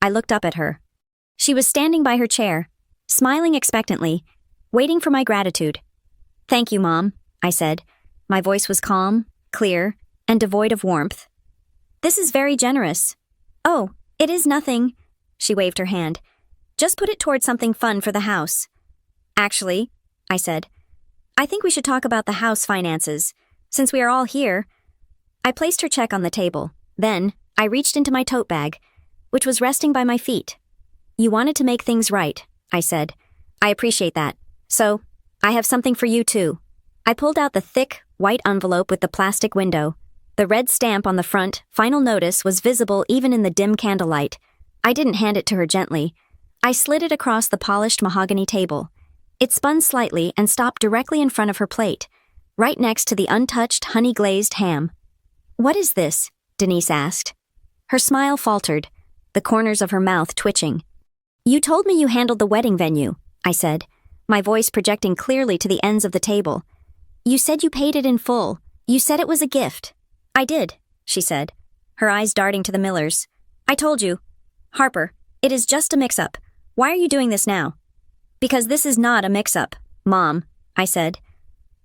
I looked up at her. She was standing by her chair, smiling expectantly, waiting for my gratitude. "Thank you, Mom," I said. My voice was calm, clear, and devoid of warmth. "This is very generous." "Oh, it is nothing." She waved her hand. "Just put it toward something fun for the house." "Actually," I said, "I think we should talk about the house finances, since we are all here." I placed her check on the table. Then, I reached into my tote bag, which was resting by my feet. "You wanted to make things right," I said. "I appreciate that. So, I have something for you too." I pulled out the thick, white envelope with the plastic window. The red stamp on the front, "Final Notice," was visible even in the dim candlelight. I didn't hand it to her gently. I slid it across the polished mahogany table. It spun slightly and stopped directly in front of her plate, right next to the untouched honey-glazed ham. What is this? Denise asked. Her smile faltered, the corners of her mouth twitching. You told me you handled the wedding venue, I said, my voice projecting clearly to the ends of the table. You said you paid it in full. You said it was a gift. I did, she said, her eyes darting to the Millers. I told you. Harper, it is just a mix-up. Why are you doing this now? Because this is not a mix-up, Mom, I said.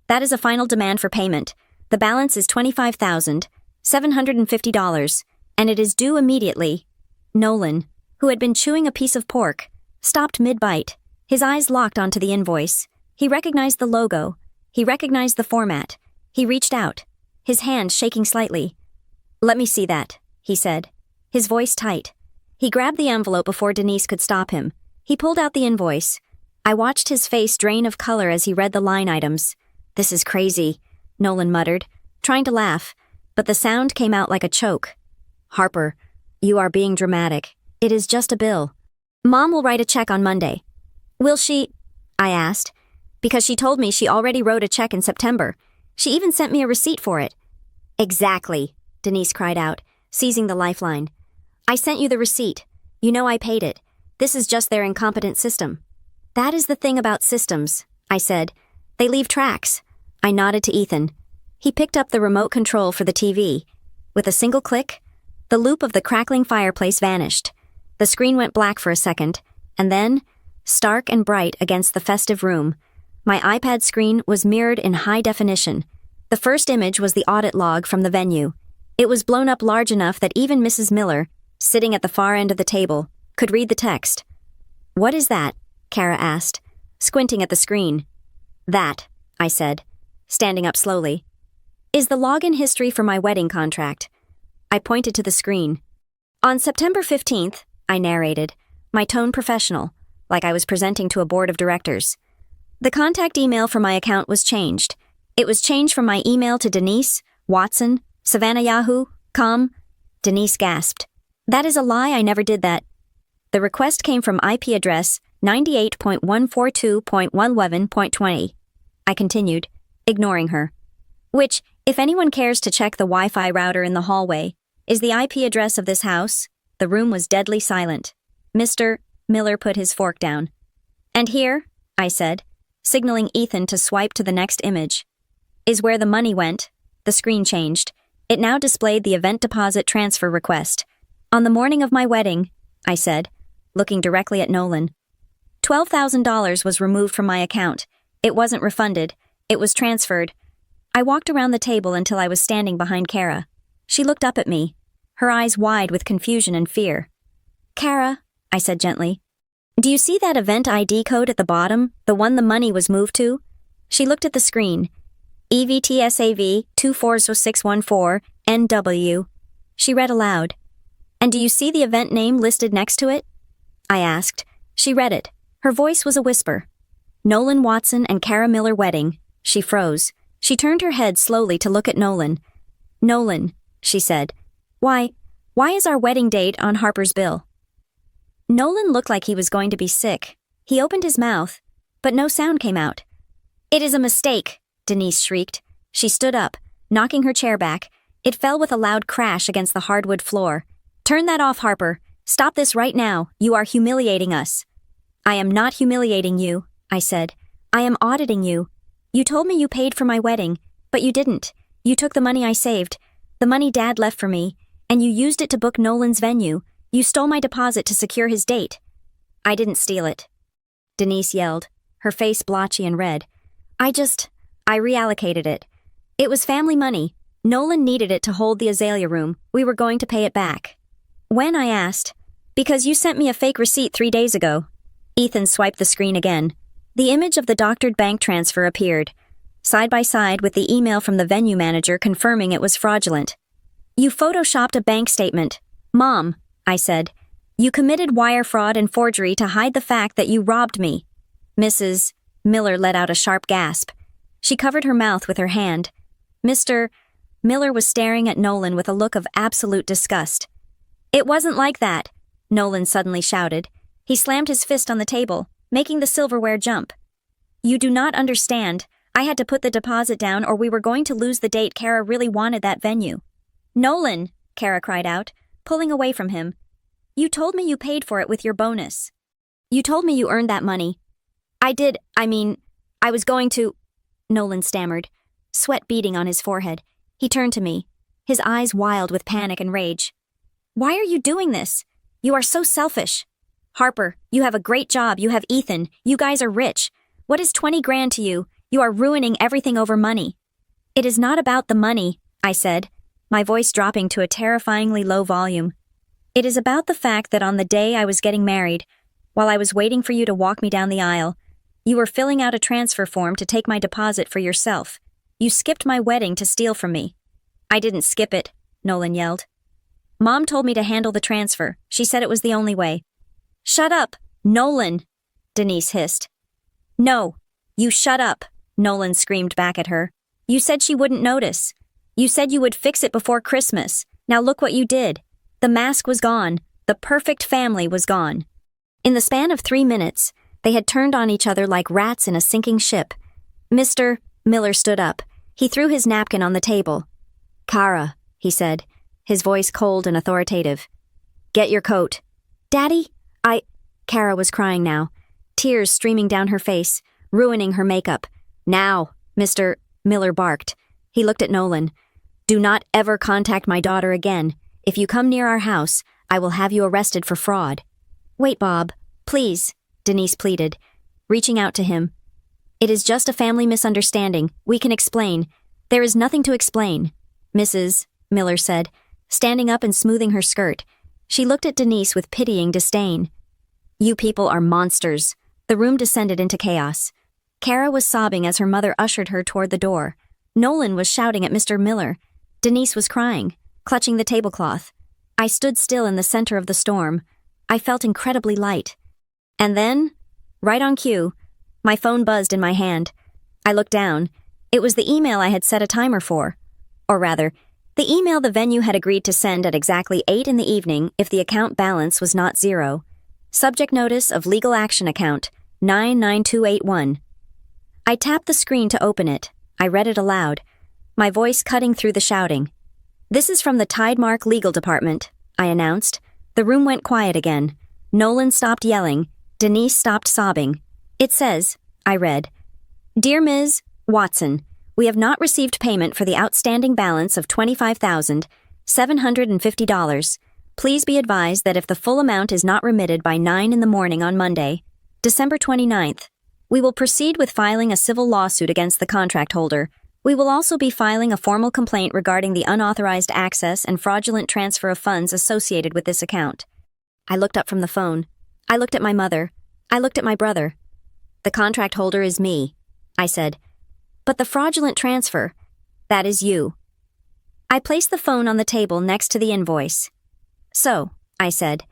That is a final demand for payment. The balance is $25,750, and it is due immediately. Nolan, who had been chewing a piece of pork, stopped mid-bite. His eyes locked onto the invoice. He recognized the logo. He recognized the format. He reached out, his hand shaking slightly. Let me see that, he said, his voice tight. He grabbed the envelope before Denise could stop him. He pulled out the invoice. I watched his face drain of color as he read the line items. This is crazy, Nolan muttered, trying to laugh, but the sound came out like a choke. Harper, you are being dramatic. It is just a bill. Mom will write a check on Monday. Will she? I asked, because she told me she already wrote a check in September. She even sent me a receipt for it. Exactly, Denise cried out, seizing the lifeline. I sent you the receipt. You know I paid it. This is just their incompetent system. That is the thing about systems, I said. They leave tracks. I nodded to Ethan. He picked up the remote control for the TV. With a single click, the loop of the crackling fireplace vanished. The screen went black for a second, and then, stark and bright against the festive room, my iPad screen was mirrored in high definition. The first image was the audit log from the venue. It was blown up large enough that even Mrs. Miller, sitting at the far end of the table, could read the text. What is that? Kara asked, squinting at the screen. That, I said, standing up slowly, is the login history for my wedding contract. I pointed to the screen. On September 15th, I narrated, my tone professional, like I was presenting to a board of directors. The contact email for my account was changed. It was changed from my email to Denise, Watson, Savannah Yahoo, com. Denise gasped. That is a lie, I never did that. The request came from IP address 98.142.111.20. I continued, ignoring her. Which, if anyone cares to check the Wi-Fi router in the hallway, is the IP address of this house. The room was deadly silent. Mr. Miller put his fork down. And here, I said, signaling Ethan to swipe to the next image, is where the money went. The screen changed. It now displayed the event deposit transfer request. On the morning of my wedding, I said, looking directly at Nolan. $12,000 was removed from my account. It wasn't refunded. It was transferred. I walked around the table until I was standing behind Kara. She looked up at me, her eyes wide with confusion and fear. Kara, I said gently, do you see that event ID code at the bottom, the one the money was moved to? She looked at the screen. EVTSAV 240614NW. She read aloud. And do you see the event name listed next to it? I asked. She read it. Her voice was a whisper. Nolan Watson and Kara Miller wedding. She froze. She turned her head slowly to look at Nolan. Nolan, she said. Why is our wedding date on Harper's bill? Nolan looked like he was going to be sick. He opened his mouth, but no sound came out. It is a mistake, Denise shrieked. She stood up, knocking her chair back. It fell with a loud crash against the hardwood floor. Turn that off, Harper. Stop this right now. You are humiliating us. I am not humiliating you, I said. I am auditing you. You told me you paid for my wedding, but you didn't. You took the money I saved, the money Dad left for me, and you used it to book Nolan's venue. You stole my deposit to secure his date. I didn't steal it, Denise yelled, her face blotchy and red. I reallocated it. It was family money. Nolan needed it to hold the Azalea room. We were going to pay it back. When, I asked, because you sent me a fake receipt 3 days ago. Ethan swiped the screen again. The image of the doctored bank transfer appeared, side by side with the email from the venue manager confirming it was fraudulent. You photoshopped a bank statement. Mom, I said. You committed wire fraud and forgery to hide the fact that you robbed me. Mrs. Miller let out a sharp gasp. She covered her mouth with her hand. Mr. Miller was staring at Nolan with a look of absolute disgust. It wasn't like that, Nolan suddenly shouted. He slammed his fist on the table, making the silverware jump. You do not understand. I had to put the deposit down or we were going to lose the date Kara really wanted that venue. Nolan, Kara cried out, pulling away from him. You told me you paid for it with your bonus. You told me you earned that money. I was going to... Nolan stammered, sweat beading on his forehead. He turned to me, his eyes wild with panic and rage. Why are you doing this? You are so selfish. Harper, you have a great job. You have Ethan. You guys are rich. What is 20 grand to you? You are ruining everything over money. It is not about the money, I said, my voice dropping to a terrifyingly low volume. It is about the fact that on the day I was getting married, while I was waiting for you to walk me down the aisle, you were filling out a transfer form to take my deposit for yourself. You skipped my wedding to steal from me. I didn't skip it, Nolan yelled. Mom told me to handle the transfer. She said it was the only way. Shut up, Nolan, Denise hissed. No, you shut up, Nolan screamed back at her. You said she wouldn't notice. You said you would fix it before Christmas. Now look what you did. The mask was gone. The perfect family was gone. In the span of 3 minutes, they had turned on each other like rats in a sinking ship. Mr. Miller stood up. He threw his napkin on the table. Kara, he said, his voice cold and authoritative. Get your coat. Daddy, Kara was crying now, tears streaming down her face, ruining her makeup. Now, Mr. Miller barked. He looked at Nolan. Do not ever contact my daughter again. If you come near our house, I will have you arrested for fraud. Wait, Bob, please, Denise pleaded, reaching out to him. It is just a family misunderstanding. We can explain. There is nothing to explain, Mrs. Miller said, standing up and smoothing her skirt. She looked at Denise with pitying disdain. You people are monsters. The room descended into chaos. Kara was sobbing as her mother ushered her toward the door. Nolan was shouting at Mr. Miller. Denise was crying, clutching the tablecloth. I stood still in the center of the storm. I felt incredibly light. And then, right on cue, my phone buzzed in my hand. I looked down. It was the email I had set a timer for. Or rather, the email the venue had agreed to send at exactly 8 in the evening if the account balance was not 0. Subject notice of legal action account, 99281. I tapped the screen to open it. I read it aloud, my voice cutting through the shouting. This is from the Tidemark Legal Department, I announced. The room went quiet again. Nolan stopped yelling. Denise stopped sobbing. It says, I read, Dear Ms. Watson, we have not received payment for the outstanding balance of $25,750. Please be advised that if the full amount is not remitted by 9 in the morning on Monday, December 29th, we will proceed with filing a civil lawsuit against the contract holder. We will also be filing a formal complaint regarding the unauthorized access and fraudulent transfer of funds associated with this account. I looked up from the phone. I looked at my mother. I looked at my brother. The contract holder is me, I said. But the fraudulent transfer, that is you. I placed the phone on the table next to the invoice. So, I said,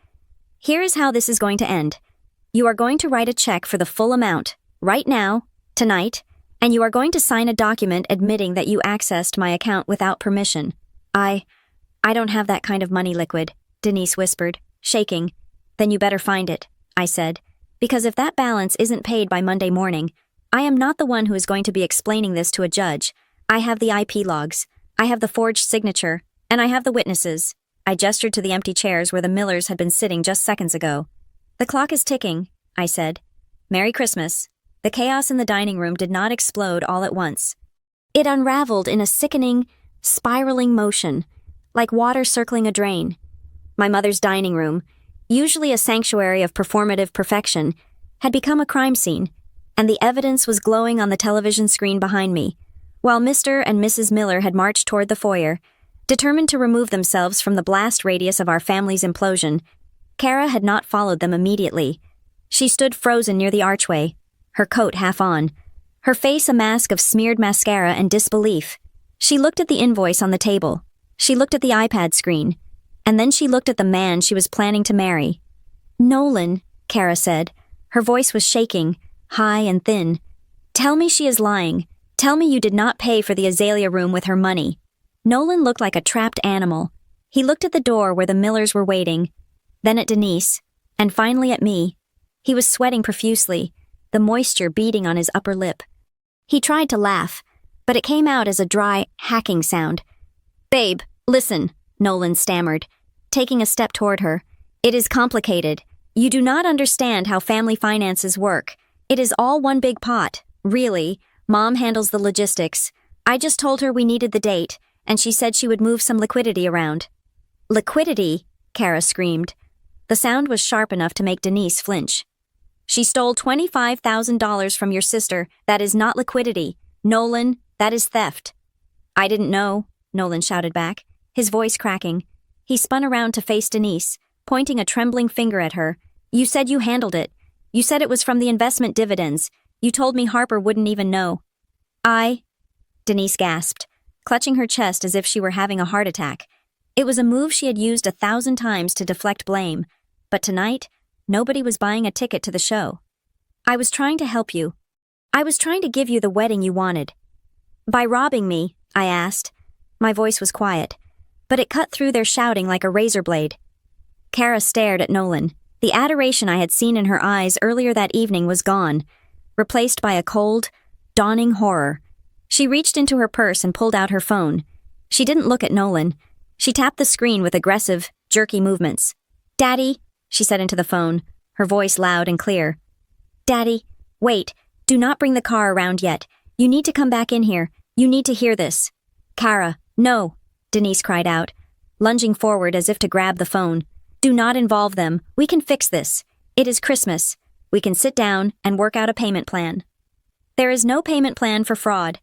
here is how this is going to end. You are going to write a check for the full amount, right now, tonight, and you are going to sign a document admitting that you accessed my account without permission. I don't have that kind of money, Liquid, Denise whispered, shaking. Then you better find it, I said, because if that balance isn't paid by Monday morning, I am not the one who is going to be explaining this to a judge. I have the IP logs, I have the forged signature, and I have the witnesses. I gestured to the empty chairs where the Millers had been sitting just seconds ago. The clock is ticking, I said. Merry Christmas. The chaos in the dining room did not explode all at once. It unraveled in a sickening, spiraling motion, like water circling a drain. My mother's dining room, usually a sanctuary of performative perfection, had become a crime scene, and the evidence was glowing on the television screen behind me, while Mr. and Mrs. Miller had marched toward the foyer, determined to remove themselves from the blast radius of our family's implosion. Kara had not followed them immediately. She stood frozen near the archway, her coat half on, her face a mask of smeared mascara and disbelief. She looked at the invoice on the table. She looked at the iPad screen. And then she looked at the man she was planning to marry. Nolan, Kara said. Her voice was shaking, high and thin. Tell me she is lying. Tell me you did not pay for the Azalea room with her money. Nolan looked like a trapped animal. He looked at the door where the Millers were waiting, then at Denise, and finally at me. He was sweating profusely, the moisture beading on his upper lip. He tried to laugh, but it came out as a dry, hacking sound. Babe, Listen, Nolan stammered, taking a step toward her. It is complicated. You do not understand how family finances work. It is all one big pot. Really, Mom handles the logistics. I just told her we needed the date, and she said she would move some liquidity around. Liquidity? Kara screamed. The sound was sharp enough to make Denise flinch. She stole $25,000 from your sister. That is not liquidity. Nolan, that is theft. I didn't know, Nolan shouted back, his voice cracking. He spun around to face Denise, pointing a trembling finger at her. You said you handled it. You said it was from the investment dividends. You told me Harper wouldn't even know. Denise gasped, clutching her chest as if she were having a heart attack. It was a move she had used 1,000 times to deflect blame, but tonight, nobody was buying a ticket to the show. I was trying to help you. I was trying to give you the wedding you wanted. By robbing me, I asked. My voice was quiet, but it cut through their shouting like a razor blade. Kara stared at Nolan. The adoration I had seen in her eyes earlier that evening was gone, replaced by a cold, dawning horror. She reached into her purse and pulled out her phone. She didn't look at Nolan. She tapped the screen with aggressive, jerky movements. Daddy, she said into the phone, her voice loud and clear. Daddy, wait, do not bring the car around yet. You need to come back in here. You need to hear this. Kara, no, Denise cried out, lunging forward as if to grab the phone. Do not involve them. We can fix this. It is Christmas. We can sit down and work out a payment plan. There is no payment plan for fraud.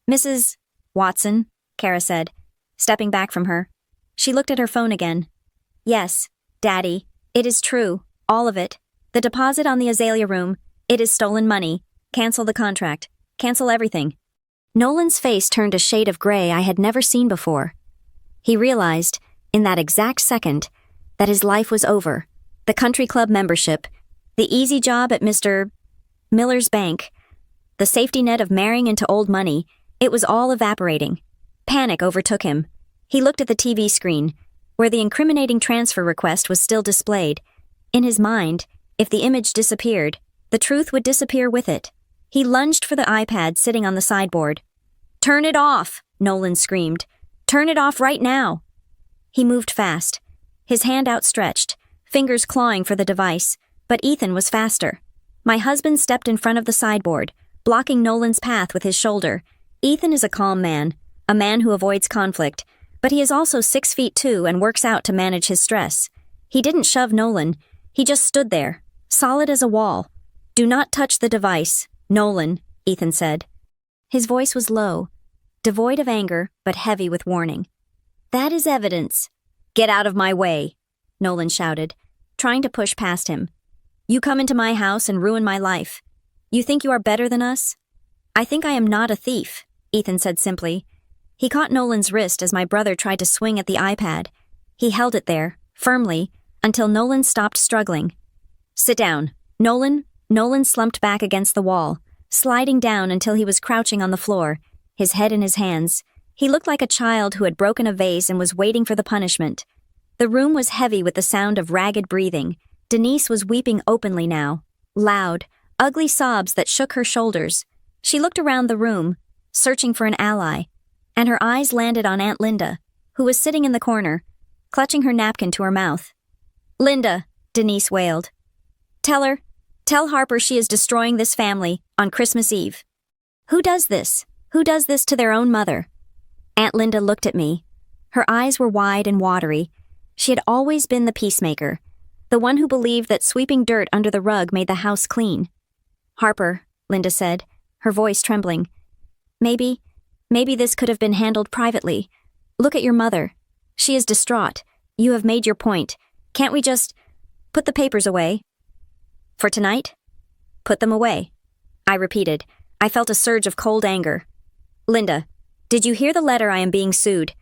Mrs. Watson, Kara said, stepping back from her. She looked at her phone again. Yes, Daddy, it is true, all of it. The deposit on the azalea room, it is stolen money. Cancel the contract. Cancel everything. Nolan's face turned a shade of gray I had never seen before. He realized, in that exact second, that his life was over. The country club membership, the easy job at Mr. Miller's bank, the safety net of marrying into old money, it was all evaporating. Panic overtook him. He looked at the TV screen, where the incriminating transfer request was still displayed. In his mind, if the image disappeared, the truth would disappear with it. He lunged for the iPad sitting on the sideboard. Turn it off, Nolan screamed. Turn it off right now. He moved fast, his hand outstretched, fingers clawing for the device, but Ethan was faster. My husband stepped in front of the sideboard, blocking Nolan's path with his shoulder. Ethan is a calm man, a man who avoids conflict, but he is also 6'2" and works out to manage his stress. He didn't shove Nolan, he just stood there, solid as a wall. Do not touch the device, Nolan, Ethan said. His voice was low, devoid of anger, but heavy with warning. That is evidence. Get out of my way, Nolan shouted, trying to push past him. You come into my house and ruin my life. You think you are better than us? I think I am not a thief, Ethan said simply. He caught Nolan's wrist as my brother tried to swing at the iPad. He held it there, firmly, until Nolan stopped struggling. Sit down, Nolan. Nolan slumped back against the wall, sliding down until he was crouching on the floor, his head in his hands. He looked like a child who had broken a vase and was waiting for the punishment. The room was heavy with the sound of ragged breathing. Denise was weeping openly now, loud, ugly sobs that shook her shoulders. She looked around the room, searching for an ally, and her eyes landed on Aunt Linda, who was sitting in the corner, clutching her napkin to her mouth. Linda, Denise wailed. Tell Harper she is destroying this family on Christmas Eve. Who does this? Who does this to their own mother? Aunt Linda looked at me. Her eyes were wide and watery. She had always been the peacemaker, the one who believed that sweeping dirt under the rug made the house clean. Harper, Linda said, her voice trembling. Maybe this could have been handled privately. Look at your mother. She is distraught. You have made your point. Can't we just put the papers away? For tonight? Put them away. I repeated. I felt a surge of cold anger. Linda, did you hear the letter I am being sued?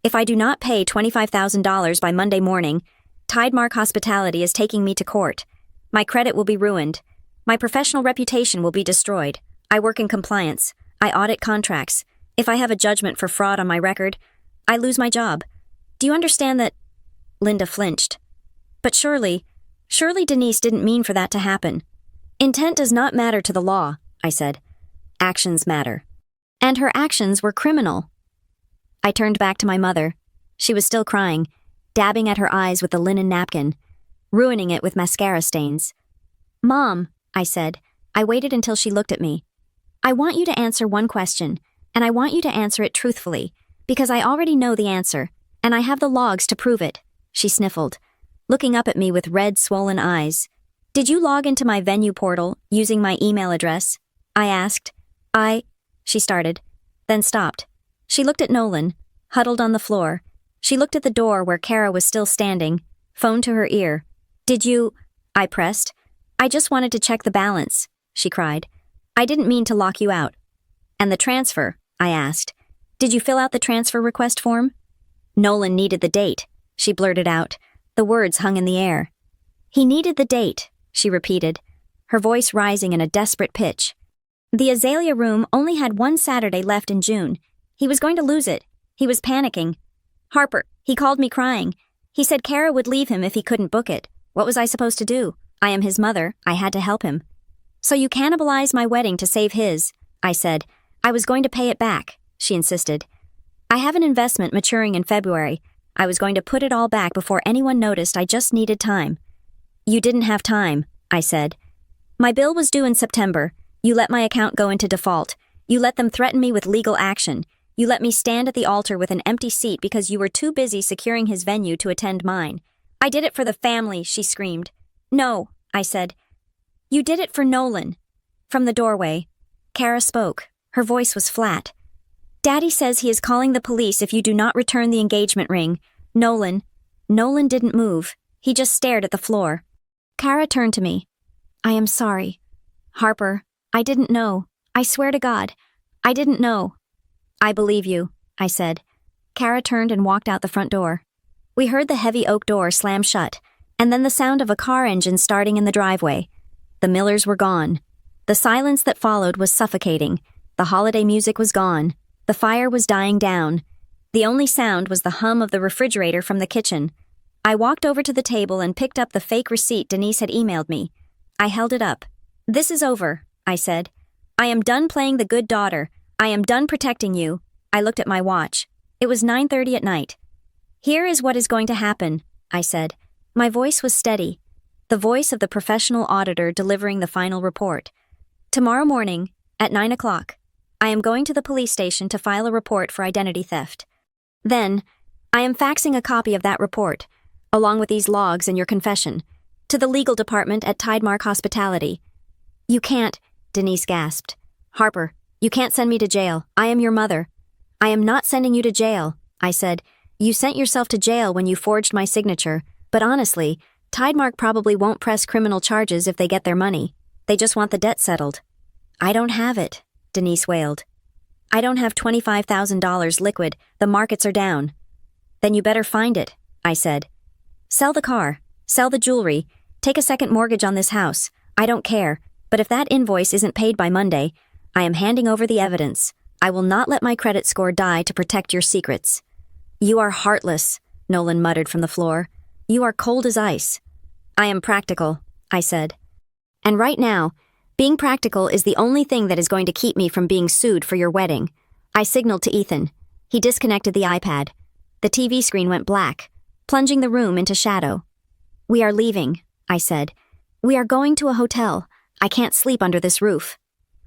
If I do not pay $25,000 by Monday morning, Tidemark Hospitality is taking me to court. My credit will be ruined. My professional reputation will be destroyed. I work in compliance. I audit contracts. If I have a judgment for fraud on my record, I lose my job. Do you understand that? Linda flinched. But surely Denise didn't mean for that to happen. Intent does not matter to the law, I said. Actions matter. And her actions were criminal. I turned back to my mother. She was still crying, dabbing at her eyes with the linen napkin, ruining it with mascara stains. "Mom," I said. I waited until she looked at me. "I want you to answer one question, and I want you to answer it truthfully, because I already know the answer, and I have the logs to prove it," she sniffled, looking up at me with red, swollen eyes. "Did you log into my venue portal using my email address?" I asked. She started, then stopped. She looked at Nolan, huddled on the floor. She looked at the door where Kara was still standing, phone to her ear. "Did you?" I pressed. "I just wanted to check the balance," she cried. "I didn't mean to lock you out." "And the transfer?" I asked. "Did you fill out the transfer request form?" "Nolan needed the date," she blurted out. The words hung in the air. "He needed the date," she repeated, her voice rising in a desperate pitch. "The Azalea Room only had one Saturday left in June. He was going to lose it. He was panicking. Harper, he called me crying. He said Kara would leave him if he couldn't book it. What was I supposed to do? I am his mother. I had to help him." "So you cannibalized my wedding to save his," I said. "I was going to pay it back," she insisted. "I have an investment maturing in February. I was going to put it all back before anyone noticed. I just needed time." "You didn't have time," I said. "My bill was due in September. You let my account go into default. You let them threaten me with legal action. You let me stand at the altar with an empty seat because you were too busy securing his venue to attend mine. I did it for the family," she screamed. "No," I said. "You did it for Nolan." From the doorway, Kara spoke. Her voice was flat. "Daddy says he is calling the police if you do not return the engagement ring. Nolan didn't move. He just stared at the floor." Kara turned to me. "I am sorry. Harper, I didn't know. I swear to God, I didn't know." "I believe you," I said. Kara turned and walked out the front door. We heard the heavy oak door slam shut, and then the sound of a car engine starting in the driveway. The Millers were gone. The silence that followed was suffocating. The holiday music was gone. The fire was dying down. The only sound was the hum of the refrigerator from the kitchen. I walked over to the table and picked up the fake receipt Denise had emailed me. I held it up. "This is over," I said. "I am done playing the good daughter. I am done protecting you." I looked at my watch. It was 9:30 at night. "Here is what is going to happen," I said. My voice was steady, the voice of the professional auditor delivering the final report. "Tomorrow morning, at 9 o'clock, I am going to the police station to file a report for identity theft. Then, I am faxing a copy of that report, along with these logs and your confession, to the legal department at Tidemark Hospitality." "You can't," Denise gasped. "Harper, you can't send me to jail. I am your mother." "I am not sending you to jail," I said. "You sent yourself to jail when you forged my signature, but honestly, Tidemark probably won't press criminal charges if they get their money. They just want the debt settled." "I don't have it," Denise wailed. "I don't have $25,000 liquid. The markets are down." "Then you better find it," I said. "Sell the car. Sell the jewelry. Take a second mortgage on this house. I don't care. But if that invoice isn't paid by Monday, I am handing over the evidence. I will not let my credit score die to protect your secrets." "You are heartless," Nolan muttered from the floor. "You are cold as ice." "I am practical," I said. "And right now, being practical is the only thing that is going to keep me from being sued for your wedding." I signaled to Ethan. He disconnected the iPad. The TV screen went black, plunging the room into shadow. "We are leaving," I said. "We are going to a hotel. I can't sleep under this roof."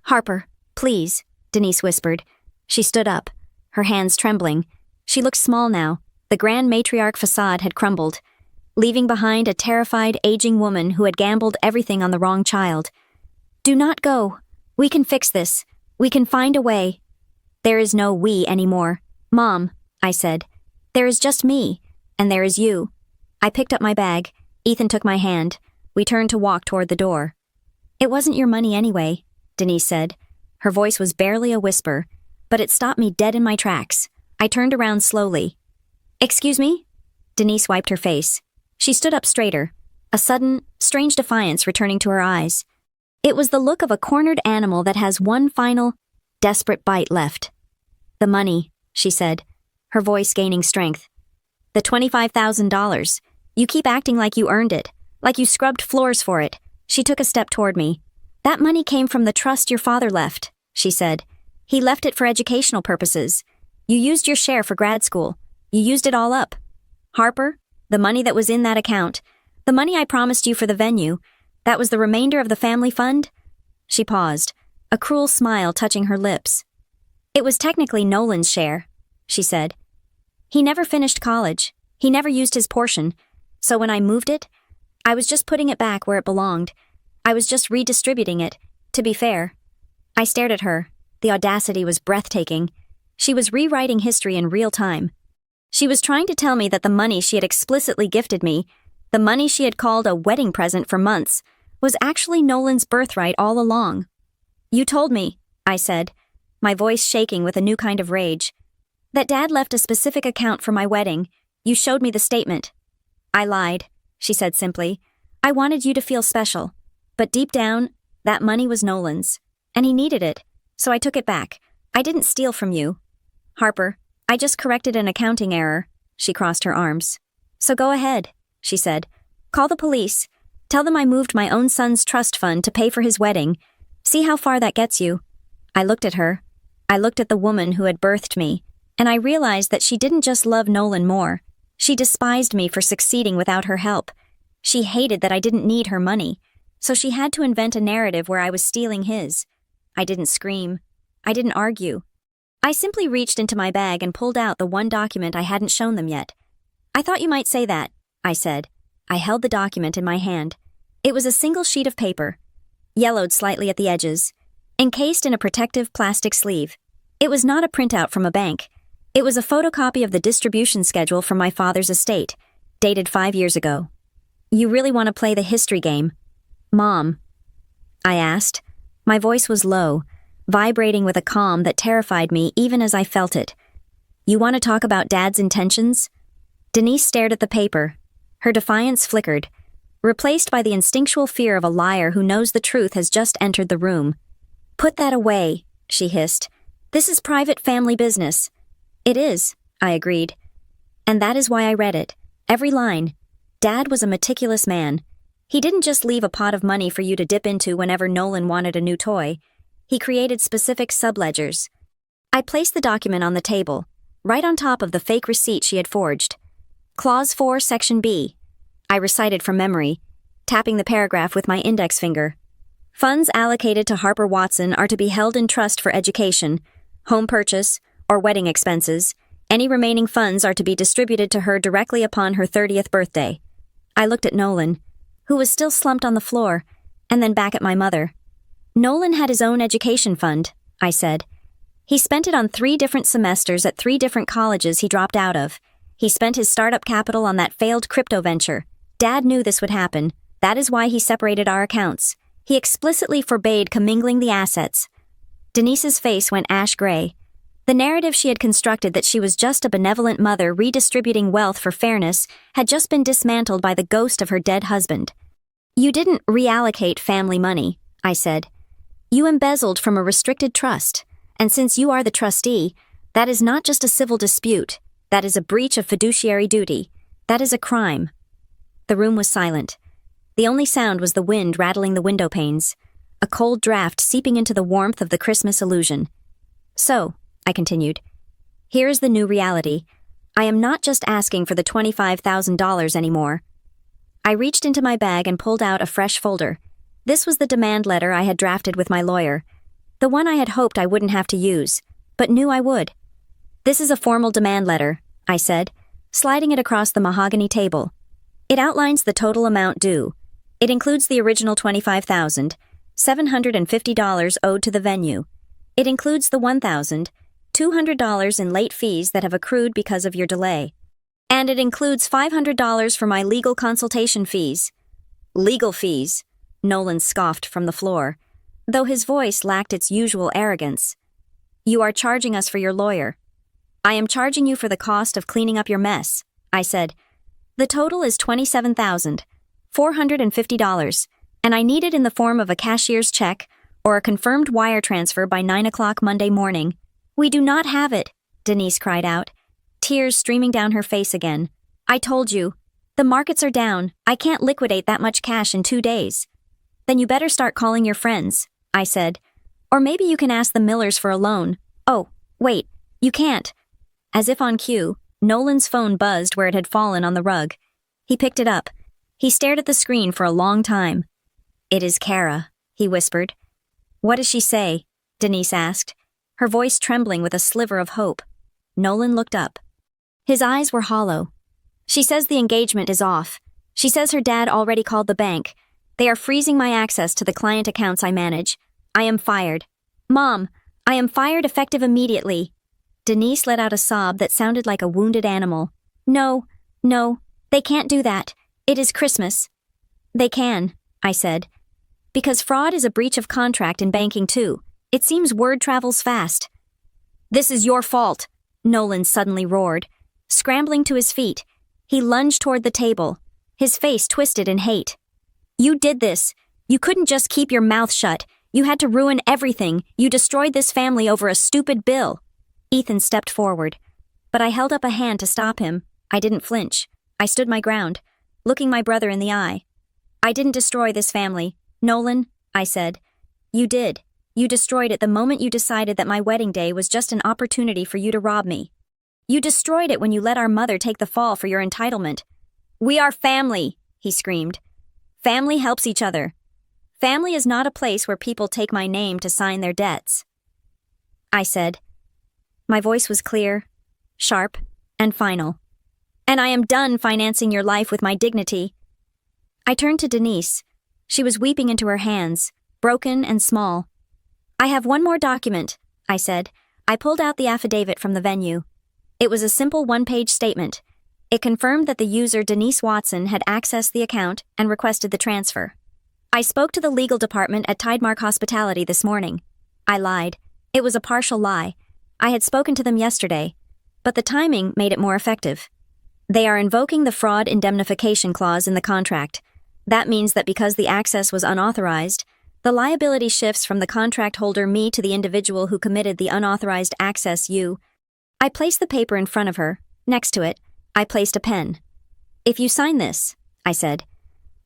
"Harper, please," Denise whispered. She stood up, her hands trembling. She looked small now. The grand matriarch facade had crumbled, leaving behind a terrified, aging woman who had gambled everything on the wrong child. "Do not go. We can fix this. We can find a way." "There is no we anymore. Mom," I said. "There is just me, and there is you." I picked up my bag. Ethan took my hand. We turned to walk toward the door. "It wasn't your money anyway," Denise said. Her voice was barely a whisper, but it stopped me dead in my tracks. I turned around slowly. "Excuse me?" Denise wiped her face. She stood up straighter, a sudden, strange defiance returning to her eyes. It was the look of a cornered animal that has one final, desperate bite left. "The money," she said, her voice gaining strength. "The $25,000. You keep acting like you earned it, like you scrubbed floors for it." She took a step toward me. "That money came from the trust your father left," she said. "He left it for educational purposes. You used your share for grad school. You used it all up. Harper, the money that was in that account, the money I promised you for the venue, that was the remainder of the family fund? She paused, a cruel smile touching her lips. It was technically Nolan's share, she said. He never finished college. He never used his portion. So when I moved it, I was just putting it back where it belonged. I was just redistributing it, to be fair. I stared at her. The audacity was breathtaking. She was rewriting history in real time. She was trying to tell me that the money she had explicitly gifted me, the money she had called a wedding present for months, was actually Nolan's birthright all along. You told me, I said, my voice shaking with a new kind of rage, that Dad left a specific account for my wedding. You showed me the statement. I lied, she said simply. I wanted you to feel special. But deep down, that money was Nolan's. And he needed it, so I took it back. I didn't steal from you. Harper, I just corrected an accounting error. She crossed her arms. So go ahead, she said. Call the police. Tell them I moved my own son's trust fund to pay for his wedding. See how far that gets you. I looked at her. I looked at the woman who had birthed me, and I realized that she didn't just love Nolan more. She despised me for succeeding without her help. She hated that I didn't need her money, so she had to invent a narrative where I was stealing his. I didn't scream. I didn't argue. I simply reached into my bag and pulled out the one document I hadn't shown them yet. I thought you might say that, I said. I held the document in my hand. It was a single sheet of paper, yellowed slightly at the edges, encased in a protective plastic sleeve. It was not a printout from a bank. It was a photocopy of the distribution schedule from my father's estate, dated 5 years ago. You really want to play the history game? Mom, I asked. My voice was low, vibrating with a calm that terrified me even as I felt it. You want to talk about Dad's intentions? Denise stared at the paper. Her defiance flickered, replaced by the instinctual fear of a liar who knows the truth has just entered the room. Put that away, she hissed. This is private family business. It is, I agreed. And that is why I read it. Every line. Dad was a meticulous man. He didn't just leave a pot of money for you to dip into whenever Nolan wanted a new toy. He created specific subledgers. I placed the document on the table, right on top of the fake receipt she had forged. Clause 4, Section B. I recited from memory, tapping the paragraph with my index finger. Funds allocated to Harper Watson are to be held in trust for education, home purchase, or wedding expenses. Any remaining funds are to be distributed to her directly upon her 30th birthday. I looked at Nolan, who was still slumped on the floor, and then back at my mother. Nolan had his own education fund, I said. He spent it on 3 different semesters at 3 different colleges he dropped out of. He spent his startup capital on that failed crypto venture. Dad knew this would happen. That is why he separated our accounts. He explicitly forbade commingling the assets. Denise's face went ash gray. The narrative she had constructed that she was just a benevolent mother redistributing wealth for fairness had just been dismantled by the ghost of her dead husband. You didn't reallocate family money, I said. You embezzled from a restricted trust, and since you are the trustee, that is not just a civil dispute. That is a breach of fiduciary duty. That is a crime. The room was silent. The only sound was the wind rattling the window panes, a cold draft seeping into the warmth of the Christmas illusion. So, I continued, here is the new reality. I am not just asking for the $25,000 anymore. I reached into my bag and pulled out a fresh folder. This was the demand letter I had drafted with my lawyer, the one I had hoped I wouldn't have to use, but knew I would. This is a formal demand letter, I said, sliding it across the mahogany table. It outlines the total amount due. It includes the original $25,750 owed to the venue. It includes the $1,200 in late fees that have accrued because of your delay. And it includes $500 for my legal consultation fees. Legal fees, Nolan scoffed from the floor, though his voice lacked its usual arrogance. You are charging us for your lawyer. I am charging you for the cost of cleaning up your mess, I said. The total is $27,450, and I need it in the form of a cashier's check or a confirmed wire transfer by 9 o'clock Monday morning. We do not have it, Denise cried out, tears streaming down her face again. I told you. The markets are down. I can't liquidate that much cash in 2 days. Then you better start calling your friends, I said. Or maybe you can ask the Millers for a loan. Oh, wait, you can't. As if on cue, Nolan's phone buzzed where it had fallen on the rug. He picked it up. He stared at the screen for a long time. "It is Kara," he whispered. "What does she say?" Denise asked, her voice trembling with a sliver of hope. Nolan looked up. His eyes were hollow. "She says the engagement is off. She says her dad already called the bank. They are freezing my access to the client accounts I manage. I am fired. Mom, I am fired effective immediately." Denise let out a sob that sounded like a wounded animal. No, they can't do that. It is Christmas." "They can," I said. "Because fraud is a breach of contract in banking too. It seems word travels fast." "This is your fault," Nolan suddenly roared. Scrambling to his feet, he lunged toward the table, his face twisted in hate. "You did this. You couldn't just keep your mouth shut. You had to ruin everything. You destroyed this family over a stupid bill." Ethan stepped forward, but I held up a hand to stop him. I didn't flinch. I stood my ground, looking my brother in the eye. "I didn't destroy this family. Nolan," I said. "You did. You destroyed it the moment you decided that my wedding day was just an opportunity for you to rob me. You destroyed it when you let our mother take the fall for your entitlement." "We are family," he screamed. "Family helps each other. Family is not a place where people take my name to sign their debts," I said. My voice was clear, sharp, and final. "And I am done financing your life with my dignity." I turned to Denise. She was weeping into her hands, broken and small. "I have one more document," I said. I pulled out the affidavit from the venue. It was a simple one-page statement. It confirmed that the user Denise Watson had accessed the account and requested the transfer. "I spoke to the legal department at Tidemark Hospitality this morning." I lied. It was a partial lie. I had spoken to them yesterday, but the timing made it more effective. "They are invoking the fraud indemnification clause in the contract. That means that because the access was unauthorized, the liability shifts from the contract holder me to the individual who committed the unauthorized access you." I placed the paper in front of her. Next to it, I placed a pen. "If you sign this," I said,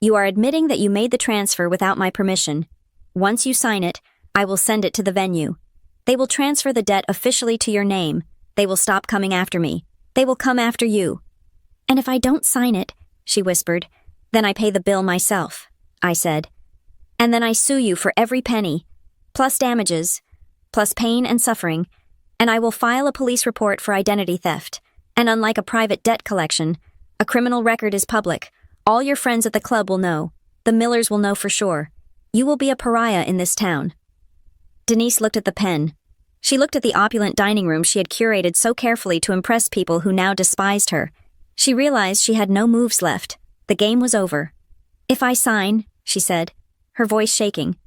"you are admitting that you made the transfer without my permission. Once you sign it, I will send it to the venue. They will transfer the debt officially to your name. They will stop coming after me. They will come after you." "And if I don't sign it," she whispered, "then I pay the bill myself," I said. "And then I sue you for every penny, plus damages, plus pain and suffering, and I will file a police report for identity theft. And unlike a private debt collection, a criminal record is public. All your friends at the club will know. The Millers will know for sure. You will be a pariah in this town." Denise looked at the pen. She looked at the opulent dining room she had curated so carefully to impress people who now despised her. She realized she had no moves left. The game was over. "If I sign," she said, her voice shaking,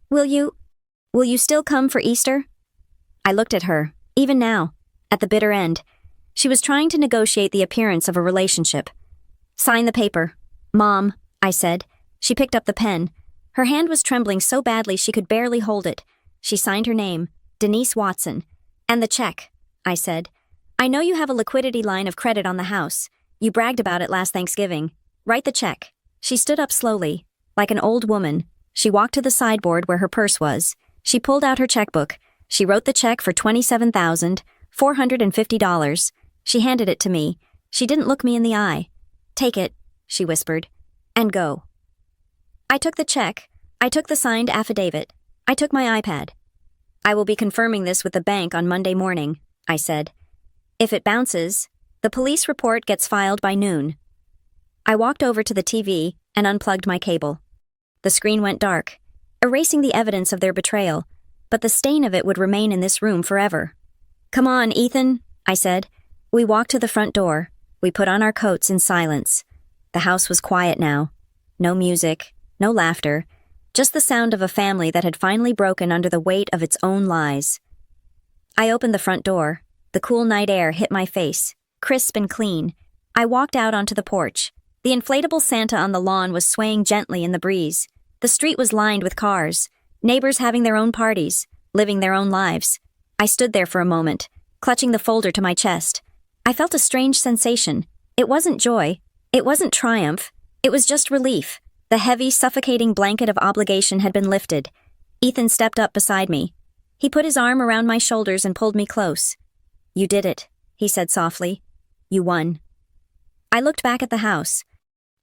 Will you still come for Easter?" I looked at her, even now, at the bitter end. She was trying to negotiate the appearance of a relationship. "Sign the paper." "Mom," I said. She picked up the pen. Her hand was trembling so badly she could barely hold it. She signed her name, Denise Watson. "And the check," I said. "I know you have a liquidity line of credit on the house. You bragged about it last Thanksgiving. Write the check." She stood up slowly. Like an old woman, she walked to the sideboard where her purse was. She pulled out her checkbook. She wrote the check for $27,450. She handed it to me. She didn't look me in the eye. "Take it," she whispered, "and go." I took the check. I took the signed affidavit. I took my iPad. "I will be confirming this with the bank on Monday morning," I said. "If it bounces, the police report gets filed by noon." I walked over to the TV and unplugged my cable. The screen went dark, erasing the evidence of their betrayal, but the stain of it would remain in this room forever. "Come on, Ethan," I said. We walked to the front door. We put on our coats in silence. The house was quiet now. No music, no laughter, just the sound of a family that had finally broken under the weight of its own lies. I opened the front door. The cool night air hit my face, crisp and clean. I walked out onto the porch. The inflatable Santa on the lawn was swaying gently in the breeze. The street was lined with cars, neighbors having their own parties, living their own lives. I stood there for a moment, clutching the folder to my chest. I felt a strange sensation. It wasn't joy. It wasn't triumph. It was just relief. The heavy, suffocating blanket of obligation had been lifted. Ethan stepped up beside me. He put his arm around my shoulders and pulled me close. "You did it," he said softly. You won. I looked back at the house.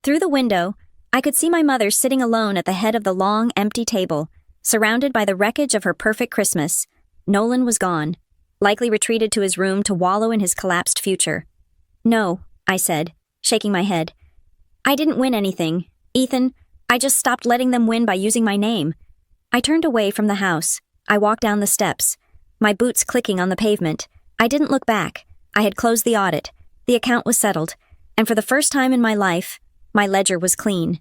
Through the window, I could see my mother sitting alone at the head of the long, empty table, surrounded by the wreckage of her perfect Christmas. Nolan was gone, likely retreated to his room to wallow in his collapsed future. No, I said, shaking my head. I didn't win anything, Ethan. I just stopped letting them win by using my name. I turned away from the house. I walked down the steps, my boots clicking on the pavement. I didn't look back. I had closed the audit. The account was settled. And for the first time in my life, my ledger was clean.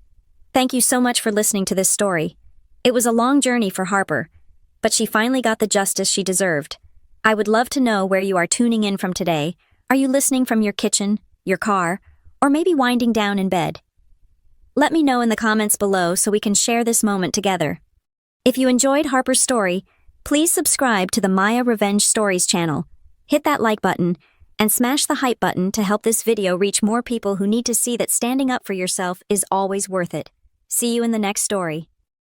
Thank you so much for listening to this story. It was a long journey for Harper, but she finally got the justice she deserved. I would love to know where you are tuning in from today. Are you listening from your kitchen, your car, or maybe winding down in bed? Let me know in the comments below so we can share this moment together. If you enjoyed Harper's story, please subscribe to the Lyra Revenge Stories channel. Hit that like button and smash the hype button to help this video reach more people who need to see that standing up for yourself is always worth it. See you in the next story.